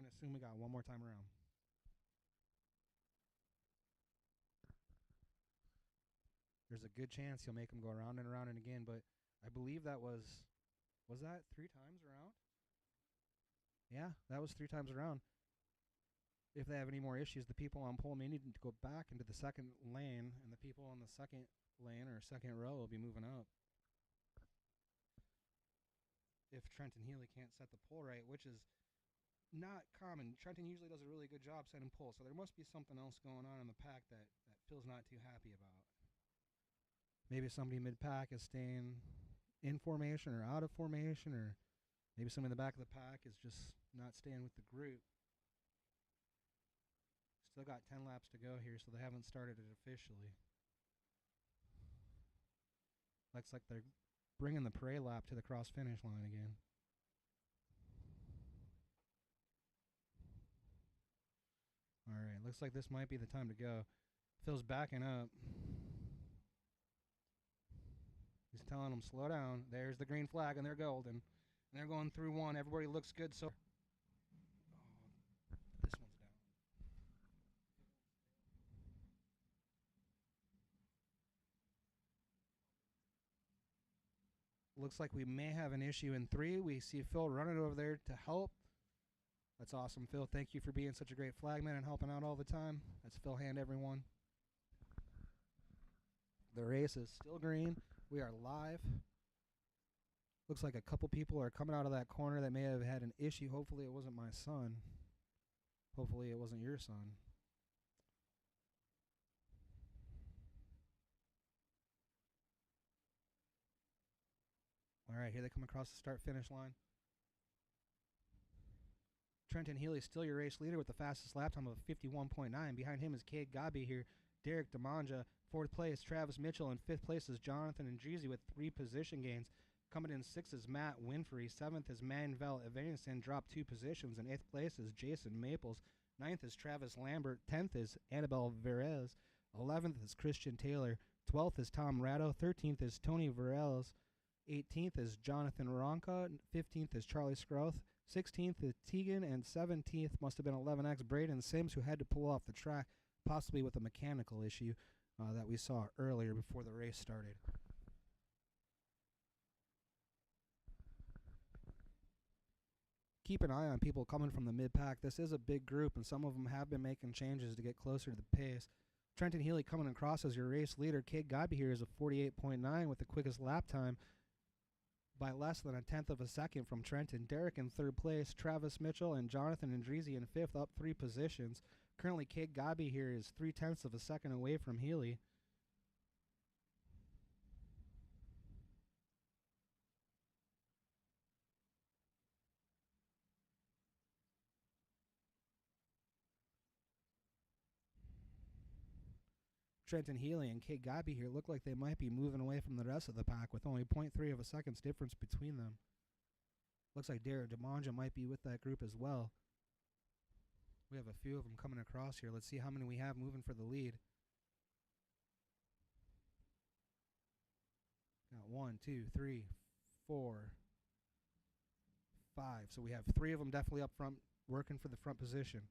going to assume we got one more time around. There's a good chance he'll make him go around and again, but I believe that was that 3 times around? Yeah, that was 3 times around. If they have any more issues, the people on pole may need to go back into the second lane, and the people on the second lane or second row will be moving up. If Trenton Healy can't set the pole right, which is not common. Trenton usually does a really good job setting poles, so there must be something else going on in the pack that Phil's not too happy about. Maybe somebody mid-pack is staying in formation or out of formation, or maybe somebody in the back of the pack is just not staying with the group. Still got 10 laps to go here, so they haven't started it officially. Looks like they're bringing the Prairie lap to the cross finish line again. All right, looks like this might be the time to go. Phil's backing up. He's telling them, slow down. There's the green flag, and they're golden. And they're going through one. Everybody looks good. So, this one's down. Looks like we may have an issue in 3. We see Phil running over there to help. That's awesome, Phil. Thank you for being such a great flagman and helping out all the time. That's Phil Hand, everyone. The race is still green. We are live. Looks like a couple people are coming out of that corner that may have had an issue. Hopefully it wasn't my son. Hopefully it wasn't your son. All right, here they come across the start-finish line. Trenton Healy still your race leader with the fastest lap time of 51.9. Behind him is Cade Gabi here. Derek DeMonja, 4th place. Travis Mitchell in 5th place is Jonathan Andreezy with 3 position gains. Coming in 6th is Matt Winfrey. 7th is Manuel Evanson, dropped 2 positions. In 8th place is Jason Maples. 9th is Travis Lambert. 10th is Annabelle Verez. 11th is Christian Taylor. 12th is Tom Ratto. 13th is Tony Varels. 18th is Jonathan Ronca. 15th is Charlie Scroth. 16th is Tegan. And 17th must have been 11X Braden Sims, who had to pull off the track, possibly with a mechanical issue that we saw earlier before the race started. Keep an eye on people coming from the mid-pack. This is a big group, and some of them have been making changes to get closer to the pace. Trenton Healy coming across as your race leader. Cade Gabi here is a 48.9 with the quickest lap time by less than a tenth of a second from Trenton. Derek in 3rd place. Travis Mitchell and Jonathan Andreezy in 5th, up 3 positions. Currently, Cade Gabi here is 0.3 of a second away from Healy. Trenton Healy and Cade Gabi here look like they might be moving away from the rest of the pack with only 0.3 of a second's difference between them. Looks like Derek DeMonja might be with that group as well. We have a few of them coming across here. Let's see how many we have moving for the lead. Got 1, 2, 3, 4, 5. So we have 3 of them definitely up front working for the front position.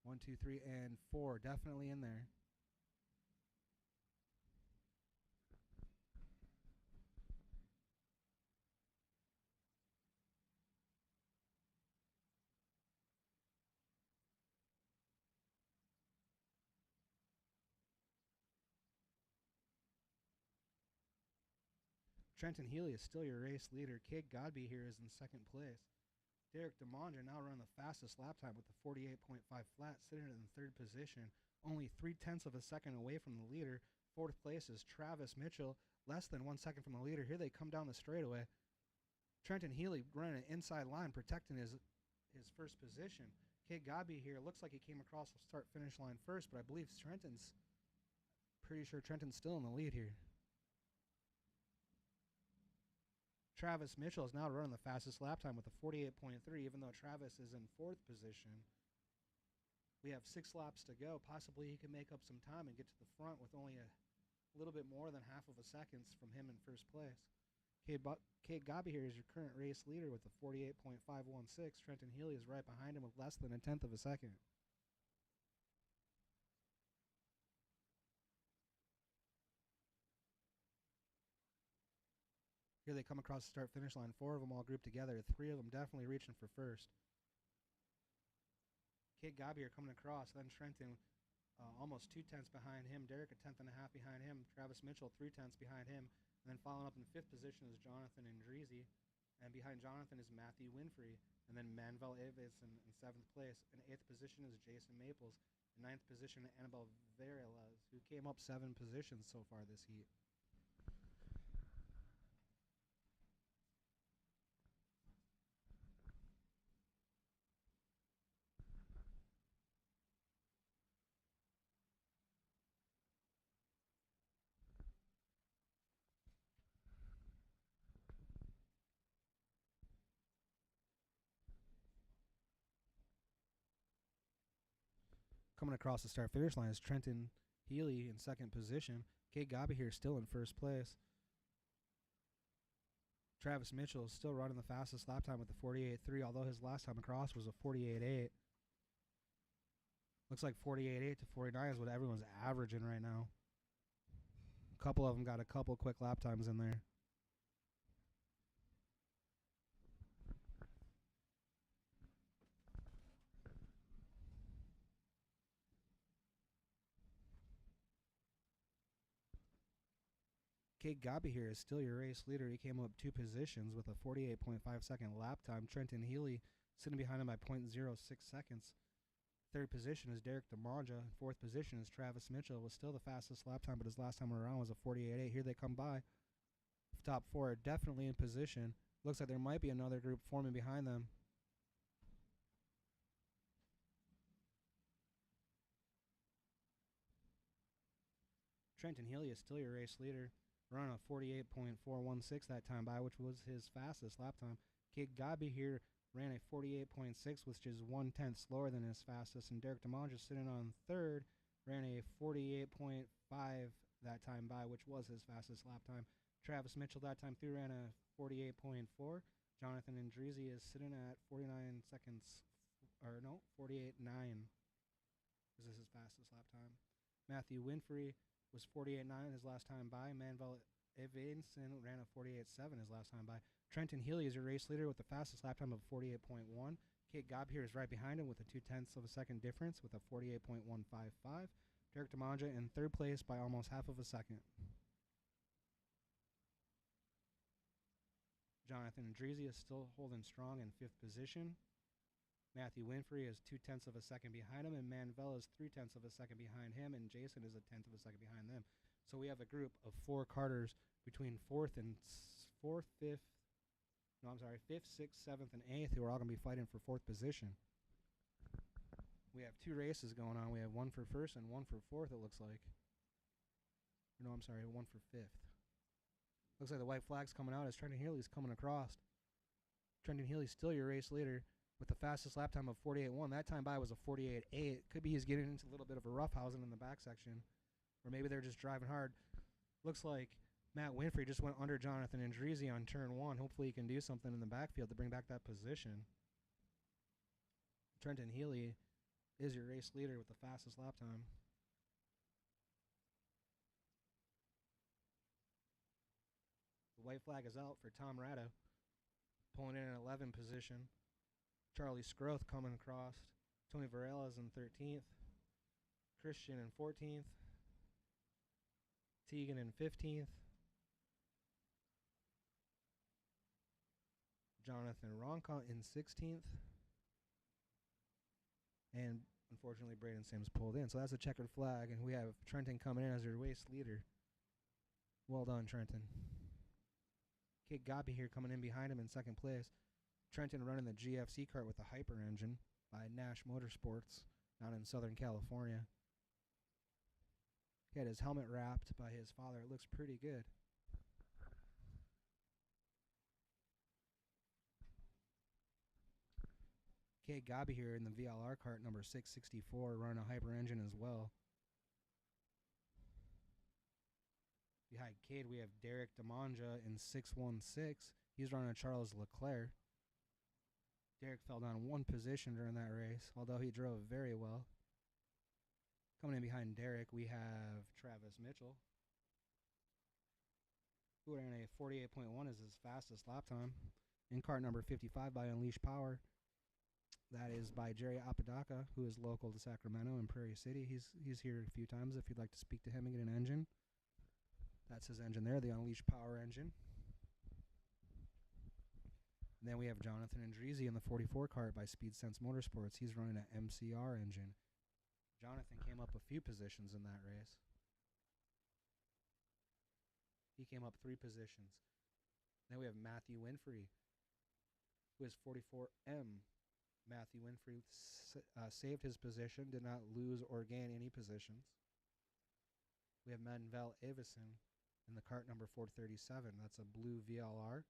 1, 2, 3, and 4 definitely in there. Trenton Healy is still your race leader. Cade Gabi here is in 2nd place. Derek DeMondre now running the fastest lap time with the 48.5 flat, sitting in 3rd position, only 0.3 of a second away from the leader. 4th place is Travis Mitchell, less than 1 second from the leader. Here they come down the straightaway. Trenton Healy running an inside line, protecting his 1st position. Cade Gabi here looks like he came across the start-finish line first, but I believe pretty sure Trenton's still in the lead here. Travis Mitchell is now running the fastest lap time with a 48.3, even though Travis is in 4th position. We have 6 laps to go. Possibly he can make up some time and get to the front with only a little bit more than half of a second from him in 1st place. Kate Gabi here is your current race leader with a 48.516. Trenton Healy is right behind him with less than a tenth of a second. Here they come across the start-finish line. 4 of them all grouped together. 3 of them definitely reaching for first. Kate Gabi here coming across. Then Trenton almost 2 tenths behind him. Derek a tenth and a half behind him. Travis Mitchell 3 tenths behind him. And then following up in 5th position is Jonathan Andreezy. And behind Jonathan is Matthew Winfrey. And then Manuel Eves in 7th place. In 8th position is Jason Maples. In 9th position, Annabelle Varelas, who came up 7 positions so far this heat. Coming across the start-finish line is Trenton Healy in 2nd position. Kate Gabi here still in 1st place. Travis Mitchell is still running the fastest lap time with the 48.3, although his last time across was a 48.8. Looks like 48.8 to 49 is what everyone's averaging right now. A couple of them got a couple quick lap times in there. Kate Gabi here is still your race leader. He came up 2 positions with a 48.5 second lap time. Trenton Healy sitting behind him by 0.06 seconds. 3rd position is Derek DeMonja. 4th position is Travis Mitchell. Was still the fastest lap time, but his last time around was a 48.8. Here they come by. The top 4 are definitely in position. Looks like there might be another group forming behind them. Trenton Healy is still your race leader. Running a 48.416 that time by, which was his fastest lap time. Kate Gabi here ran a 48.6, which is 1/10 slower than his fastest. And Derek DeMonja sitting on 3rd, ran a 48.5 that time by, which was his fastest lap time. Travis Mitchell that time through ran a 48.4. Jonathan Andreezy is sitting at 49 seconds, or no, 48.9. This is his fastest lap time. Matthew Winfrey was 48.9 his last time by. Manuel Evanson ran a 48.7 his last time by. Trenton Healy is your race leader with the fastest lap time of 48.1. Kate Gabi here is right behind him with a 0.2 of a second difference with a 48.155. Derek DeMonja in 3rd place by almost half of a second. Jonathan Andreezy is still holding strong in 5th position. Matthew Winfrey is 0.2 of a second behind him, and Manuel is 0.3 of a second behind him, and Jason is 1/10 of a second behind them. So we have a group of 4 Carters between 4th, 5th, 6th, 7th, and 8th who are all going to be fighting for 4th position. We have 2 races going on. We have one for 1st and one for 4th, it looks like. No, I'm sorry, one for 5th. Looks like the white flag's coming out as Trenton Healy's coming across. Trenton Healy's still your race leader with the fastest lap time of 48.1. That time by was a 48.8. Could be he's getting into a little bit of a roughhousing in the back section. Or maybe they're just driving hard. Looks like Matt Winfrey just went under Jonathan Andreezy on turn 1. Hopefully he can do something in the backfield to bring back that position. Trenton Healy is your race leader with the fastest lap time. The white flag is out for Tom Ratto, pulling in an 11 position. Charlie Scroth coming across. Tony Varelas in 13th. Christian in 14th. Teagan in 15th. Jonathan Ronca in 16th. And unfortunately, Braden Sims pulled in. So that's a checkered flag, and we have Trenton coming in as your race leader. Well done, Trenton. Kate Gabi here coming in behind him in 2nd place. Trenton running the GFC kart with the Hyper engine by Nash Motorsports down in Southern California. He had his helmet wrapped by his father. It looks pretty good. Kate Gabi here in the VLR kart number 664 running a Hyper engine as well. Behind Cade, we have Derek DeMonja in 616. He's running a Charles Leclerc. Derek fell down one position during that race, although he drove very well. Coming in behind Derek, we have Travis Mitchell, who ran a 48.1 as his fastest lap time. In cart number 55 by Unleashed Power. That is by Jerry Apodaca, who is local to Sacramento and Prairie City. He's here a few times if you'd like to speak to him and get an engine. That's his engine there, the Unleashed Power engine. And then we have Jonathan Andreezy in the 44 cart by Speed Sense Motorsports. He's running an MCR engine. Jonathan came up a few positions in that race. He came up 3 positions. Then we have Matthew Winfrey, who is 44M. Matthew Winfrey saved his position, did not lose or gain any positions. We have Manuel Avison in the cart number 437. That's a blue VLR.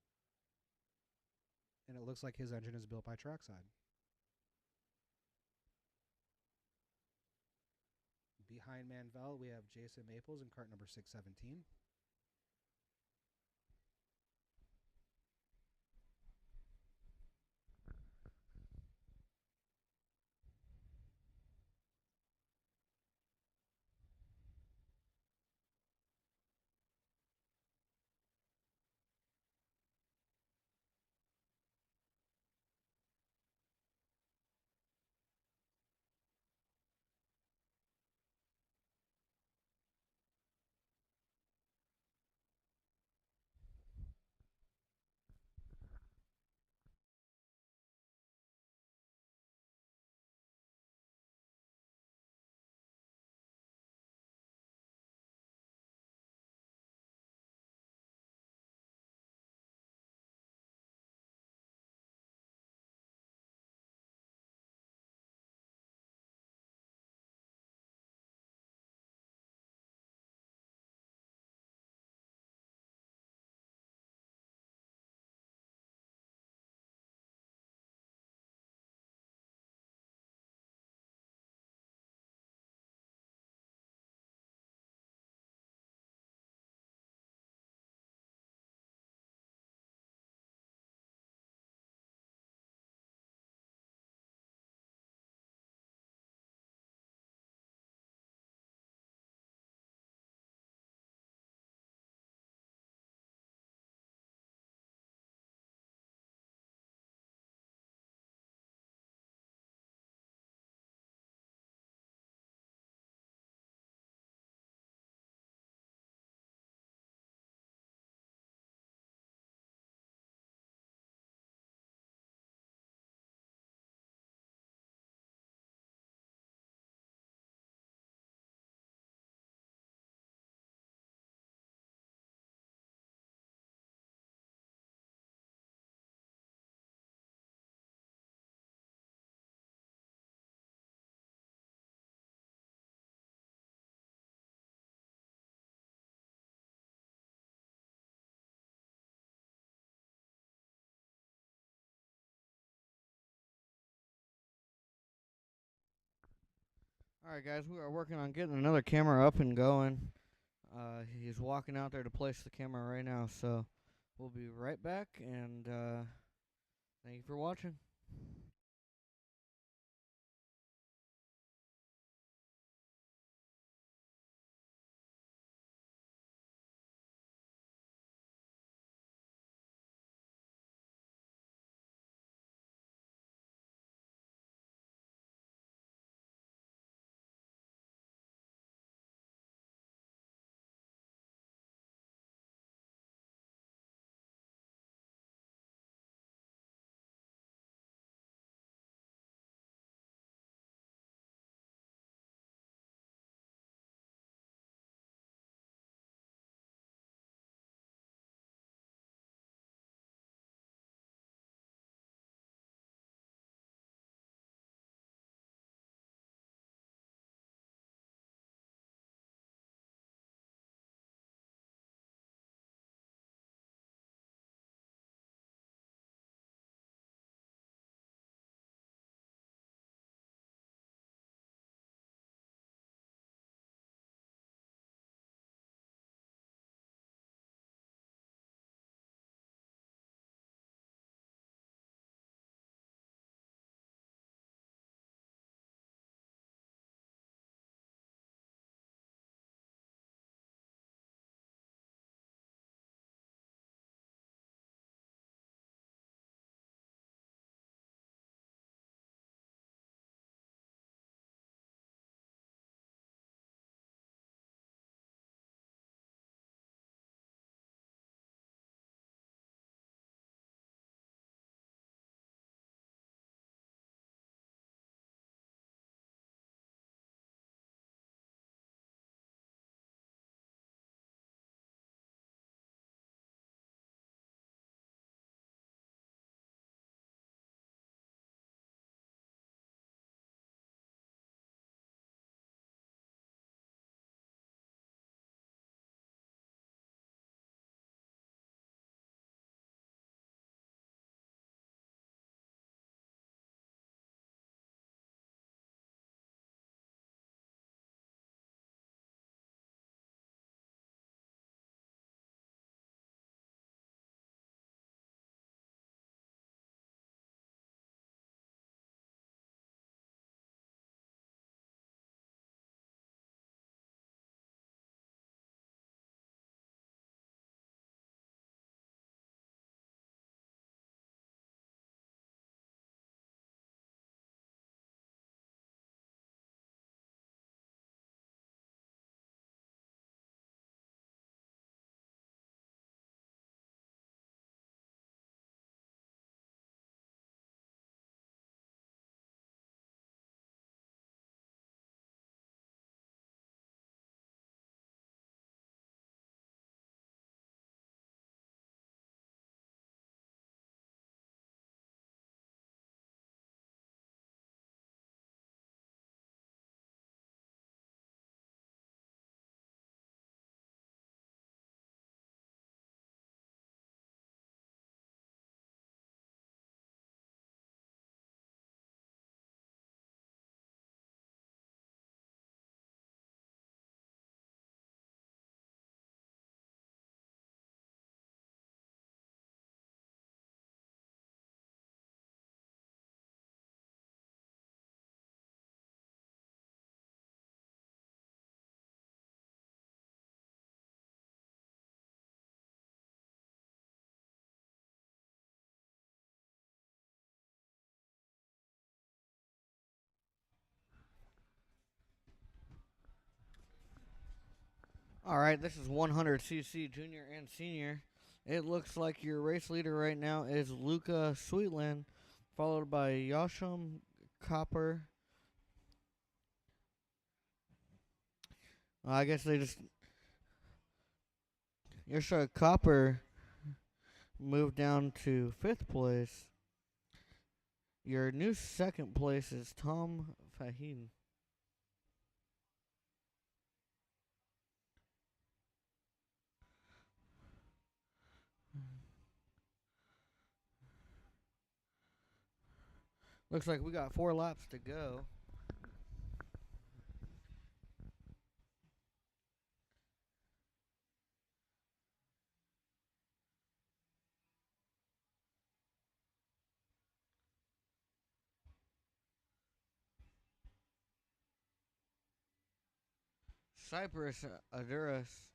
And it looks like his engine is built by Trackside. Behind Manuel, we have Jason Maples in cart number 617. All right, guys, we are working on getting another camera up and going. He's walking out there to place the camera right now, so we'll be right back, and thank you for watching. All right, this is 100cc junior and senior. It looks like your race leader right now is Luca Sweetland, followed by Yasham Copper. I guess they just Yasha Copper moved down to 5th place. Your new 2nd place is Tom Fahim. Looks like we got 4 laps to go. Cypress Aduras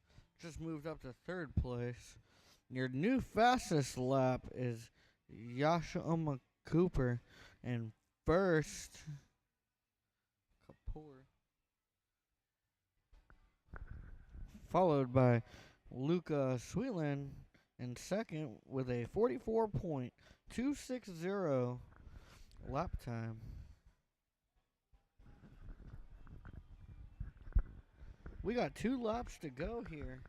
just moved up to 3rd place. Your new fastest lap is Yashama Cooper, and first Kapoor, followed by Luca Sweetland in 2nd with a 44.260 lap time. We got 2 laps to go here.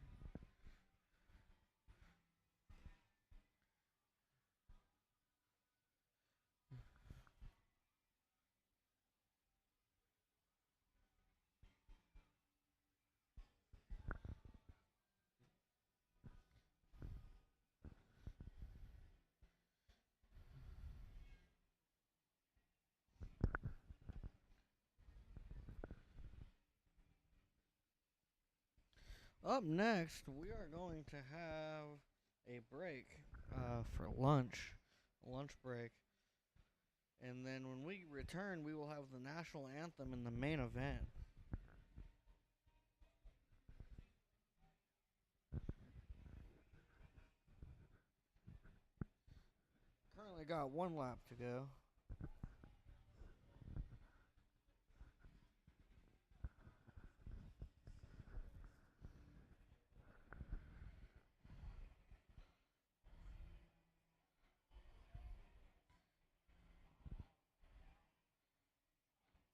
Up next, we are going to have a break for lunch, a lunch break. And then when we return, we will have the national anthem in the main event. Currently got 1 lap to go.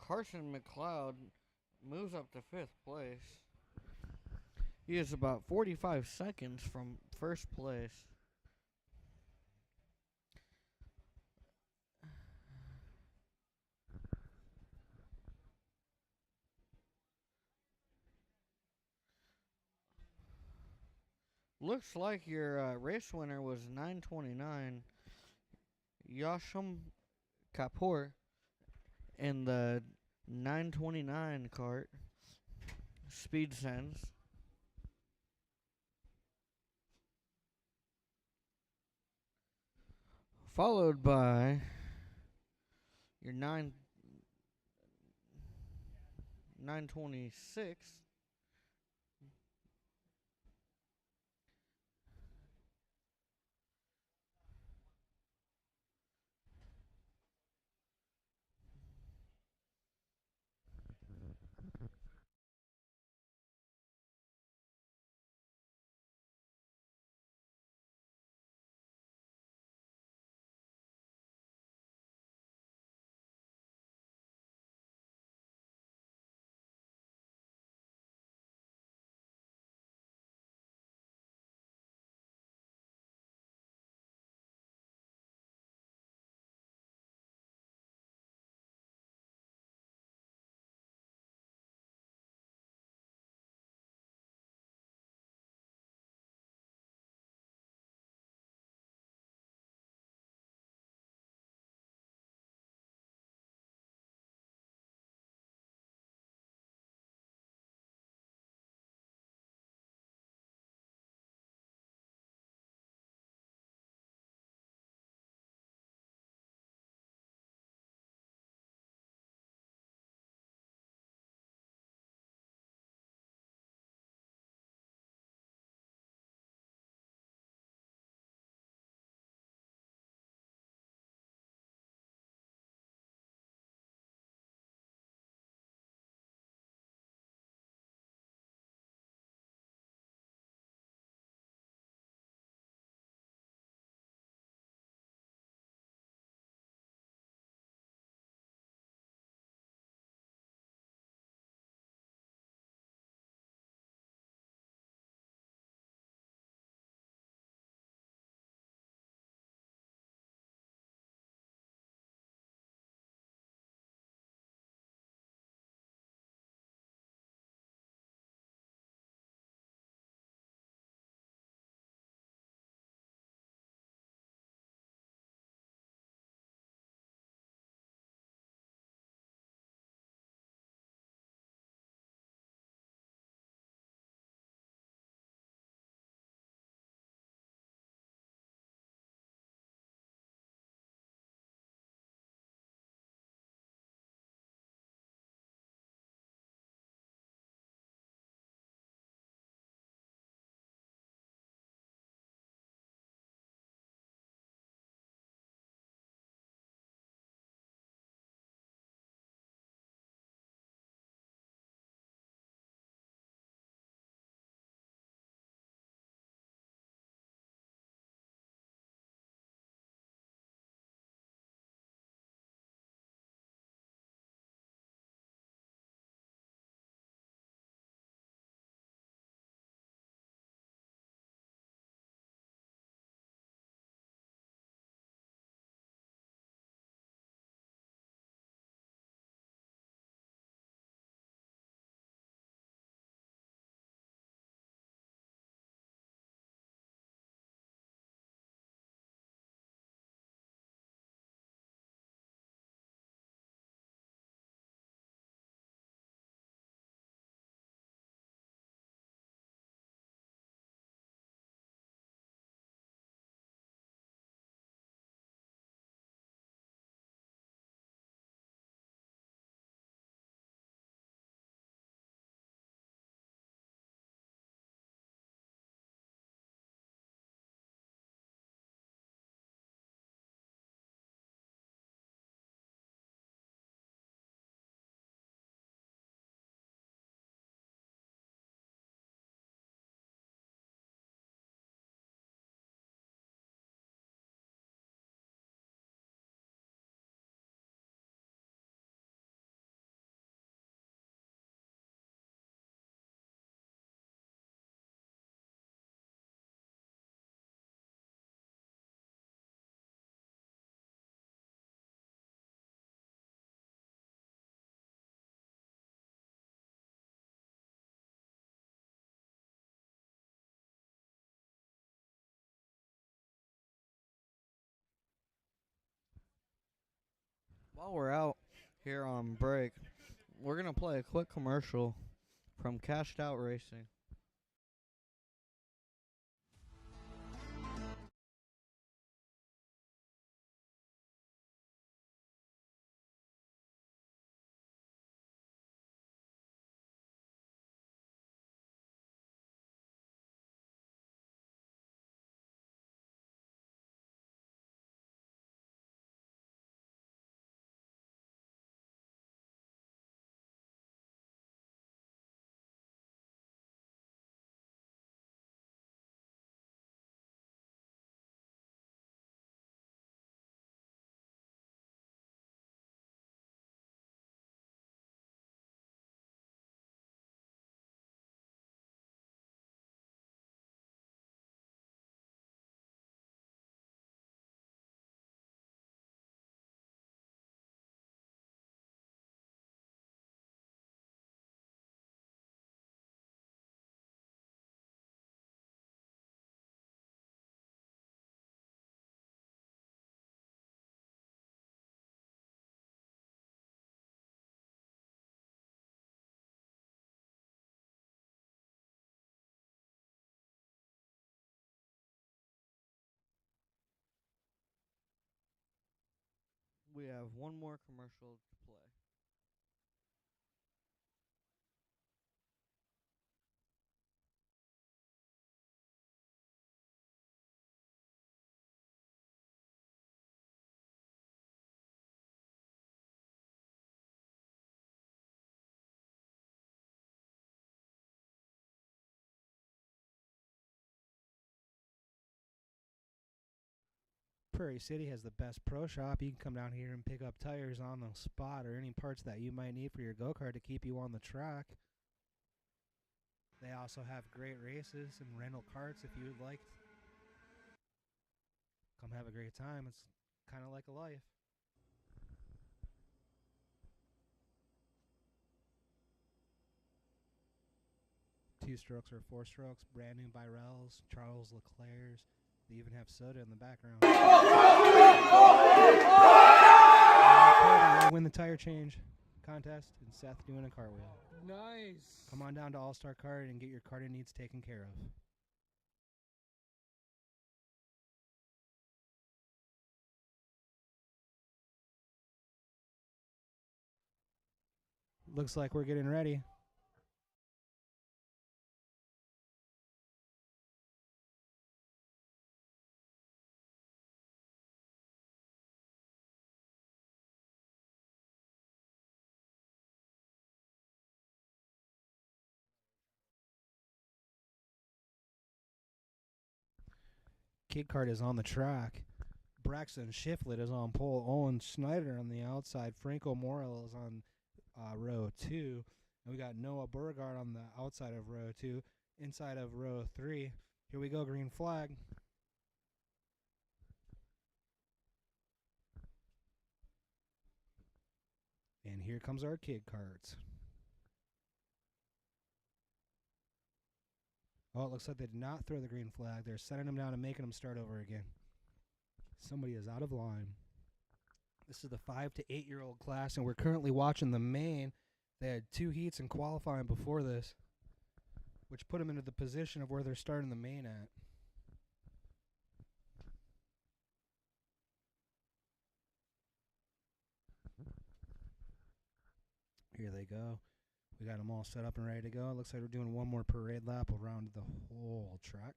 Carson McLeod moves up to 5th place. He is about 45 seconds from 1st place. Looks like your race winner was 929 Yasham Kapoor in the 929 cart. Speed Sense. Followed by your 926 While we're out here on break, we're going to play a quick commercial from Cashed Out Racing. We have one more commercial to play. Prairie City has the best pro shop. You can come down here and pick up tires on the spot or any parts that you might need for your go-kart to keep you on the track. They also have great races and rental carts if you would like. Come have a great time. It's kind of like a life. Two strokes or four strokes, brand new Birels, Charles Leclerc's. They even have soda in the background. Win the tire change contest and Seth doing a cartwheel. Nice. Come on down to All-Star Kart and get your karting needs taken care of. Looks like we're getting ready. Kid Kart is on the track. Braxton Shiflett is on pole. Owen Schneider on the outside. Franco Morel is on row 2. And we got Noah Burgard on the outside of row 2. Inside of row 3. Here we go, green flag. And here comes our kid karts. Oh, it looks like they did not throw the green flag. They're setting them down and making them start over again. Somebody is out of line. This is the 5 to 8-year-old class, and we're currently watching the main. They had 2 heats in qualifying before this, which put them into the position of where they're starting the main at. Here they go. We got them all set up and ready to go. It looks like we're doing one more parade lap around the whole track.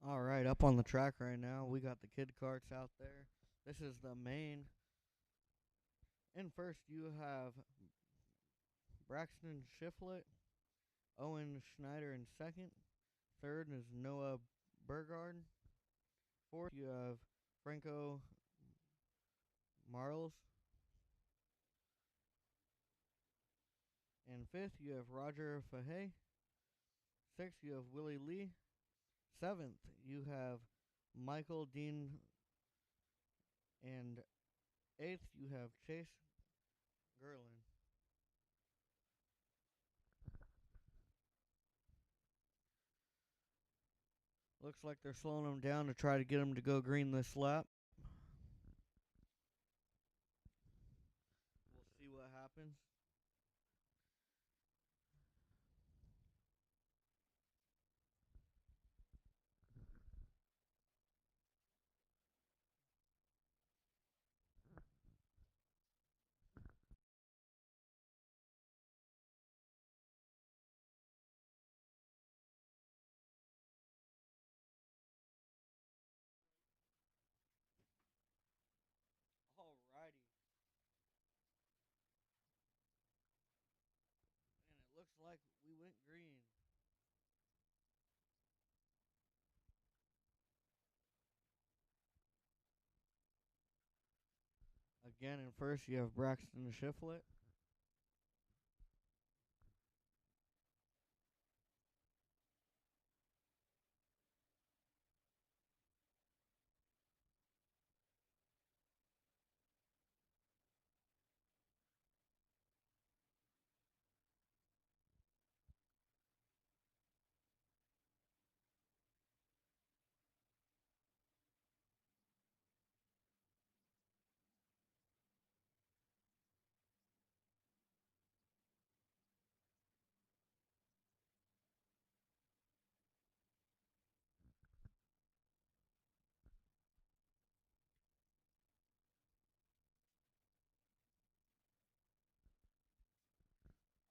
All right, up on the track right now, we got the kid carts out there. This is the main. In first, you have Braxton Shiflett, Owen Schneider in second. Third is Noah Burgard. Fourth, you have Franco Marles. And fifth, you have Roger Fahey. Sixth, you have Willie Lee. Seventh, you have Michael Dean. And eighth, you have Chase Gerlin. Looks like they're slowing him down to try to get him to go green this lap. We'll see what happens. Alrighty. And it looks like we went green. Again, in first, you have Braxton Shiflett.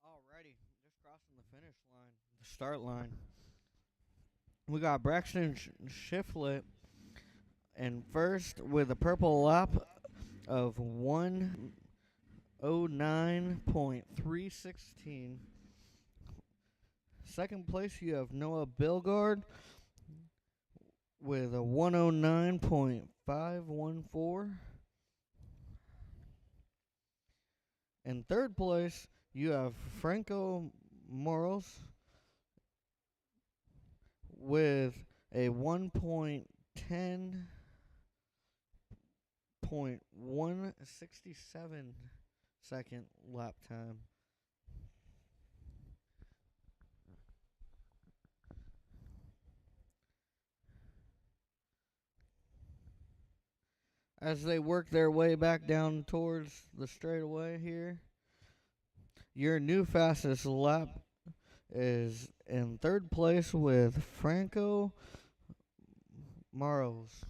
Alrighty, just crossing the finish line, the start line. We got Braxton Shiflett in first with a purple lap of 1:09.316. Second place, you have Noah Bilgard with a 1:09.514. In third place, you have Franco Moros with a 1:10.167 second lap time. As they work their way back down towards the straightaway here, your new fastest lap is in third place with Franco Maros.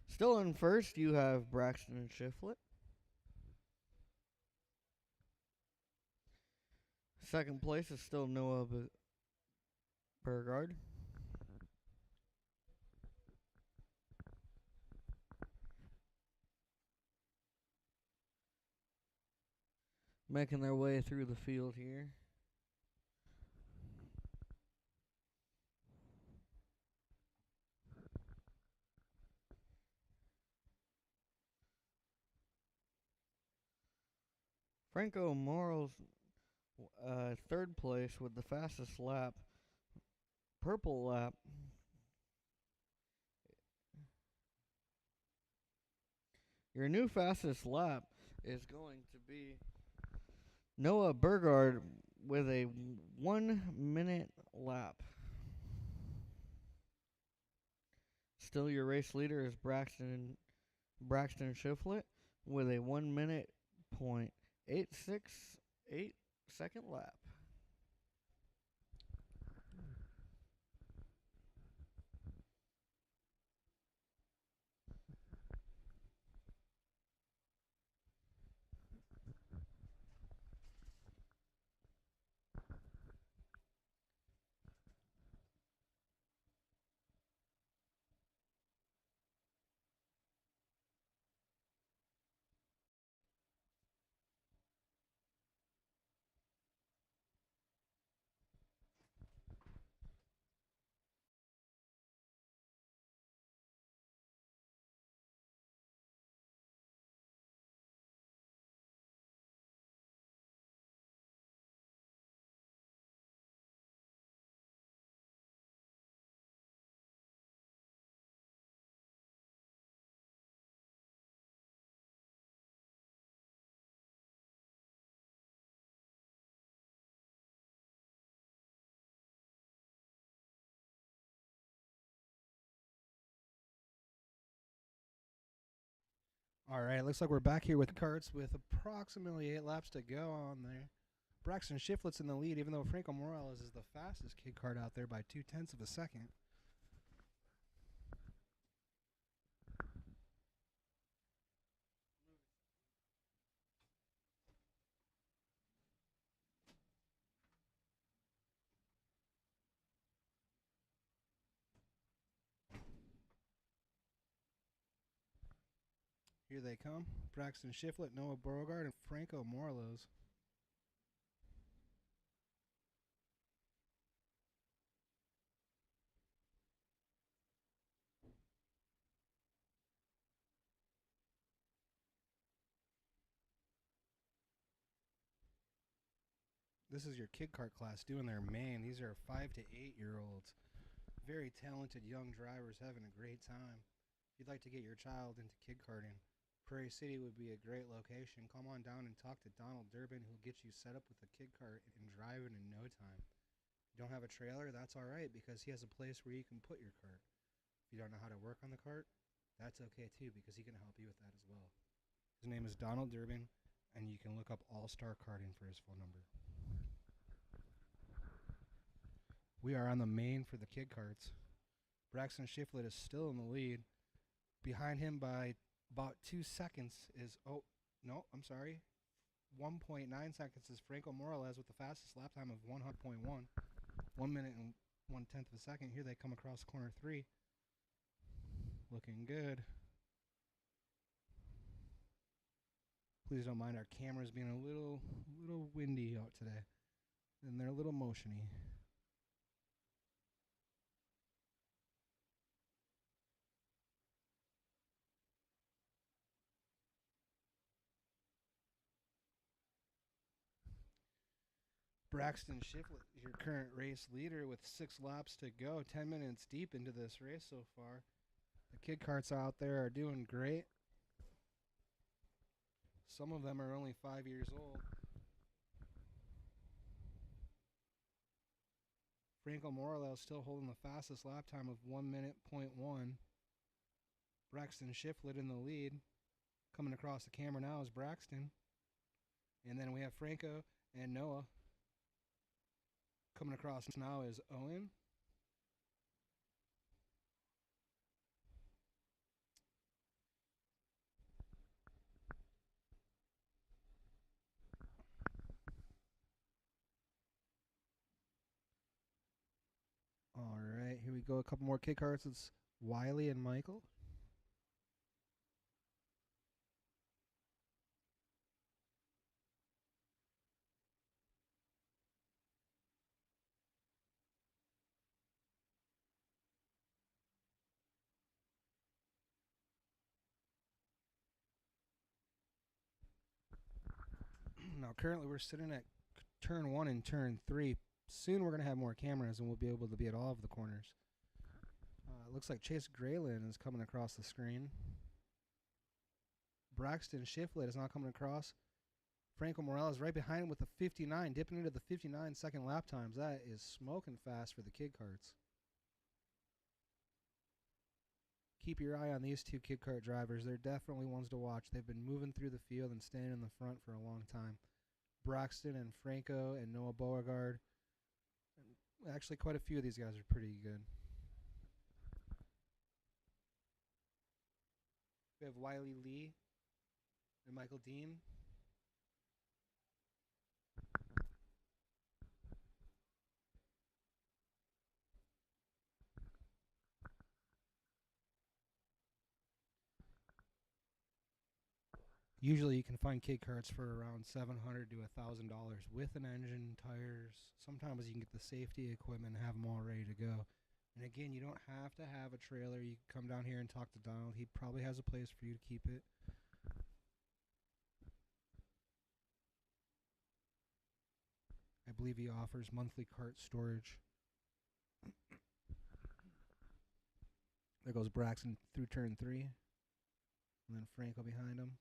Still in first, you have Braxton Shiflett. Second place is still Noah Burgard. Making their way through the field here. Franco Morals, third place with the fastest lap. Purple lap. Your new fastest lap is going to be Noah Burgard with a 1 minute lap. Still, your race leader is Braxton Shiflett with a 1:08.868 second lap. All right, looks like we're back here with carts with approximately 8 laps to go on there. Braxton Shiflett's in the lead, even though Franco Morales is the fastest kid cart out there by 0.2 of a second. Here they come. Braxton Shiflett, Noah Beauregard, and Franco Morales. This is your kid cart class doing their main. These are 5 to 8-year-olds. Very talented young drivers having a great time. If you'd like to get your child into kid karting, Prairie City would be a great location. Come on down and talk to Donald Durbin, who'll get you set up with a kid cart and driving in no time. If you don't have a trailer, that's all right, because he has a place where you can put your cart. If you don't know how to work on the cart, that's okay too, because he can help you with that as well. His name is Donald Durbin, and you can look up All Star Karting for his phone number. We are on the main for the kid carts. Braxton Shiflett is still in the lead. Behind him by about 2 seconds is, 1.9 seconds is Franco Morales with the fastest lap time of 100.1. 1 minute and 1/10 of a second. Here they come across corner 3. Looking good. Please don't mind our cameras being a little windy out today. And they're a little motiony. Braxton Shiflett is your current race leader with 6 laps to go. 10 minutes deep into this race so far. The kid carts out there are doing great. Some of them are only 5 years old. Franco Morales still holding the fastest lap time of 1 minute, 0.1. Braxton Shiflett in the lead. Coming across the camera now is Braxton. And then we have Franco and Noah. Coming across now is Owen. All right, here we go. A couple more kid carts. It's Wiley and Michael. Now, currently, we're sitting at turn 1 and turn 3. Soon, we're going to have more cameras, and we'll be able to be at all of the corners. Looks like Chase Graylin is coming across the screen. Braxton Shiflett is not coming across. Franco Morales right behind him with the 59, dipping into the 59 second lap times. That is smoking fast for the kid carts. Keep your eye on these 2 kid cart drivers. They're definitely ones to watch. They've been moving through the field and staying in the front for a long time. Braxton and Franco and Noah Beauregard. And actually, quite a few of these guys are pretty good. We have Wiley Lee and Michael Dean. Usually you can find kid carts for around $700 to $1,000 with an engine, tires. Sometimes you can get the safety equipment and have them all ready to go. And again, you don't have to have a trailer. You can come down here and talk to Donald. He probably has a place for you to keep it. I believe he offers monthly cart storage. There goes Braxton through turn 3. And then Franco behind him.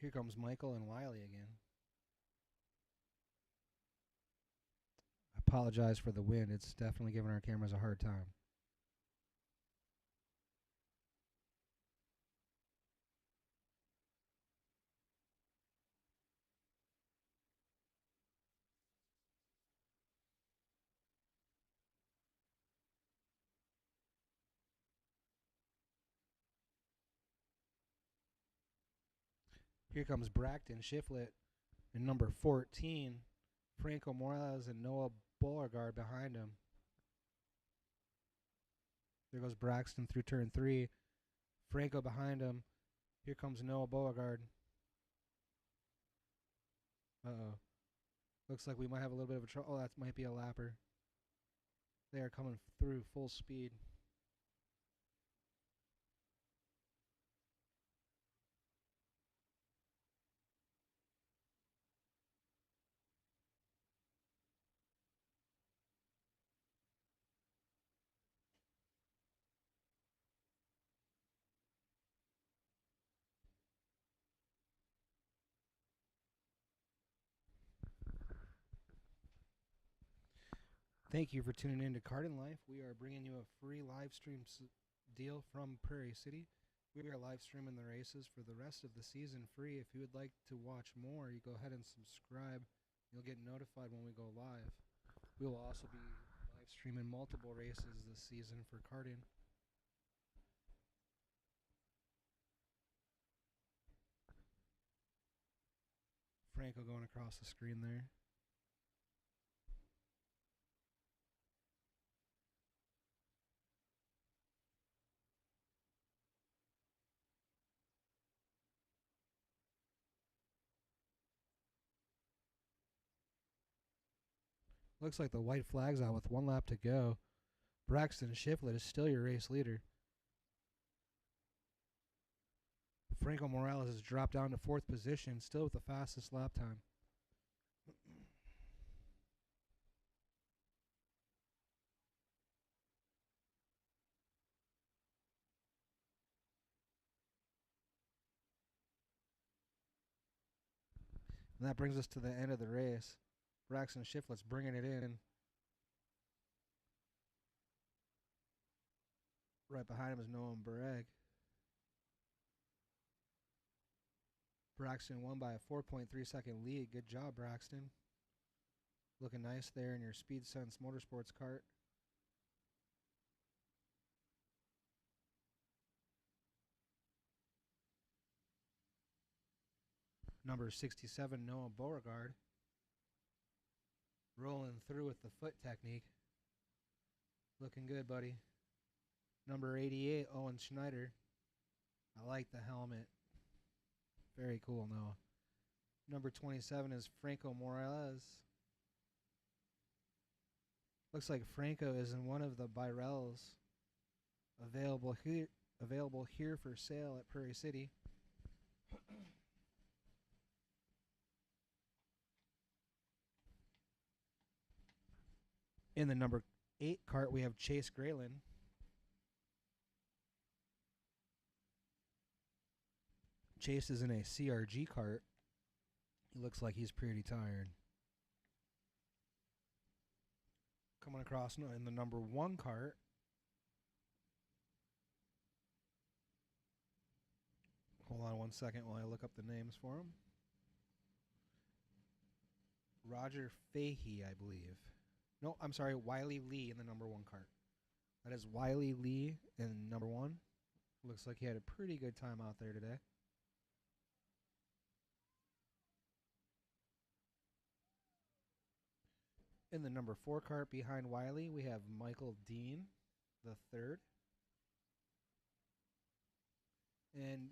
Here comes Michael and Wiley again. I apologize for the wind. It's definitely giving our cameras a hard time. Here comes Bracton Shiflett in number 14. Franco Morales and Noah Beauregard behind him. There goes Braxton through turn 3. Franco behind him. Here comes Noah Beauregard. Uh-oh. Looks like we might have a little bit of a trouble. Oh, that might be a lapper. They are coming through full speed. Thank you for tuning in to Cardin Life. We are bringing you a free live stream deal from Prairie City. We are live streaming the races for the rest of the season free. If you would like to watch more, you go ahead and subscribe. You'll get notified when we go live. We will also be live streaming multiple races this season for Cardin. Franco going across the screen there. Looks like the white flag's out with 1 lap to go. Braxton Shiflett is still your race leader. Franco Morales has dropped down to 4th position, still with the fastest lap time. And that brings us to the end of the race. Braxton Shiflett's bringing it in. Right behind him is Noam Bareg. Braxton won by a 4.3 second lead. Good job, Braxton. Looking nice there in your Speed Sense Motorsports cart. Number 67, Noah Beauregard. Rolling through with the foot technique. Looking good, buddy. Number 88, Owen Schneider. I like the helmet. Very cool, Noah. Number 27 is Franco Morales. Looks like Franco is in one of the Birells available here for sale at Prairie City. In the number 8 cart, we have Chase Graylin. Chase is in a CRG cart. He looks like he's pretty tired. Coming across in the number 1 cart. Hold on 1 second while I look up the names for him. Roger Fahey, I believe. No, I'm sorry, Wiley Lee in the number 1 cart. That is Wiley Lee in number 1. Looks like he had a pretty good time out there today. In the number 4 cart behind Wiley, we have Michael Dean, the 3rd. And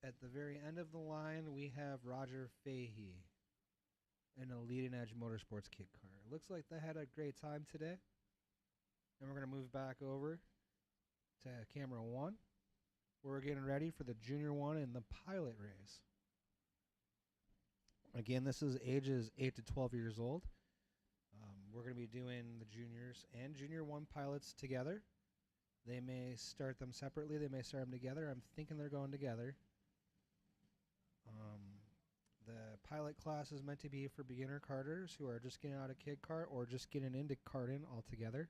at the very end of the line, we have Roger Fahey in a Leading Edge Motorsports kit car. Looks like they had a great time today. And we're going to move back over to camera 1. We're getting ready for the Junior 1 and the pilot race. Again, this is ages 8 to 12 years old. We're going to be doing the juniors and Junior 1 pilots together. They may start them separately. They may start them together. I'm thinking they're going together. Pilot class is meant to be for beginner karters who are just getting out of kid kart or just getting into karting altogether.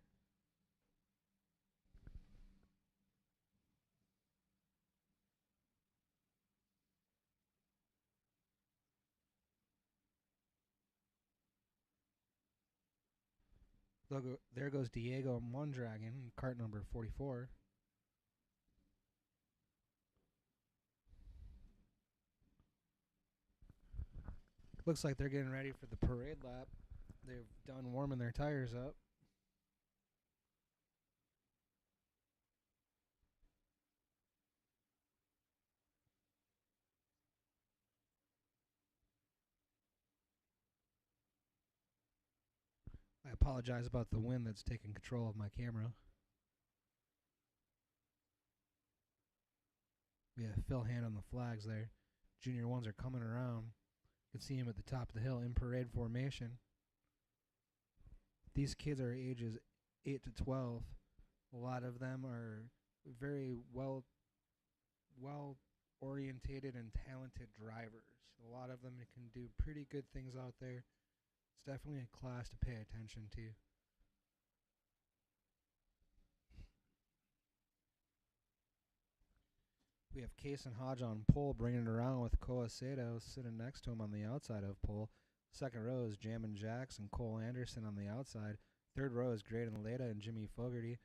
There goes Diego Mondragon, kart number 44. Looks like they're getting ready for the parade lap. They've done warming their tires up. I apologize about the wind that's taking control of my camera. We have Phil Hand on the flags there. Junior ones are coming around. You can see him at the top of the hill in parade formation. These kids are ages 8 to 12. A lot of them are very well orientated and talented drivers. A lot of them can do pretty good things out there. It's definitely a class to pay attention to. We have Case and Hodge on pole, bringing it around with Coacedo sitting next to him on the outside of pole. Second row is Jammin' Jacks and Cole Anderson on the outside. Third row is Graydon Leda and Jimmy Fogarty.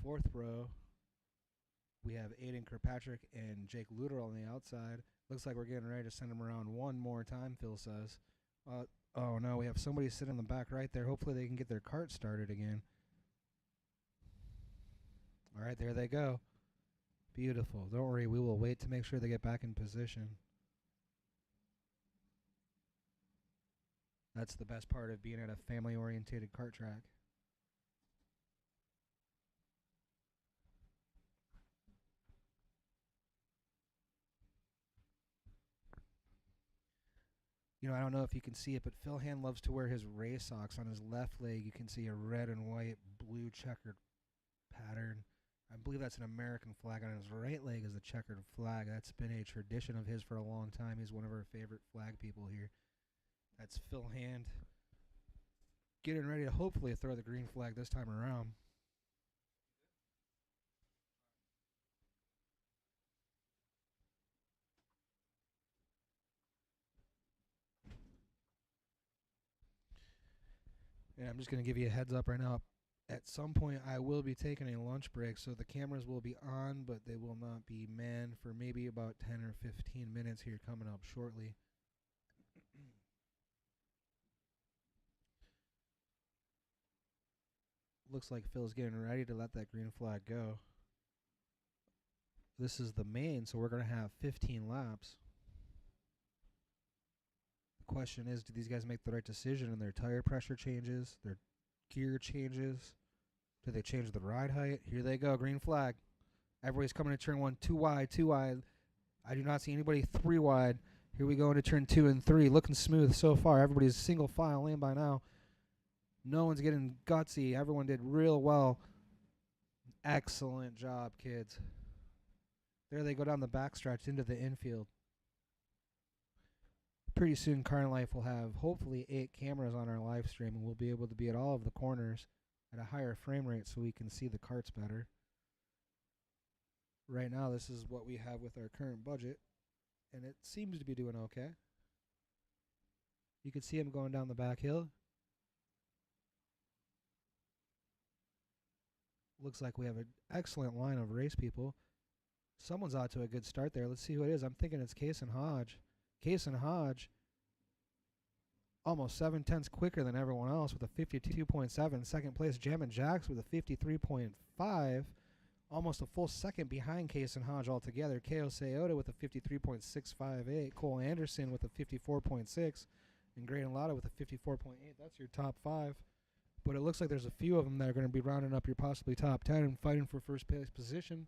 Fourth row, we have Aiden Kirkpatrick and Jake Luder on the outside. Looks like we're getting ready to send them around one more time, Phil says. Oh no, we have somebody sitting in the back right there. Hopefully they can get their cart started again. All right, there they go. Beautiful. Don't worry, we will wait to make sure they get back in position. That's the best part of being at a family-oriented kart track. You know, I don't know if you can see it, but Phil Hand loves to wear his race socks. On his left leg, you can see a red and white blue checkered pattern. I believe that's an American flag. On his right leg is a checkered flag. That's been a tradition of his for a long time. He's one of our favorite flag people here. That's Phil Hand getting ready to hopefully throw the green flag this time around. And I'm just going to give you a heads up right now. At some point, I will be taking a lunch break, so the cameras will be on, but they will not be manned for maybe about 10 or 15 minutes here coming up shortly. Looks like Phil's getting ready to let that green flag go. This is the main, so we're going to have 15 laps. The question is, do these guys make the right decision in their tire pressure changes, their gear changes? Do they change the ride height? Here they go, green flag. Everybody's coming to turn 1, 2 wide, 2 wide. I do not see anybody 3 wide. Here we go into turn 2 and 3. Looking smooth so far. Everybody's single file lane by now. No one's getting gutsy. Everyone did real well. Excellent job, kids. There they go down the backstretch into the infield. Pretty soon, Car and Life will have hopefully 8 cameras on our live stream, and we'll be able to be at all of the corners at a higher frame rate so we can see the carts better. Right now, this is what we have with our current budget, and it seems to be doing okay. You can see him going down the back hill. Looks like we have an excellent line of race people. Someone's out to a good start there. Let's see who it is. I'm thinking it's Case and Hodge. Case and Hodge, almost 7/10 quicker than everyone else with a 52.7. Second place, Jammin' Jacks with a 53.5. Almost a full second behind Case and Hodge altogether. Ko Seota with a 53.658. Cole Anderson with a 54.6. And Graydon Lotta with a 54.8. That's your top 5. But it looks like there's a few of them that are going to be rounding up your possibly top 10 and fighting for first place position.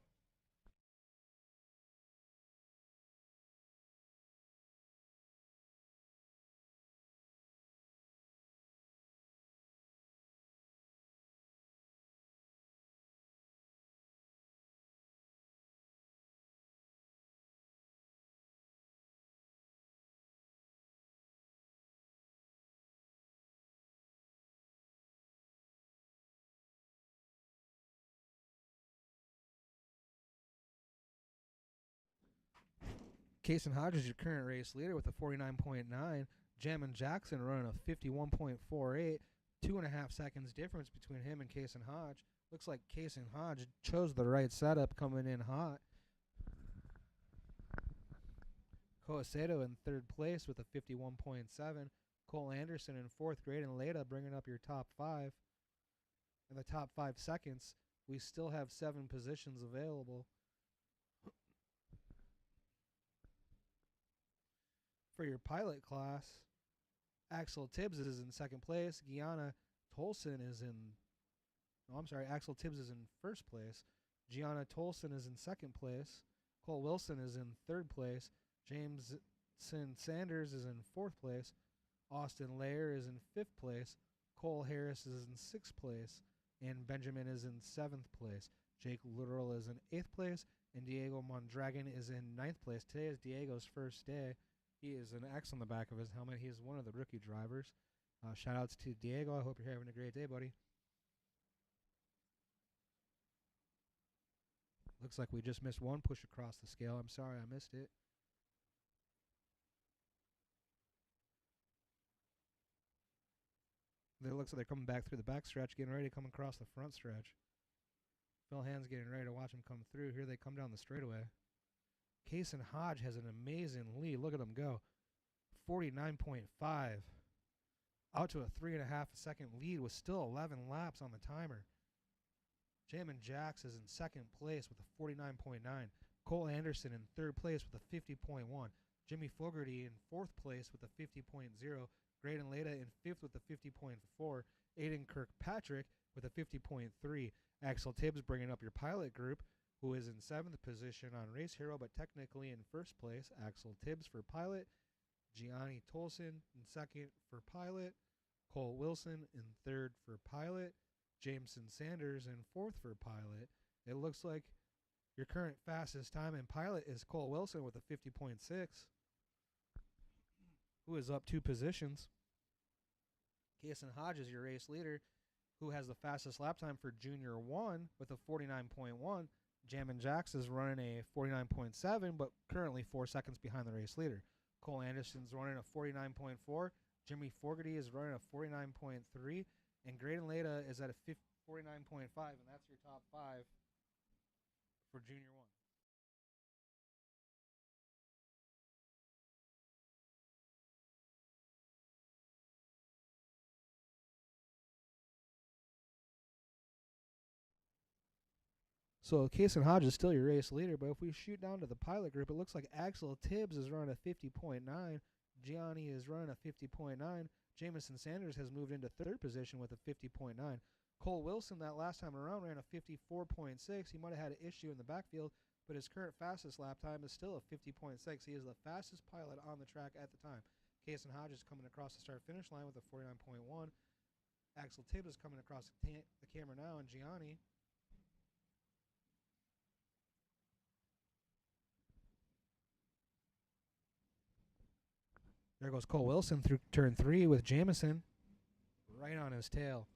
Kason Hodge is your current race leader with a 49.9. Jamin Jackson running a 51.48. 2.5 seconds difference between him and Kason Hodge. Looks like Kason Hodge chose the right setup coming in hot. Coacedo in third place with a 51.7. Cole Anderson in fourth grade, and Leda bringing up your top five. In the top 5 seconds, we still have 7 positions available. For your pilot class, Axel Tibbs is in second place. Gianna Tolson is in. No, I'm sorry. Axel Tibbs is in first place. Gianna Tolson is in second place. Cole Wilson is in third place. Jameson Sanders is in fourth place. Austin Lair is in fifth place. Cole Harris is in sixth place. And Benjamin is in seventh place. Jake Literal is in eighth place. And Diego Mondragon is in ninth place. Today is Diego's first day. He is an X on the back of his helmet. He is one of the rookie drivers. Shout outs to Diego. I hope you're having a great day, buddy. Looks like we just missed one push across the scale. I'm sorry I missed it. It looks like they're coming back through the back stretch, getting ready to come across the front stretch. Phil Hand's getting ready to watch them come through. Here they come down the straightaway. Kason Hodge has an amazing lead. Look at him go. 49.5. Out to a 3.5 second lead with still 11 laps on the timer. Jamin Jax is in second place with a 49.9. Cole Anderson in third place with a 50.1. Jimmy Fogarty in fourth place with a 50.0. Graydon Leda in fifth with a 50.4. Aiden Kirkpatrick with a 50.3. Axel Tibbs bringing up your pilot group, who is in seventh position on Race Hero, but technically in first place. Axel Tibbs for pilot. Gianni Tolson in second for pilot. Cole Wilson in third for pilot. Jameson Sanders in fourth for pilot. It looks like your current fastest time in pilot is Cole Wilson with a 50.6, who is up 2 positions. Kason Hodge is your race leader, who has the fastest lap time for Junior 1 with a 49.1. Jamin Jax is running a 49.7, but currently 4 seconds behind the race leader. Cole Anderson's running a 49.4. Jimmy Fogarty is running a 49.3. And Graydon Leda is at a 49.5, and that's your top 5 for Junior 1. So Kason Hodge is still your race leader, but if we shoot down to the pilot group, it looks like Axel Tibbs is running a 50.9. Gianni is running a 50.9. Jameson Sanders has moved into third position with a 50.9. Cole Wilson, that last time around, ran a 54.6. He might have had an issue in the backfield, but his current fastest lap time is still a 50.6. He is the fastest pilot on the track at the time. Kason Hodge is coming across the start-finish line with a 49.1. Axel Tibbs is coming across the camera now, and Gianni. There goes Cole Wilson through turn 3 with Jamison right on his tail.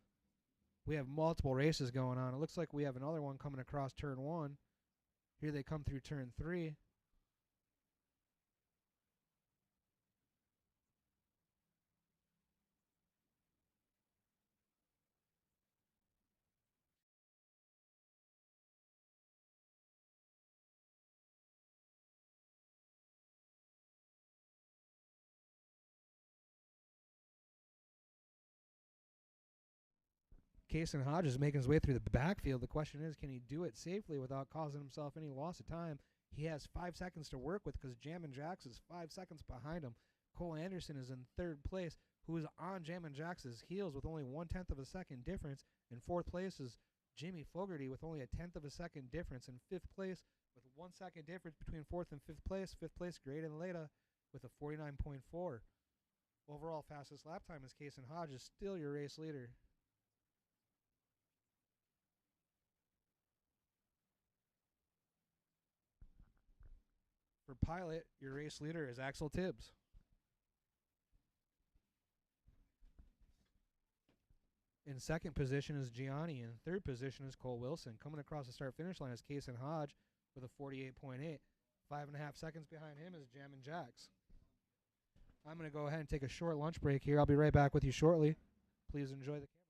We have multiple races going on. It looks like we have another one coming across turn 1. Here they come through turn 3. Kason Hodge is making his way through the backfield. The question is, can he do it safely without causing himself any loss of time? He has 5 seconds to work with because Jamin Jax is 5 seconds behind him. Cole Anderson is in third place, who is on Jamin Jax's heels with only 1/10 of a second difference. In fourth place is Jimmy Fogarty with only 1/10 of a second difference. In fifth place, with 1 second difference between fourth and fifth place, Graydon Leda with a 49.4. Overall fastest lap time is Kason Hodge is still your race leader. For pilot, your race leader is Axel Tibbs. In second position is Gianni. In third position is Cole Wilson. Coming across the start-finish line is Kason Hodge with a 48.8. 5.5 seconds behind him is Jammin' Jacks. I'm going to go ahead and take a short lunch break here. I'll be right back with you shortly. Please enjoy the cameras.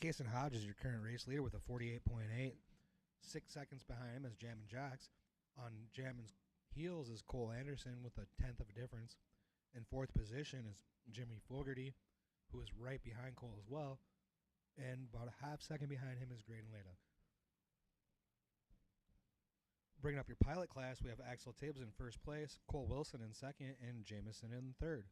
Kason Hodge is your current race leader with a 48.8. 6 seconds behind him is Jammin' Jacks. On Jammin's heels is Cole Anderson with a tenth of a difference. In fourth position is Jimmy Fogarty, who is right behind Cole as well. And about a half second behind him is Graydon Leda. Bringing up your pilot class, we have Axel Tibbs in first place, Cole Wilson in second, and Jamison in third.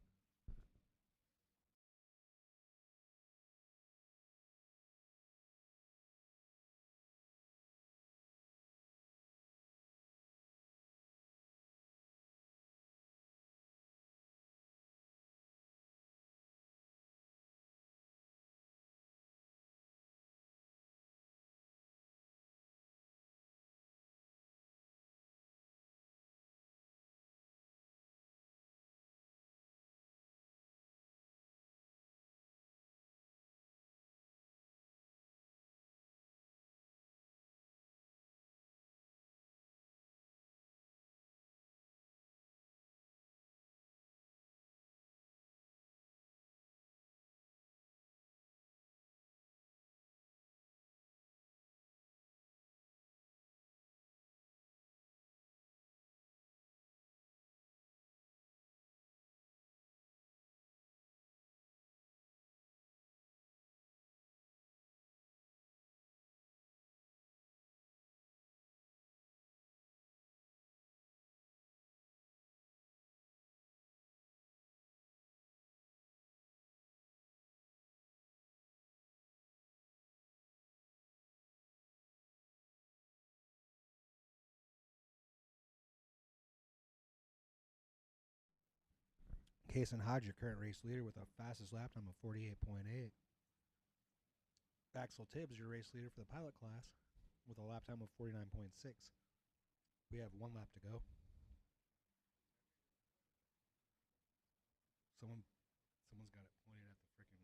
Kason Hodge, your current race leader, with a fastest lap time of 48.8. Axel Tibbs, your race leader for the pilot class, with a lap time of 49.6. We have 1 lap to go. Someone's got it pointed at the freaking.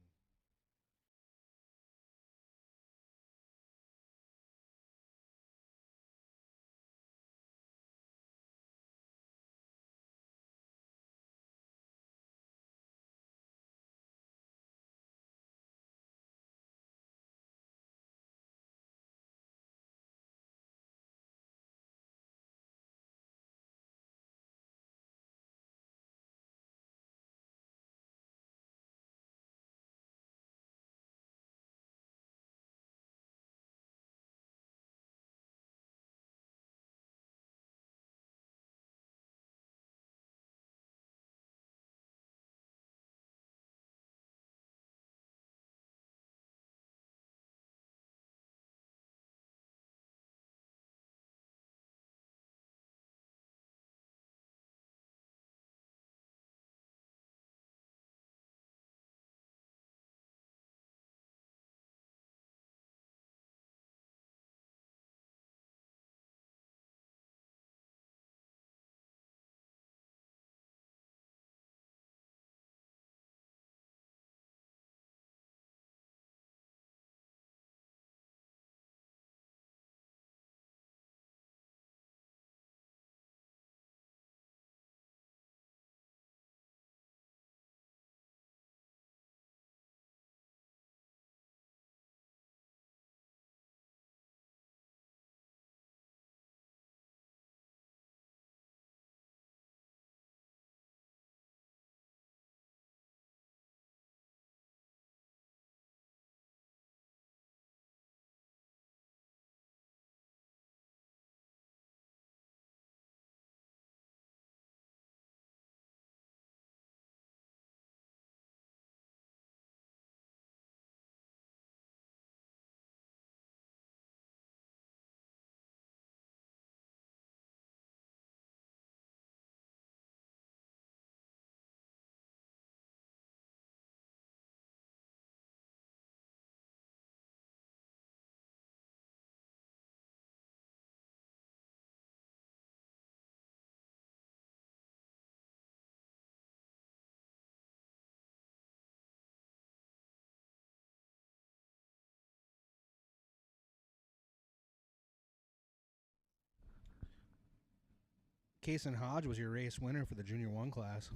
Kason Hodge was your race winner for the Junior 1 class.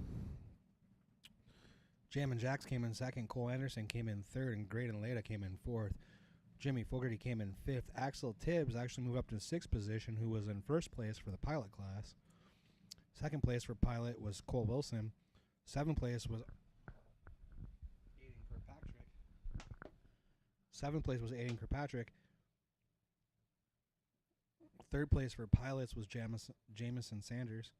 Jammin' Jacks came in second. Cole Anderson came in third. And Graydon Leda came in fourth. Jimmy Fogarty came in fifth. Axel Tibbs actually moved up to sixth position, who was in first place for the pilot class. Second place for pilot was Cole Wilson. Seventh place was Aiden Kirkpatrick. Third place for pilots was Jamison Sanders.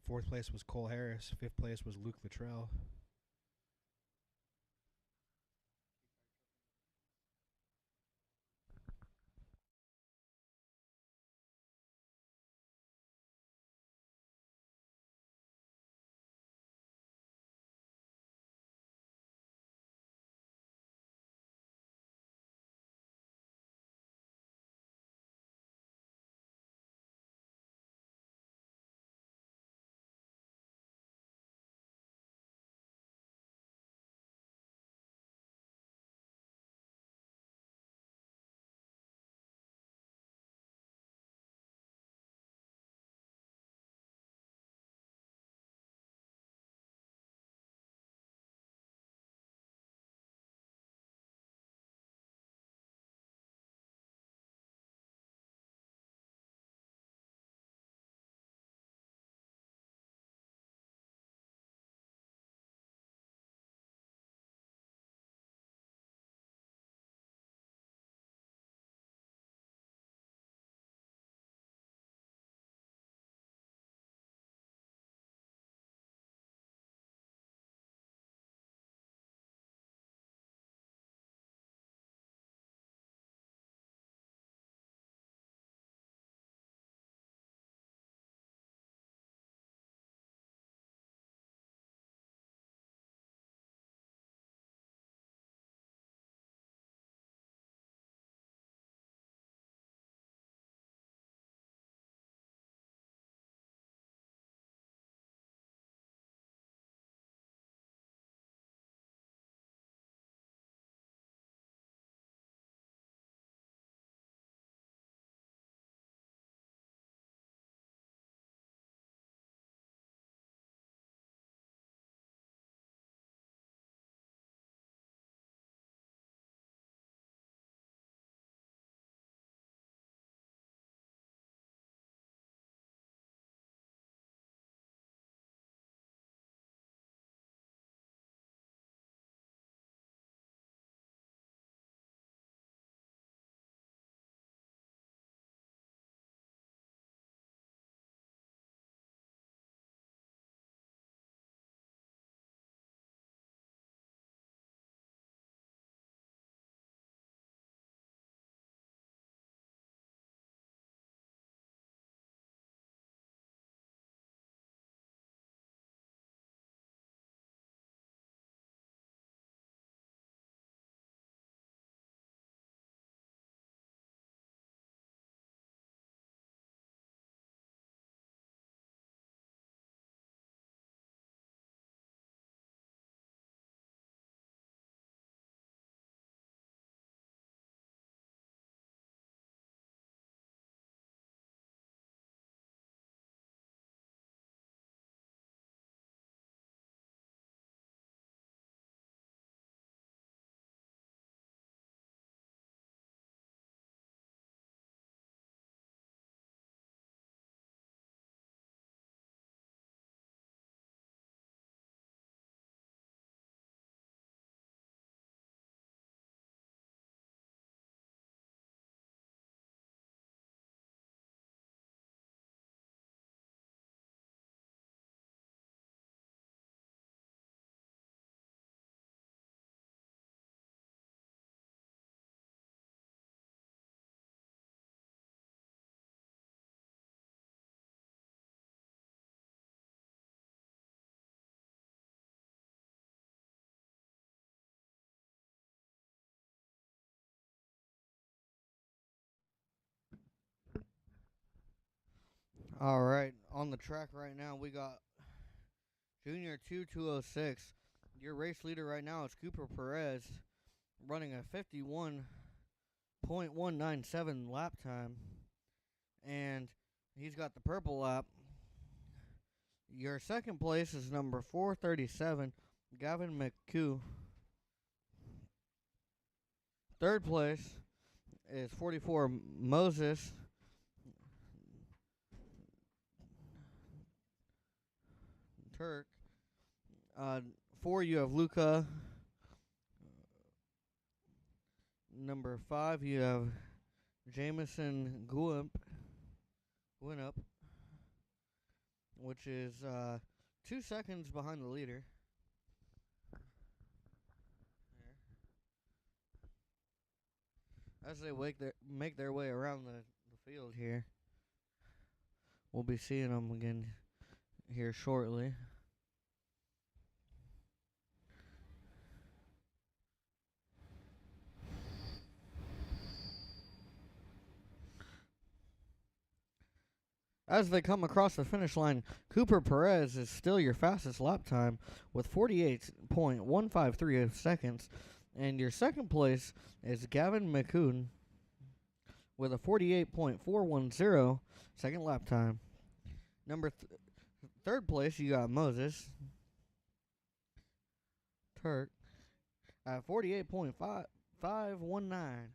Fourth place was Cole Harris. Fifth place was Luke Luttrell. All right, on the track right now, we got Junior 2206. Your race leader right now is Cooper Perez, running a 51.197 lap time. And he's got the purple lap. Your second place is number 437, Gavin McHugh. Third place is 44, Moses. Turk. 4, you have Luca. Number 5, you have Jameson Gwinup, which is 2 seconds behind the leader. There. As they make their way around the field here, we'll be seeing them again here shortly. As they come across the finish line, Cooper Perez is still your fastest lap time with 48.153 seconds. And your second place is Gavin McCoon with a 48.410 second lap time. Third place, you got Moses Turk at 48.519.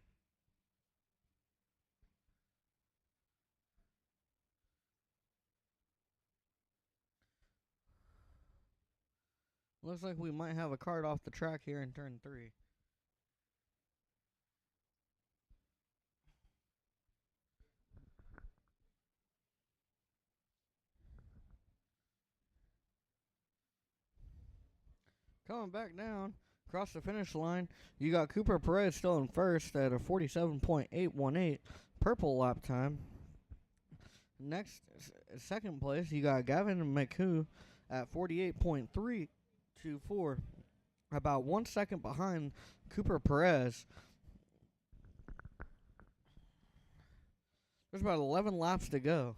Looks like we might have a cart off the track here in turn 3. Coming back down across the finish line, you got Cooper Perez still in first at a 47.818 purple lap time. Next, second place, you got Gavin McHugh at 48.324, about 1 second behind Cooper Perez. There's about 11 laps to go.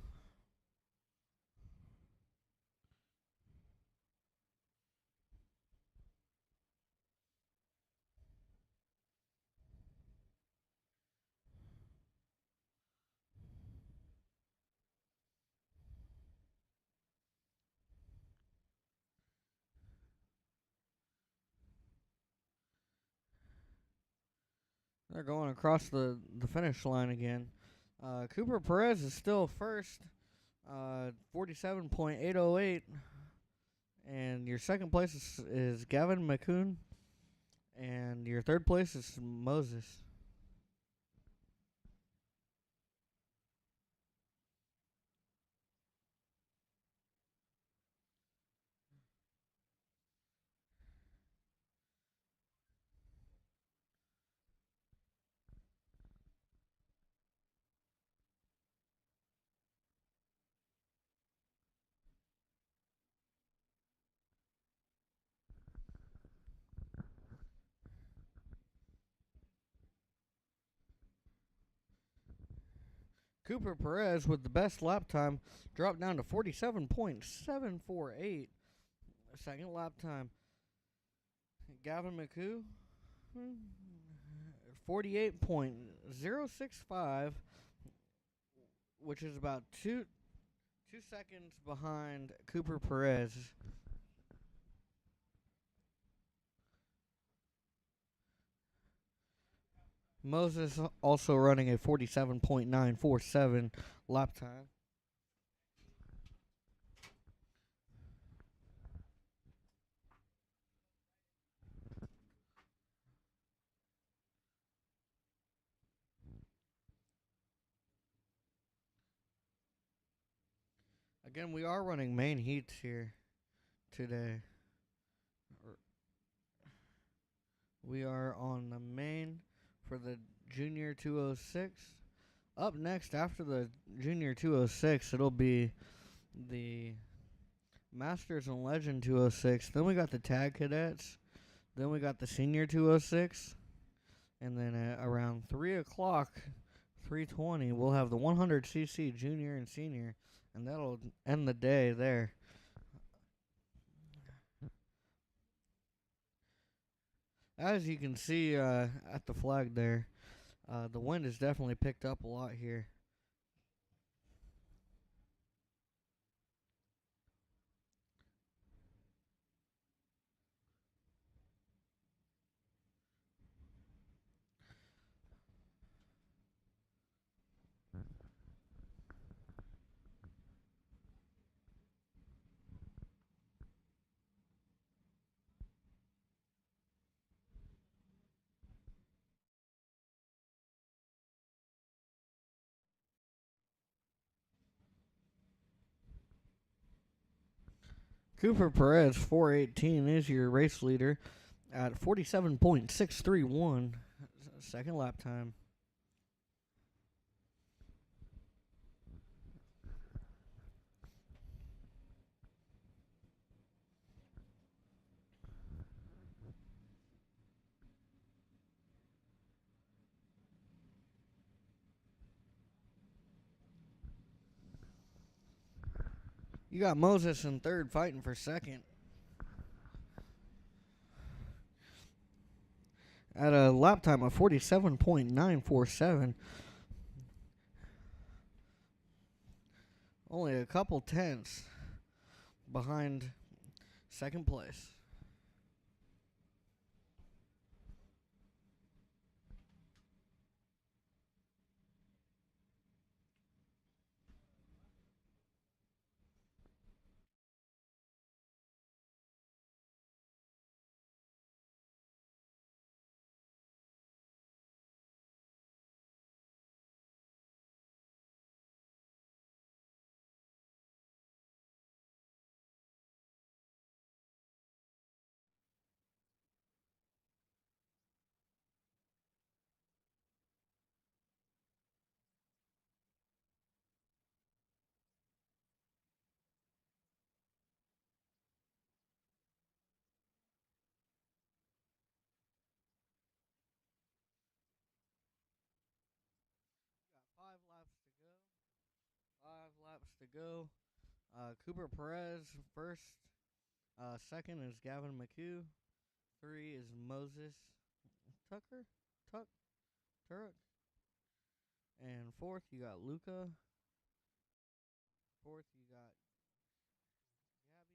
They're going across the finish line again. Cooper Perez is still first, 47.808. And your second place is Gavin McCoon. And your third place is Moses. Cooper Perez with the best lap time dropped down to 47.748 second lap time. Gavin McHugh 48.065, which is about 2 seconds behind Cooper Perez. Moses also running a 47.947 lap time. Again, we are running main heats here today. We are on the main for the Junior 206. Up next, after the Junior 206, it'll be the Masters and Legend 206. Then we got the Tag Cadets. Then we got the Senior 206. And then at around 3 o'clock, 3:20, we'll have the 100cc Junior and Senior And that'll end the day there. As you can see at the flag there, the wind has definitely picked up a lot here. Cooper Perez, 418, is your race leader at 47.631 second lap time. You got Moses in third, fighting for second. At a lap time of 47.947. Only a couple tenths behind second place. Got 5 laps to go. 5 laps to go. Cooper Perez first. Second is Gavin McHugh. 3 is Moses Tucker. Turek. And fourth, you got Luca. Fourth, you got Gabby.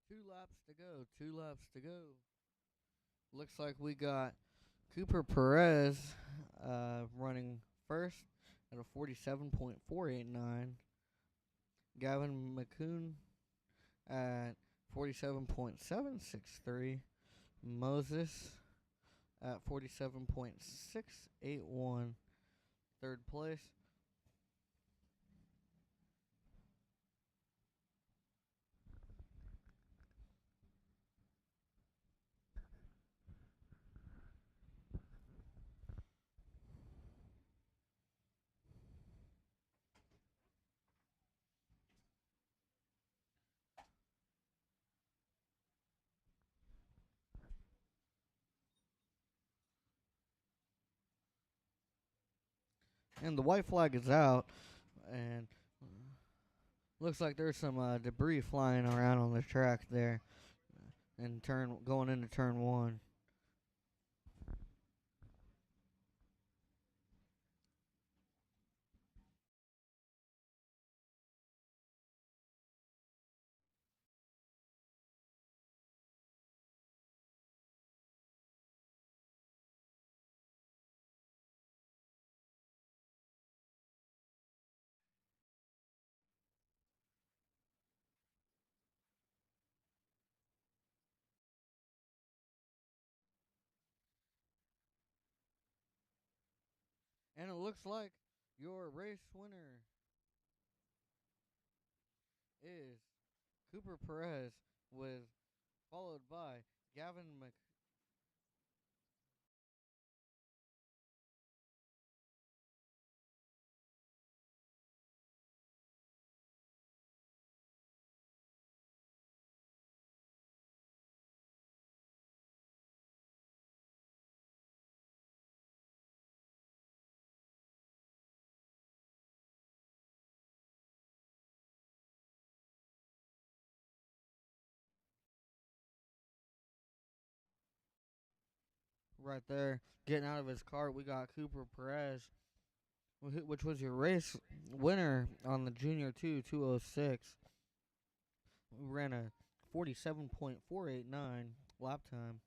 2 laps to go. 2 laps to go. Looks like we got Cooper Perez running first at a 47.489. Gavin McCoon at 47.763. Moses at 47.681. Third place. And the white flag is out, and looks like there's some debris flying around on the track there, and going into turn one. And it looks like your race winner is Cooper Perez, with followed by Gavin Mc. Right there, getting out of his car, we got Cooper Perez, which was your race winner on the Junior 206. We ran a 47.489 lap time.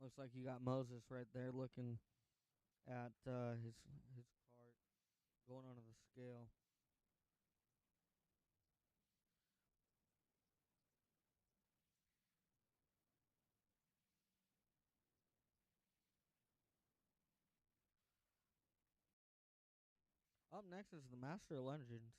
Looks like you got Moses right there looking at his cart going onto the scale. Up next is the Master Legends.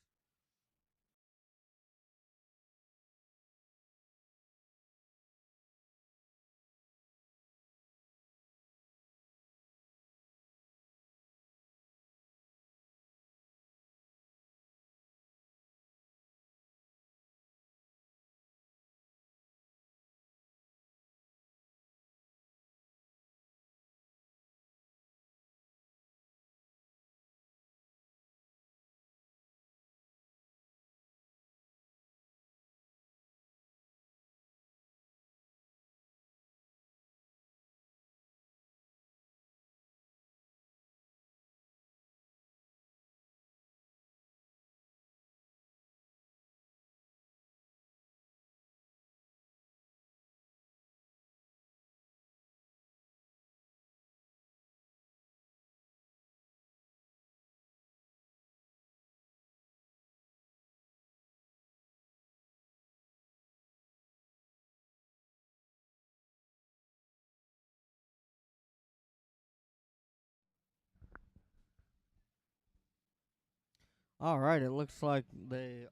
All right, it looks like they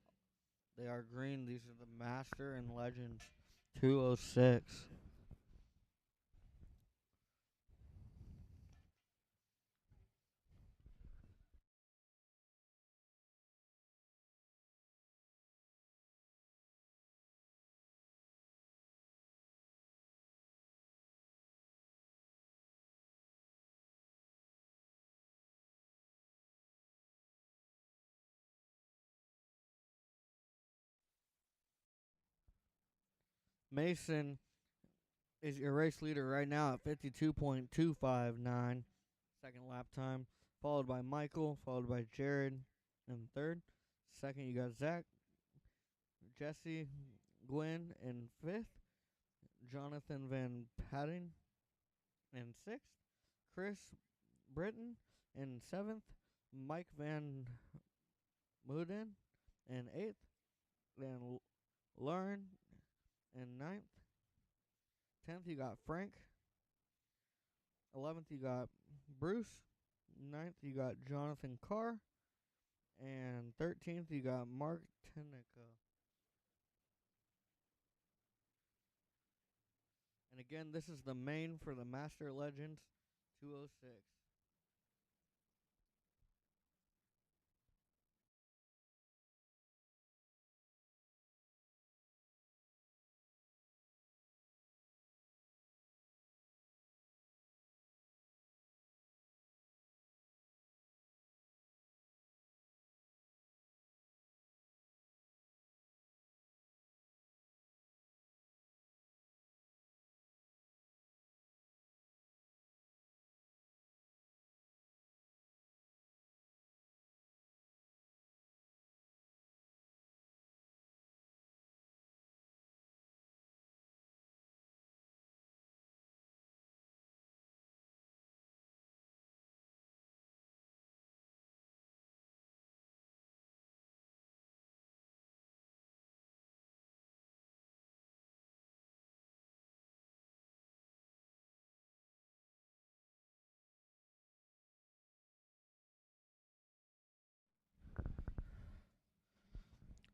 are green. These are the Master and Legends 206. Mason is your race leader right now at 52.259 second lap time, followed by Michael, followed by Jared in third. Second, you got Zach, Jesse, Gwen in fifth, Jonathan Van Patten in sixth, Chris Britton in seventh, Mike Van Muden in eighth, then Lauren in ninth. 10th, you got Frank. 11th, you got Bruce. 9th, you got Jonathan Carr. And 13th, you got Mark Tenica. And again, this is the main for the Master Legends 206.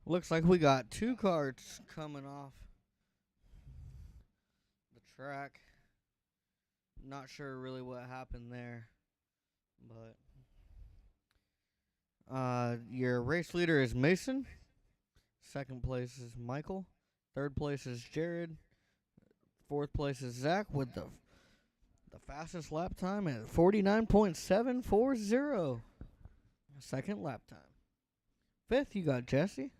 Looks like we got two carts coming off the track. Not sure really what happened there, but your race leader is Mason. Second place is Michael. Third place is Jared. Fourth place is Zach with the fastest lap time at 49.740. Second lap time. Fifth, you got Jesse.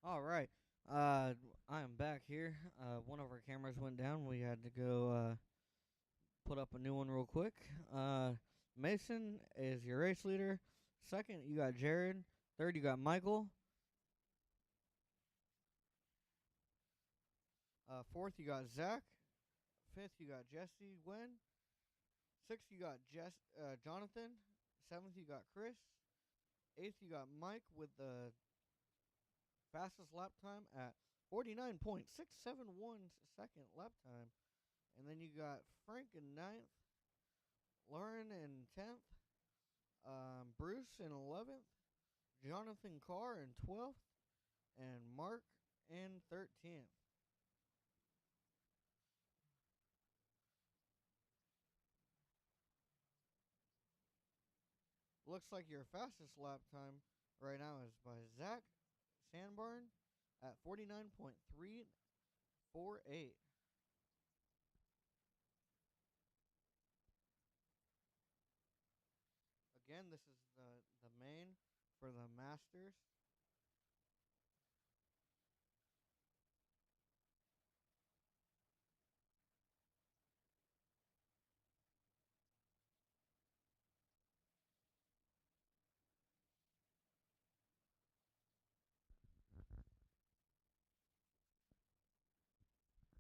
All right. I am back here. One of our cameras went down. We had to go put up a new one real quick. Mason is your race leader. Second, you got Jared. Third, you got Michael. Fourth, you got Zach. Fifth, you got Jesse Wynn. Sixth, you got Jonathan. Seventh, you got Chris. Eighth, you got Mike with the fastest lap time at 49.671 second lap time. And then you got Frank in ninth, Lauren in 10th, Bruce in 11th, Jonathan Carr in 12th, and Mark in 13th. Looks like your fastest lap time right now is by Zach Sandbarn at 49.348. Again, this is the main for the Masters.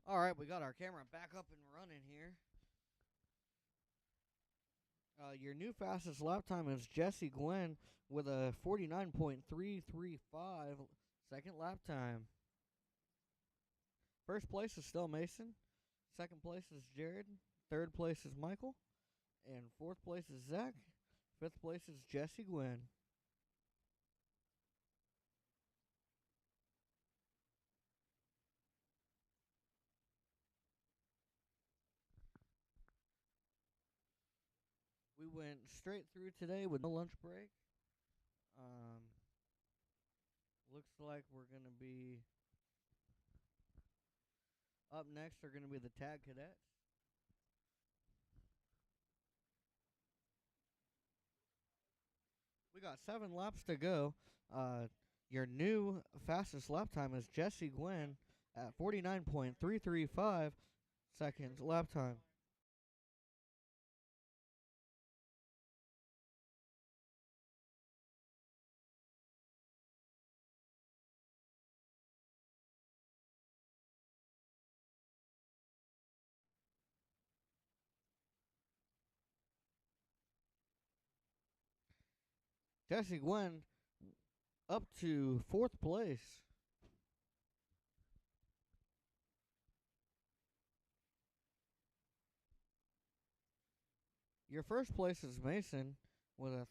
All right, we got our camera back up and running here. Your new fastest lap time is Jesse Gwen with a 49.335 second lap time. First place is still Mason. Second place is Jared. Third place is Michael. And fourth place is Zach. Fifth place is Jesse Gwen. We went straight through today with no lunch break. Um, looks like we're going to be up next are going to be the tag cadets. We got 7 laps to go. Your new fastest lap time is Jesse Gwen at 49.335 seconds lap time. Jesse Gwen up to 4th place. Your first place is Mason with a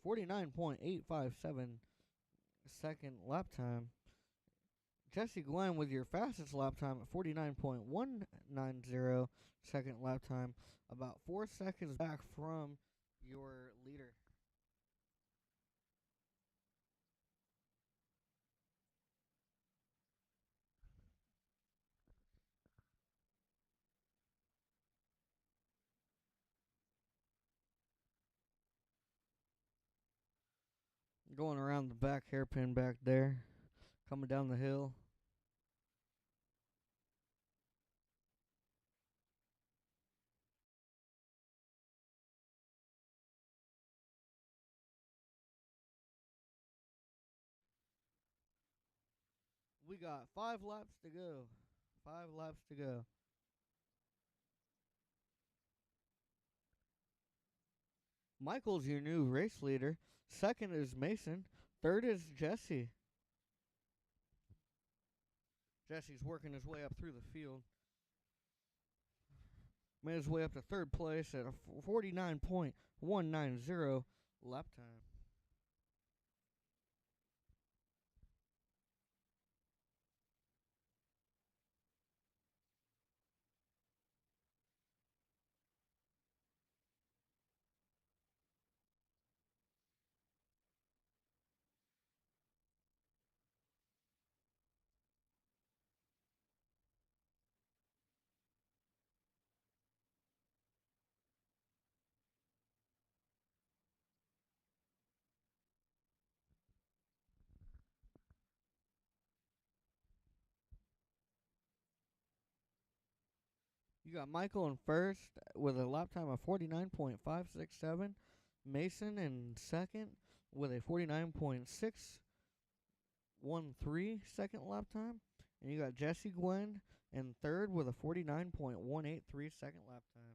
49.857 second lap time. Jesse Glenn with your fastest lap time at 49.190 second lap time, about 4 seconds back from your leader. Going around the back hairpin back there, coming down the hill. We got 5 laps to go. 5 laps to go. Michael's your new race leader. Second is Mason. Third is Jesse. Jesse's working his way up through the field. Made his way up to third place at a 49.190 lap time. You got Michael in first with a lap time of 49.567. Mason in second with a 49.613 second lap time. And you got Jesse Gwen in third with a 49.183 second lap time.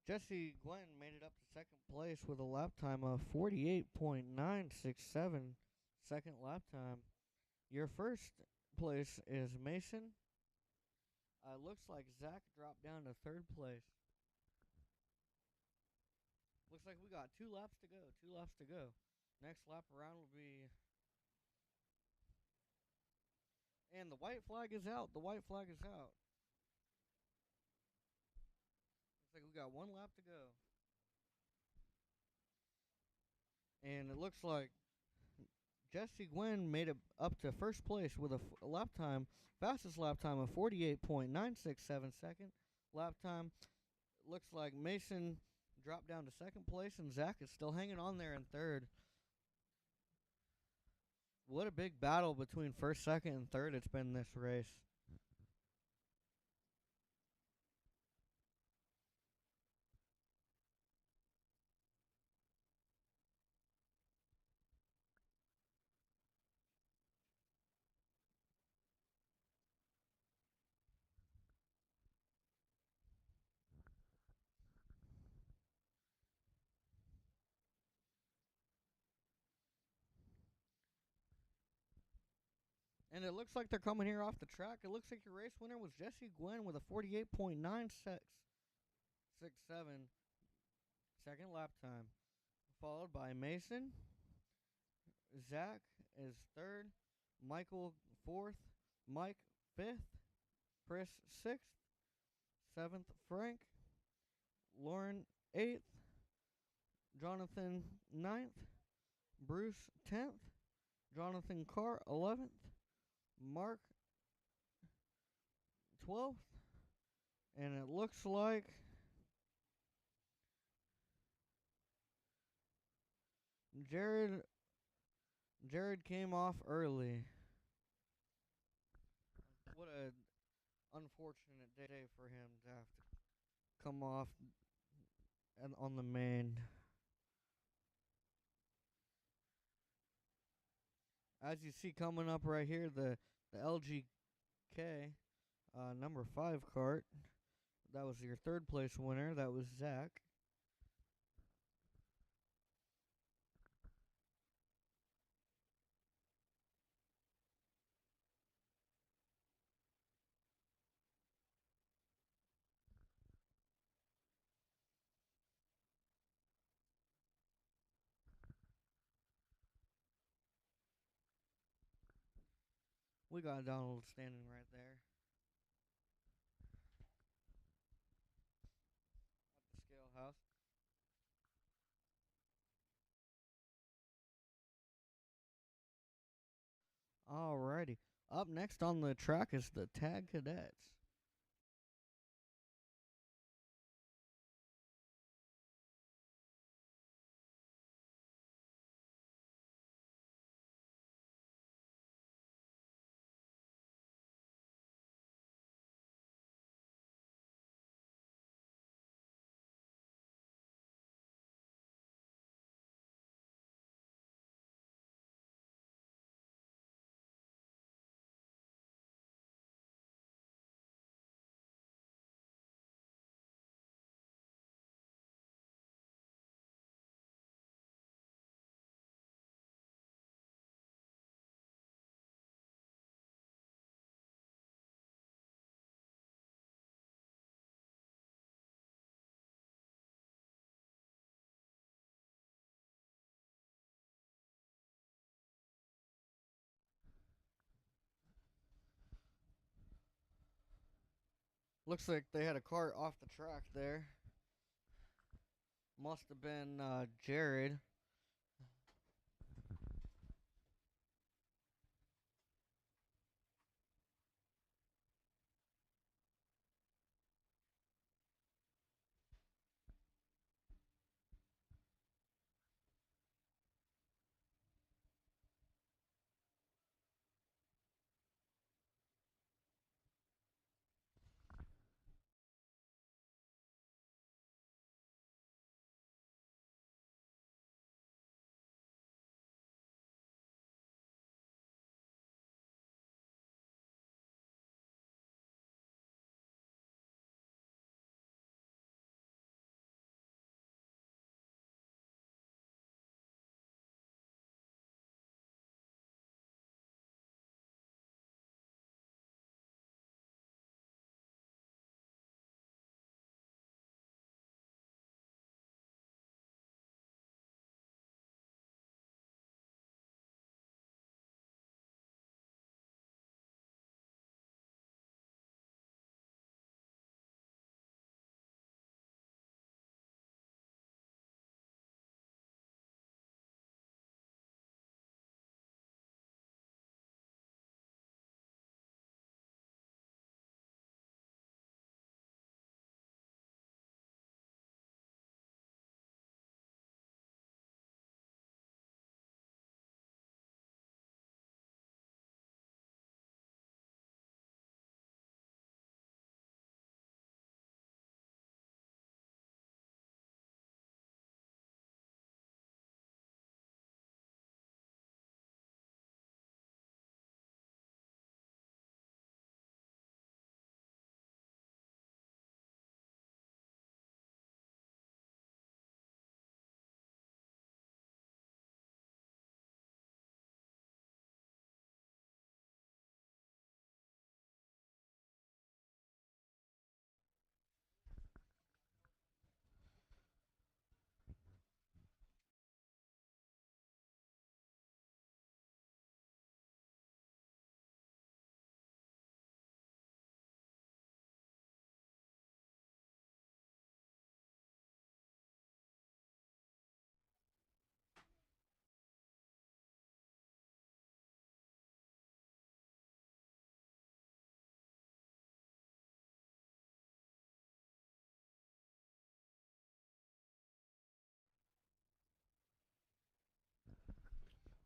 Jesse Gwen made it up to second place with a lap time of 48.967 second lap time. Your first place is Mason. Looks like Zach dropped down to third place. Looks like we got 2 laps to go. 2 laps to go. Next lap around will be. And the white flag is out. The white flag is out. Looks like we got 1 lap to go. And it looks like Jesse Gwynn made it up to first place with a lap time, fastest lap time of 48.967 second lap time. Looks like Mason dropped down to second place, and Zach is still hanging on there in third. What a big battle between first, second, and third it's been this race. And it looks like they're coming here off the track. It looks like your race winner was Jesse Gwynn with a 48.967 second lap time, followed by Mason. Zach is third, Michael fourth, Mike fifth, Chris sixth, seventh Frank, Lauren eighth, Jonathan ninth, Bruce 10th, Jonathan Carr 11th, Mark 12th, and it looks like Jared came off early. What a unfortunate day for him to have to come off and on the main. As you see coming up right here, the LGK number 5 cart. That was your third place winner. That was Zach. We got Donald standing right there at the scale house. Alrighty. Up next on the track is the Tag Cadets. Looks like they had a cart off the track there. Must have been Jared.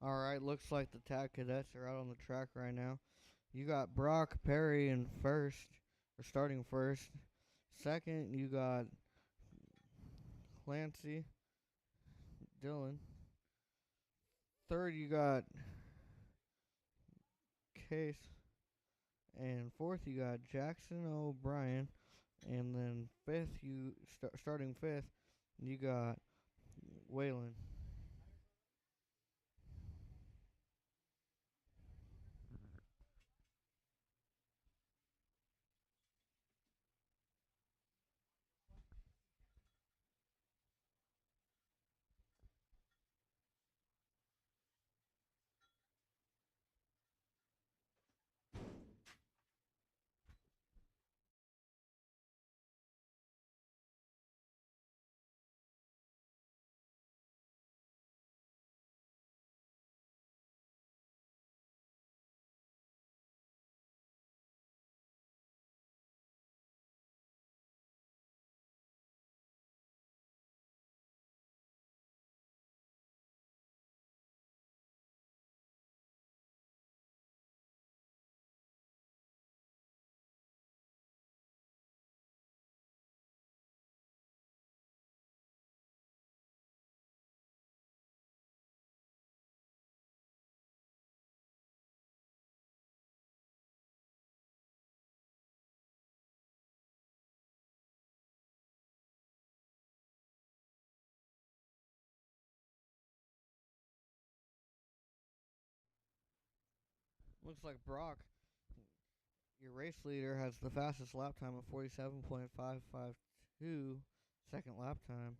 All right, looks like the tag cadets are out on the track right now. You got Brock Perry in first, or starting first. Second, you got Clancy Dillon. Third, you got Case. And fourth, you got Jackson O'Brien. And then fifth, starting fifth, you got Waylon. Looks like Brock, your race leader, has the fastest lap time of 47.552 second lap time.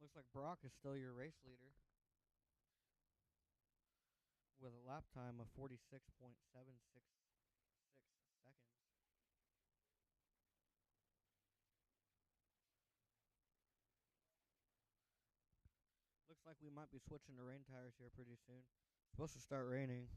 Looks like Brock is still your race leader with a lap time of 46.766 seconds. Looks like we might be switching to rain tires here pretty soon. It's supposed to start raining.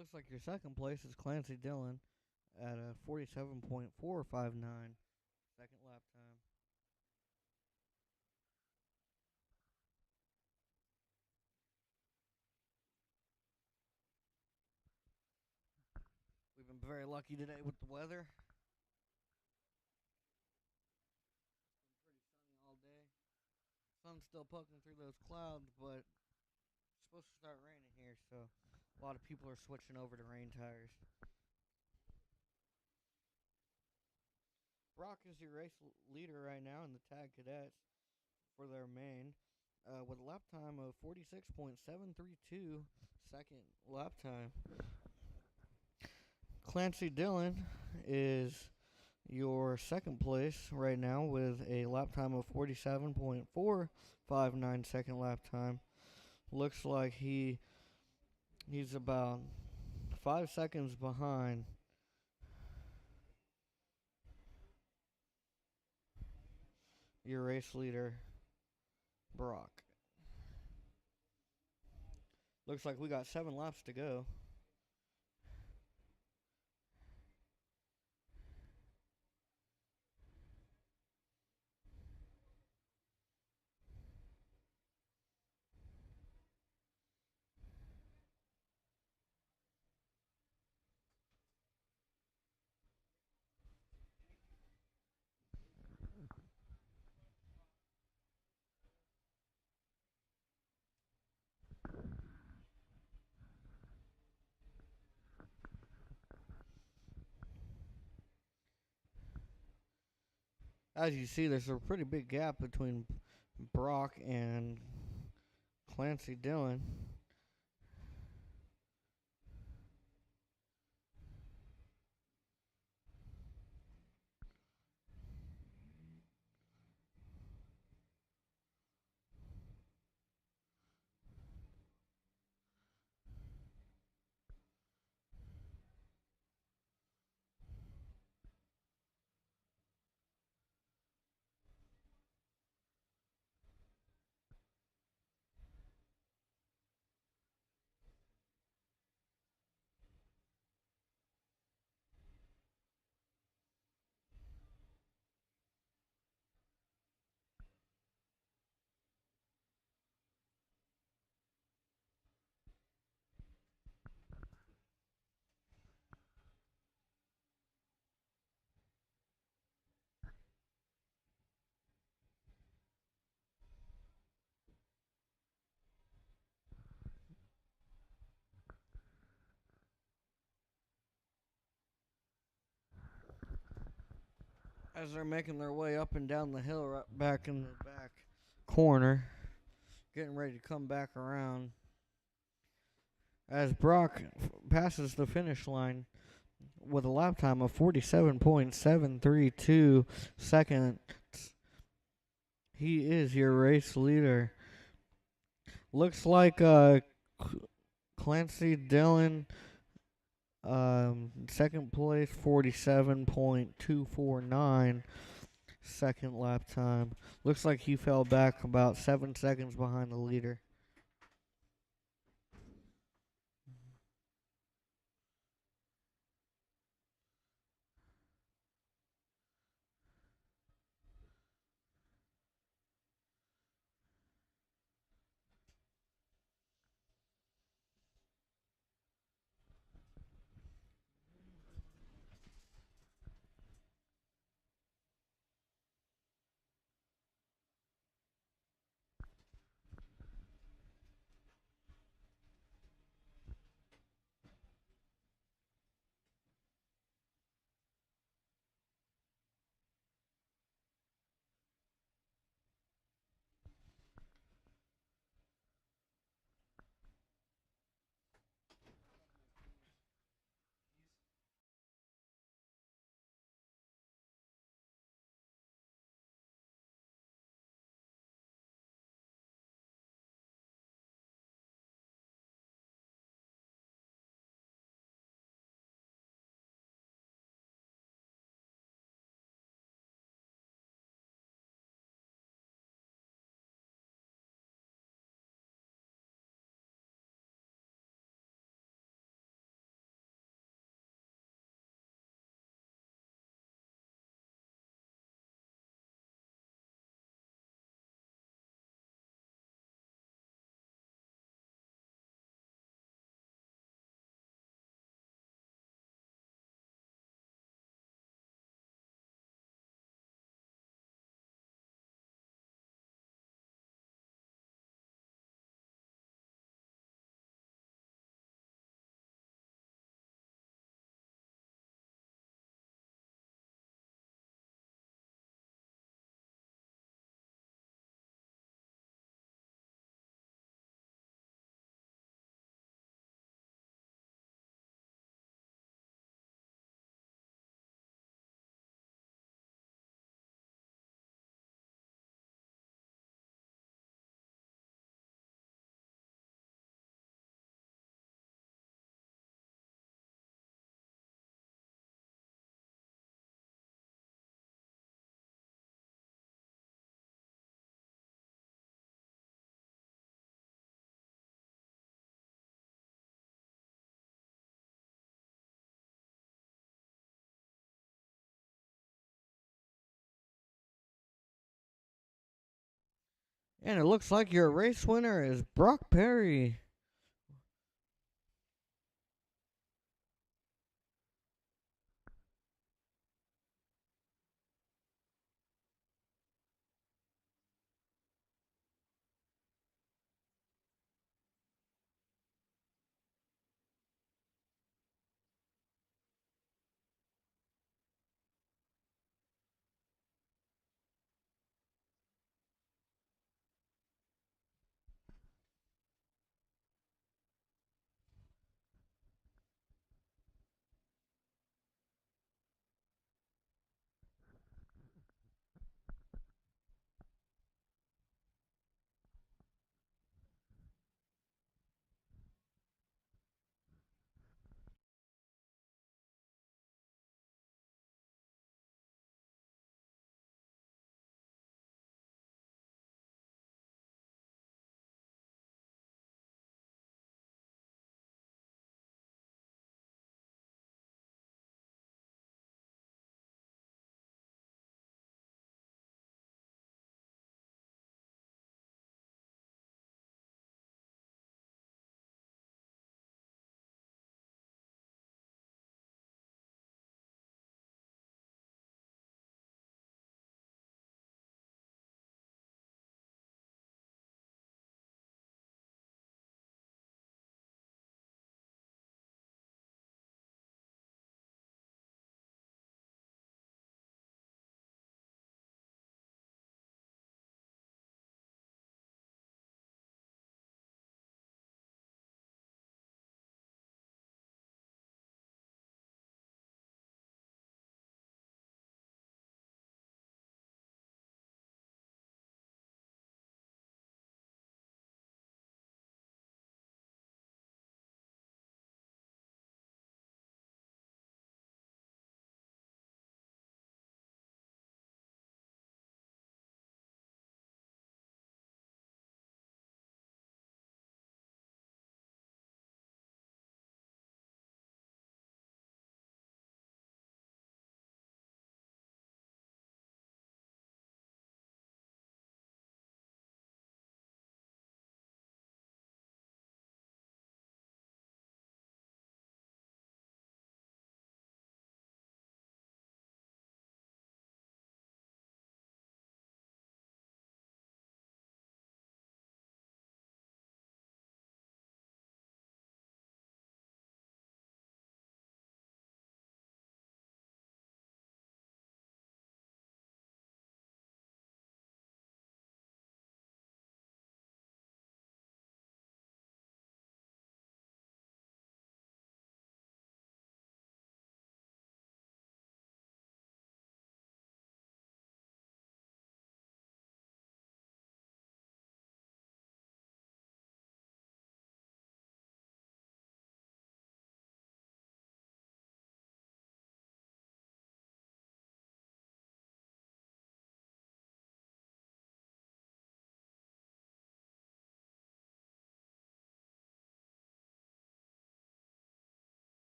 Looks like your second place is Clancy Dillon at a 47.459 second lap time. We've been very lucky today with the weather. It's been pretty sunny all day. Sun's still poking through those clouds, but it's supposed to start raining here, so a lot of people are switching over to rain tires. Brock is your race leader right now in the Tag Cadets for their main, with a lap time of 46.732 second lap time. Clancy Dillon is your second place right now with a lap time of 47.459 second lap time. Looks like he's about 5 seconds behind your race leader, Brock. Looks like we got 7 laps to go. As you see, there's a pretty big gap between Brock and Clancy Dillon. As they're making their way up and down the hill right back in the back corner, getting ready to come back around. As Brock passes the finish line with a lap time of 47.732 seconds, he is your race leader. Looks like Clancy Dillon, second place, 47.249 second lap time. Looks like he fell back about 7 seconds behind the leader. And it looks like your race winner is Brock Perry.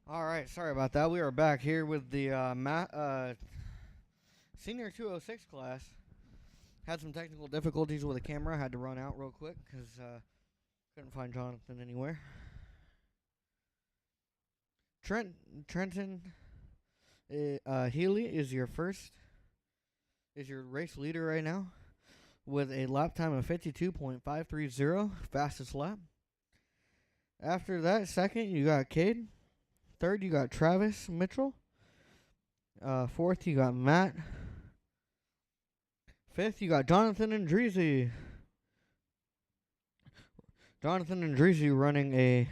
All right, sorry about that. We are back here with the senior 206 class. Had some technical difficulties with the camera. Had to run out real quick because couldn't find Jonathan anywhere. Trenton Healy is your race leader right now with a lap time of 52.530, fastest lap. After that, second you got Cade. Third you got Travis Mitchell. Fourth, you got Matt. Fifth, you got Jonathan and Dreezy. Jonathan and Dreezy running a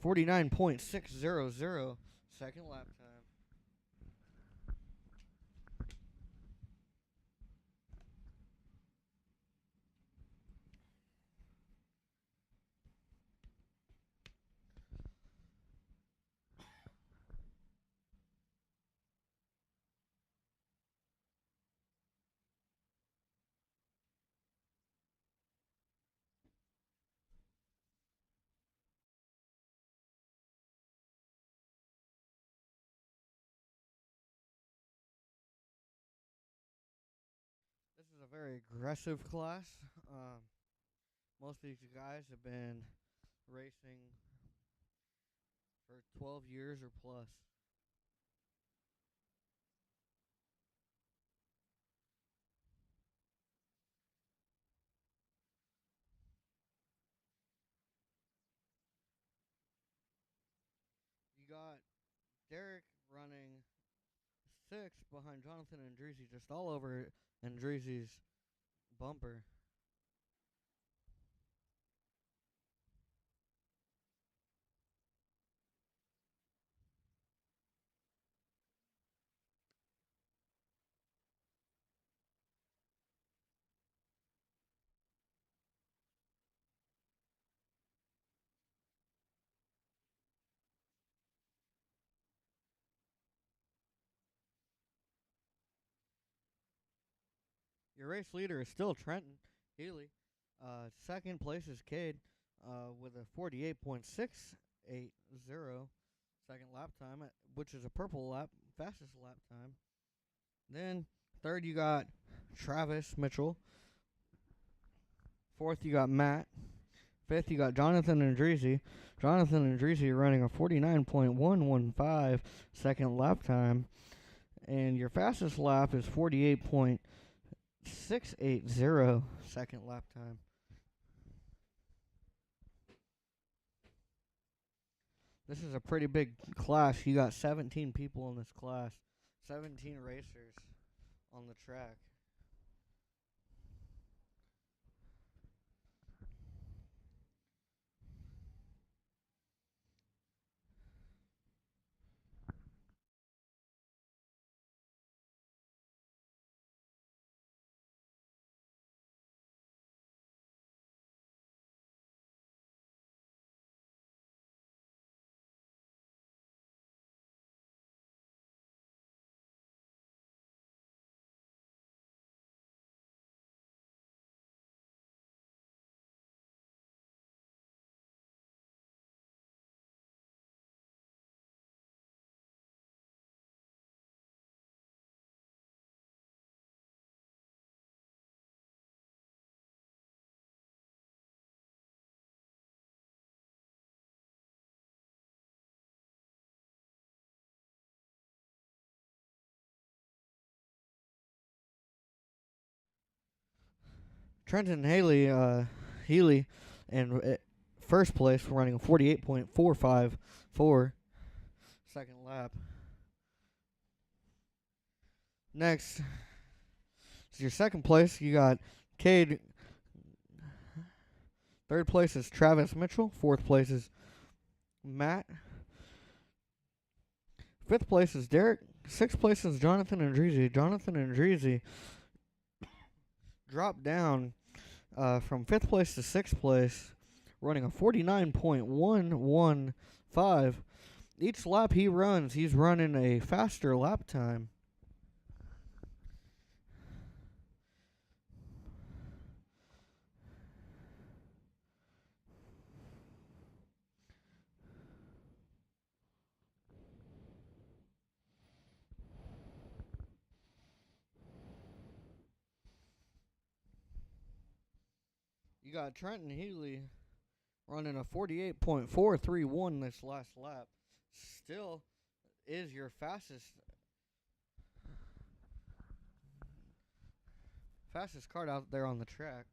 49.600 second lap time. This is a very aggressive class. Most of these guys have been racing for 12 years or plus. You got Derek running sixth behind Jonathan and Dreezy, just all over Andreezy's bumper. Your race leader is still Trenton Healy. Second place is Cade with a 48.680 second lap time, which is a purple lap, fastest lap time. Then third, you got Travis Mitchell. Fourth, you got Matt. Fifth, you got Jonathan and Dreezy. Jonathan and Dreezy are running a 49.115 second lap time. And your fastest lap is 48.680 second lap time. This is a pretty big class. You got 17 people in this class, 17 racers on the track. Trenton Healy, in first place, running a 48.454 second lap. Next, so your second place, you got Cade. Third place is Travis Mitchell. Fourth place is Matt. Fifth place is Derek. Sixth place is Jonathan and Dreezy. Jonathan and Dreezy dropped down from fifth place to sixth place, running a 49.115. Each lap he runs, he's running a faster lap time. You got Trenton Healy running a 48.431 this last lap. Still is your fastest card out there on the track.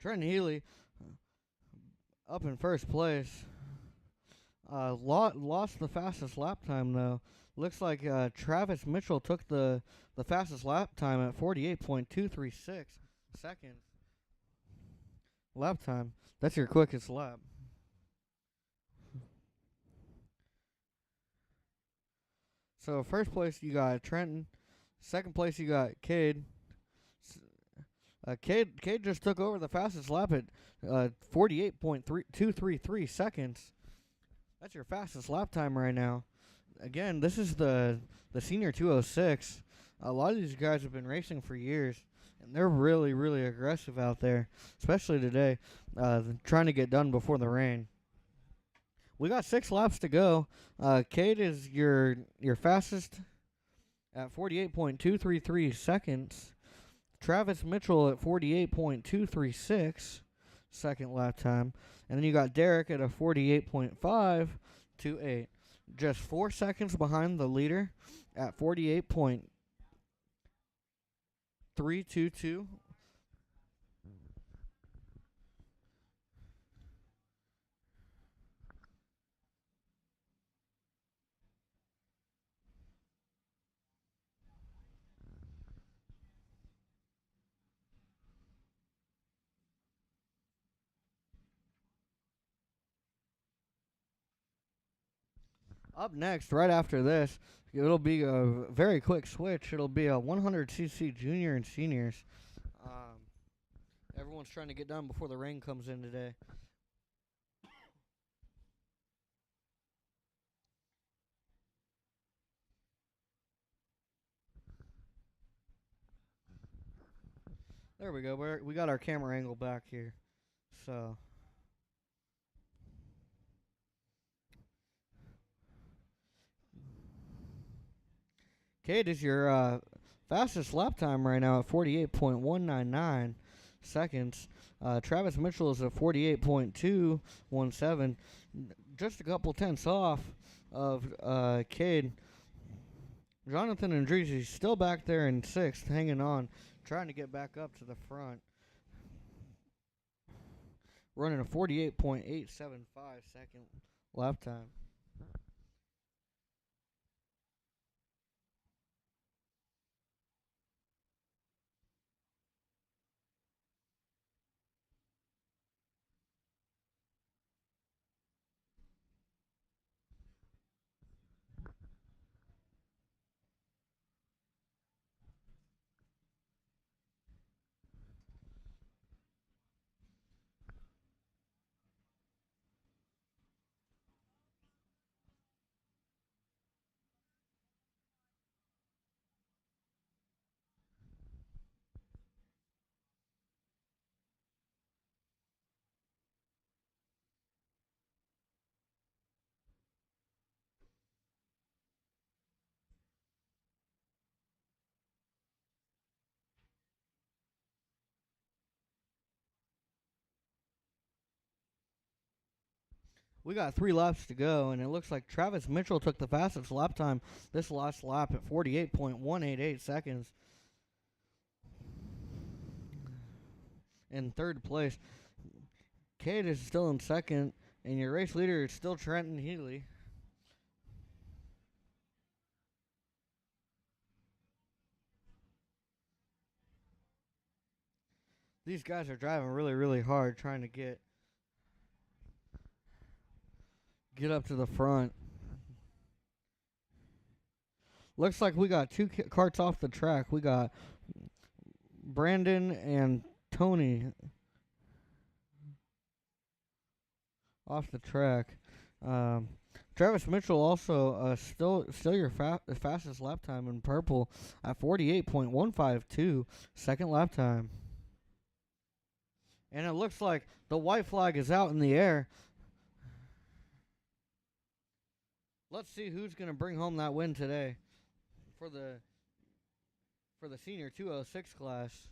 Trenton Healy up in first place. Lost the fastest lap time though. Looks like Travis Mitchell took the fastest lap time at 48.236 seconds. Lap time. That's your quickest lap. So first place you got Trenton. Second place you got Cade. Cade just took over the fastest lap at 48.233 seconds. That's your fastest lap time right now. Again, this is the Senior 206. A lot of these guys have been racing for years, and they're really, really aggressive out there, especially today, trying to get done before the rain. We got 6 laps to go. Cade is your fastest at 48.233 seconds. Travis Mitchell at 48.236 second lap time. And then you got Derek at a 48.528. Just 4 seconds behind the leader at 48.322. Up next, right after this, it'll be a very quick switch. It'll be a 100cc junior and seniors. Everyone's trying to get done before the rain comes in today. There we go. We got our camera angle back here. So Cade is your fastest lap time right now at 48.199 seconds. Travis Mitchell is at 48.217, just a couple tenths off of Cade. Jonathan Andrees is still back there in 6th, hanging on, trying to get back up to the front. Running a 48.875 second lap time. We got 3 laps to go, and it looks like Travis Mitchell took the fastest lap time this last lap at 48.188 seconds. In 3rd place, Cade is still in 2nd, and your race leader is still Trenton Healy. These guys are driving really, really hard, trying to get up to the front. Looks like we got 2 carts off the track. We got Brandon and Tony off the track. Travis Mitchell also still your fastest lap time in purple at 48.152 second lap time. And it looks like the white flag is out in the air. Let's see who's going to bring home that win today for the Senior 206 class.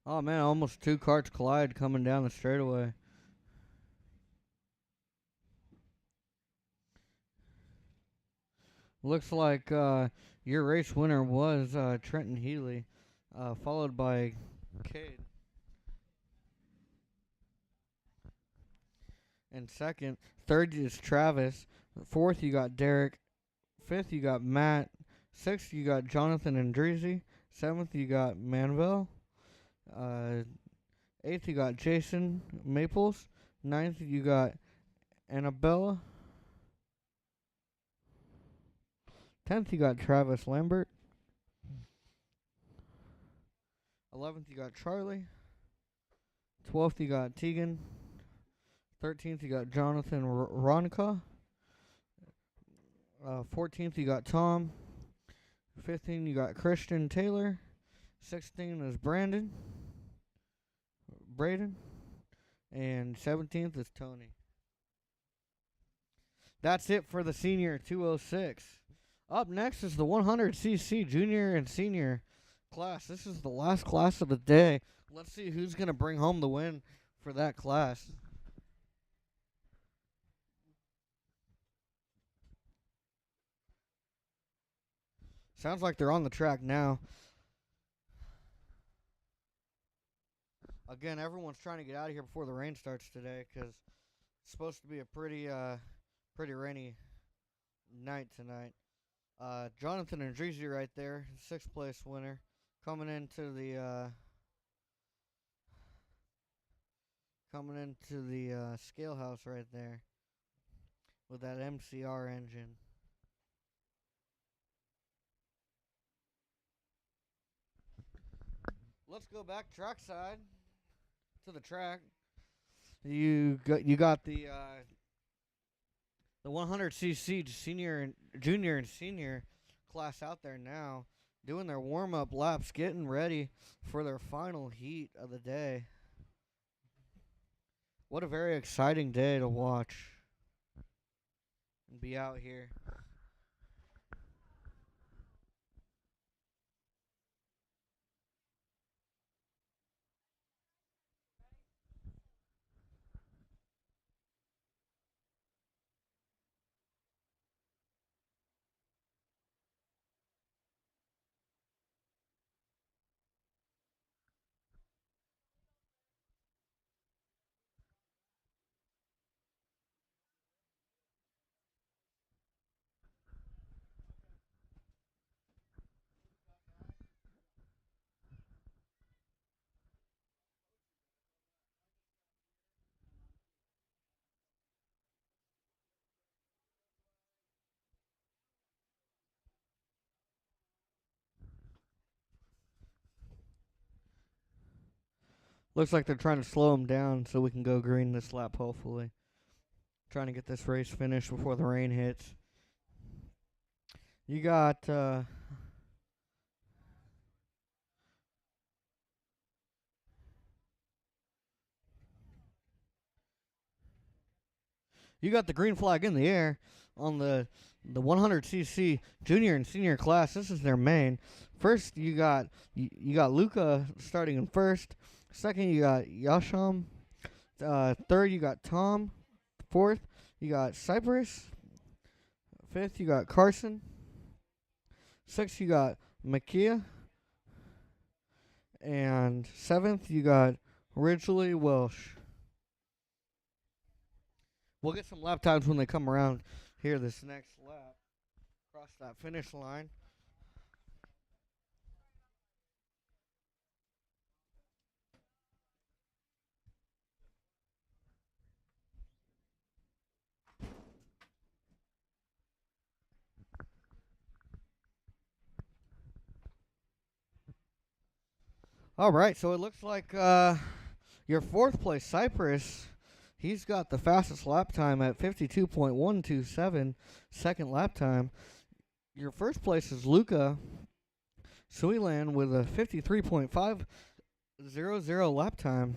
Oh man, almost two carts collide coming down the straightaway. Looks like your race winner was Trenton Healy, followed by Cade. And second, third is Travis. Fourth, you got Derek. Fifth, you got Matt. Sixth, you got Jonathan and Dreezy. Seventh, you got Manvel. Uh, Eighth, you got Jason Maples. Ninth, you got Annabella. 10th, you got Travis Lambert. 11th, you got Charlie. 12th, you got Tegan. 13th, you got Jonathan Ronica. 14th, you got Tom. 15th, you got Christian Taylor. 16th is Braden. And 17th is Tony. That's it for the senior 206. Up next is the 100cc junior and senior class. This is the last class of the day. Let's see who's going to bring home the win for that class. Sounds like they're on the track now. Again, everyone's trying to get out of here before the rain starts today because it's supposed to be a pretty rainy night tonight. Jonathan and Dreezy right there, 6th place winner, coming into the scale house right there with that MCR engine. Let's go back trackside to the track. You got the 100cc junior and senior class out there now, doing their warm up laps, getting ready for their final heat of the day. What a very exciting day to watch and be out here. Looks like they're trying to slow them down so we can go green this lap, hopefully. Trying to get this race finished before the rain hits. You got the green flag in the air on the 100cc junior and senior class. This is their main. First, you got Luca starting in first. Second, you got Yasham. Third, you got Tom. Fourth, you got Cypress. Fifth, you got Carson. Sixth, you got Makia. And seventh, you got Ridgely Welsh. We'll get some lap times when they come around here this next lap. Cross that finish line. All right, so it looks like your 4th place, Cypress, he's got the fastest lap time at 52.127 second lap time. Your 1st place is Luca Suilan with a 53.500 lap time.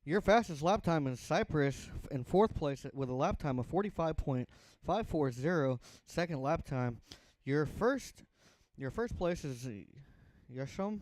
Your fastest lap time is Cyprus in fourth place with a lap time of 45.540 second lap time. Your first place is Yashom.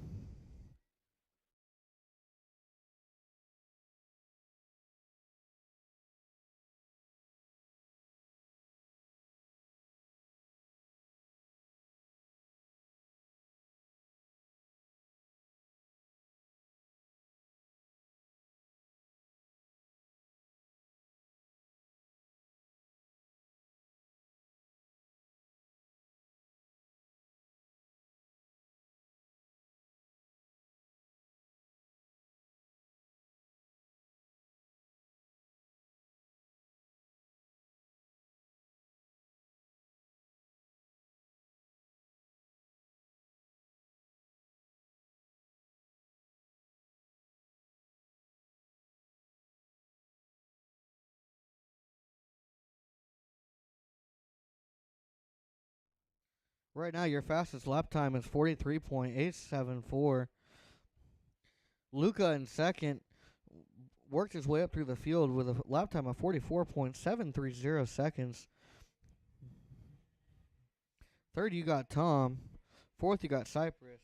Right now, your fastest lap time is 43.874. Luca in second worked his way up through the field with a lap time of 44.730 seconds. Third, you got Tom. Fourth, you got Cypress.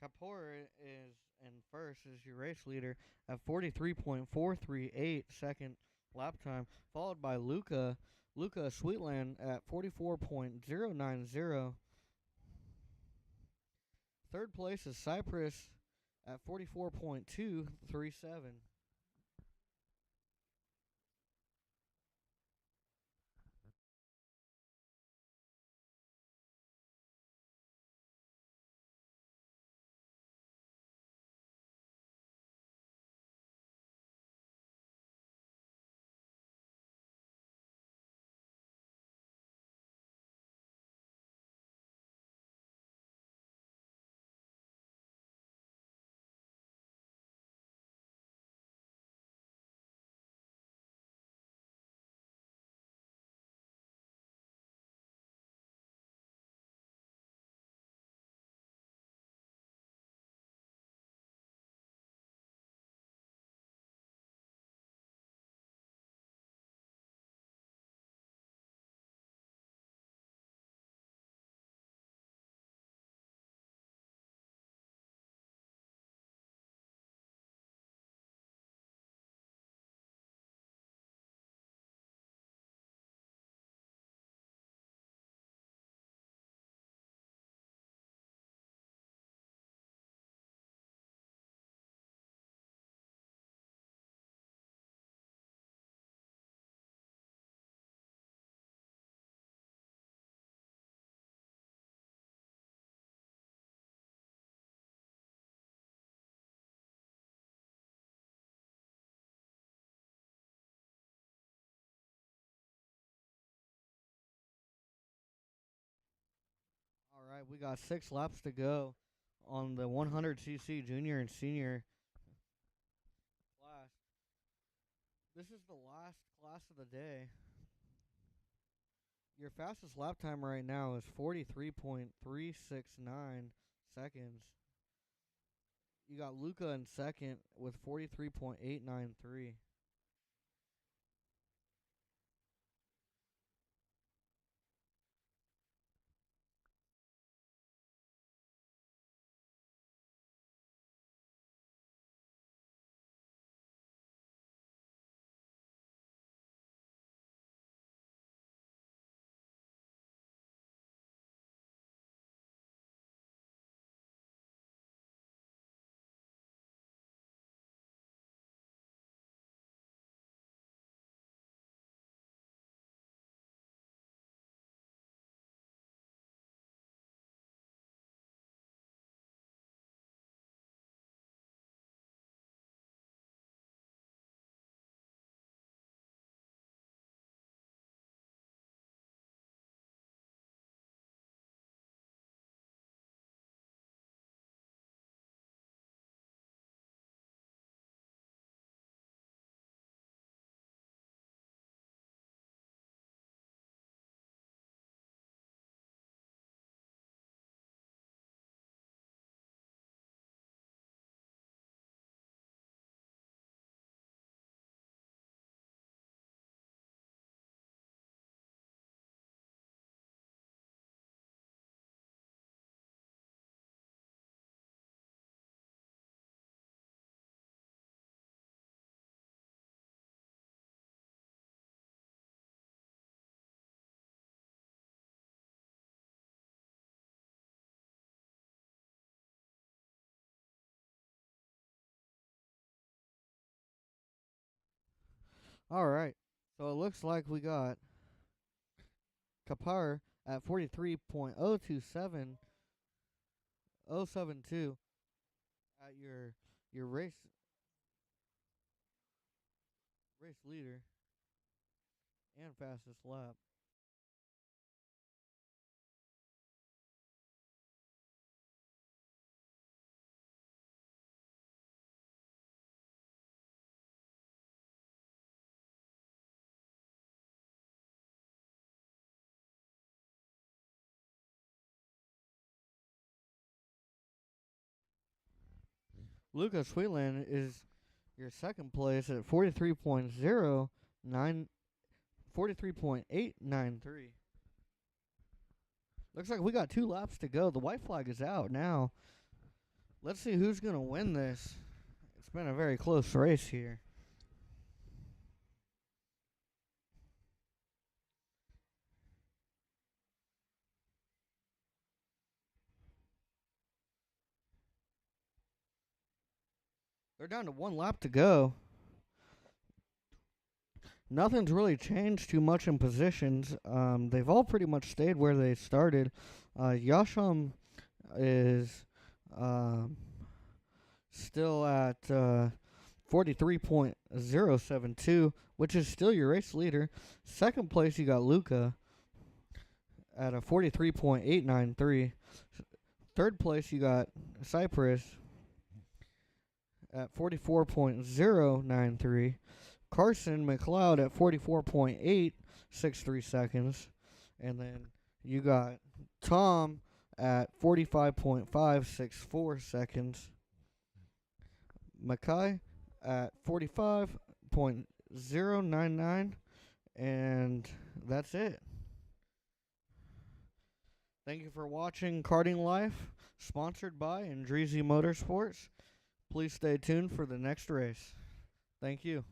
Kapoor is in first as your race leader at 43.438 second lap time, followed by Luca Sweetland at 44.090. Third place is Cypress at 44.237. right, we got 6 laps to go on the 100cc junior and senior class. This is the last class of the day. Your fastest lap time right now is 43.369 seconds. You got Luca in second with 43.893. All right. So it looks like we got Kapar at 43.027072 at your race leader and fastest lap. Lucas Sweetland is your second place at 43.893. Looks like we got 2 laps to go. The white flag is out now. Let's see who's going to win this. It's been a very close race here. They're down to 1 lap to go. Nothing's really changed too much in positions. They've all pretty much stayed where they started. Yasham is still at 43.072, which is still your race leader. Second place, you got Luca at a 43.893. Third place, you got Cypress at 44.093. Carson McLeod at 44.863 seconds. And then you got Tom at 45.564 seconds. Mackay at 45.099. And that's it. Thank you for watching Karting Life, sponsored by Andreezy Motorsports. Please stay tuned for the next race. Thank you.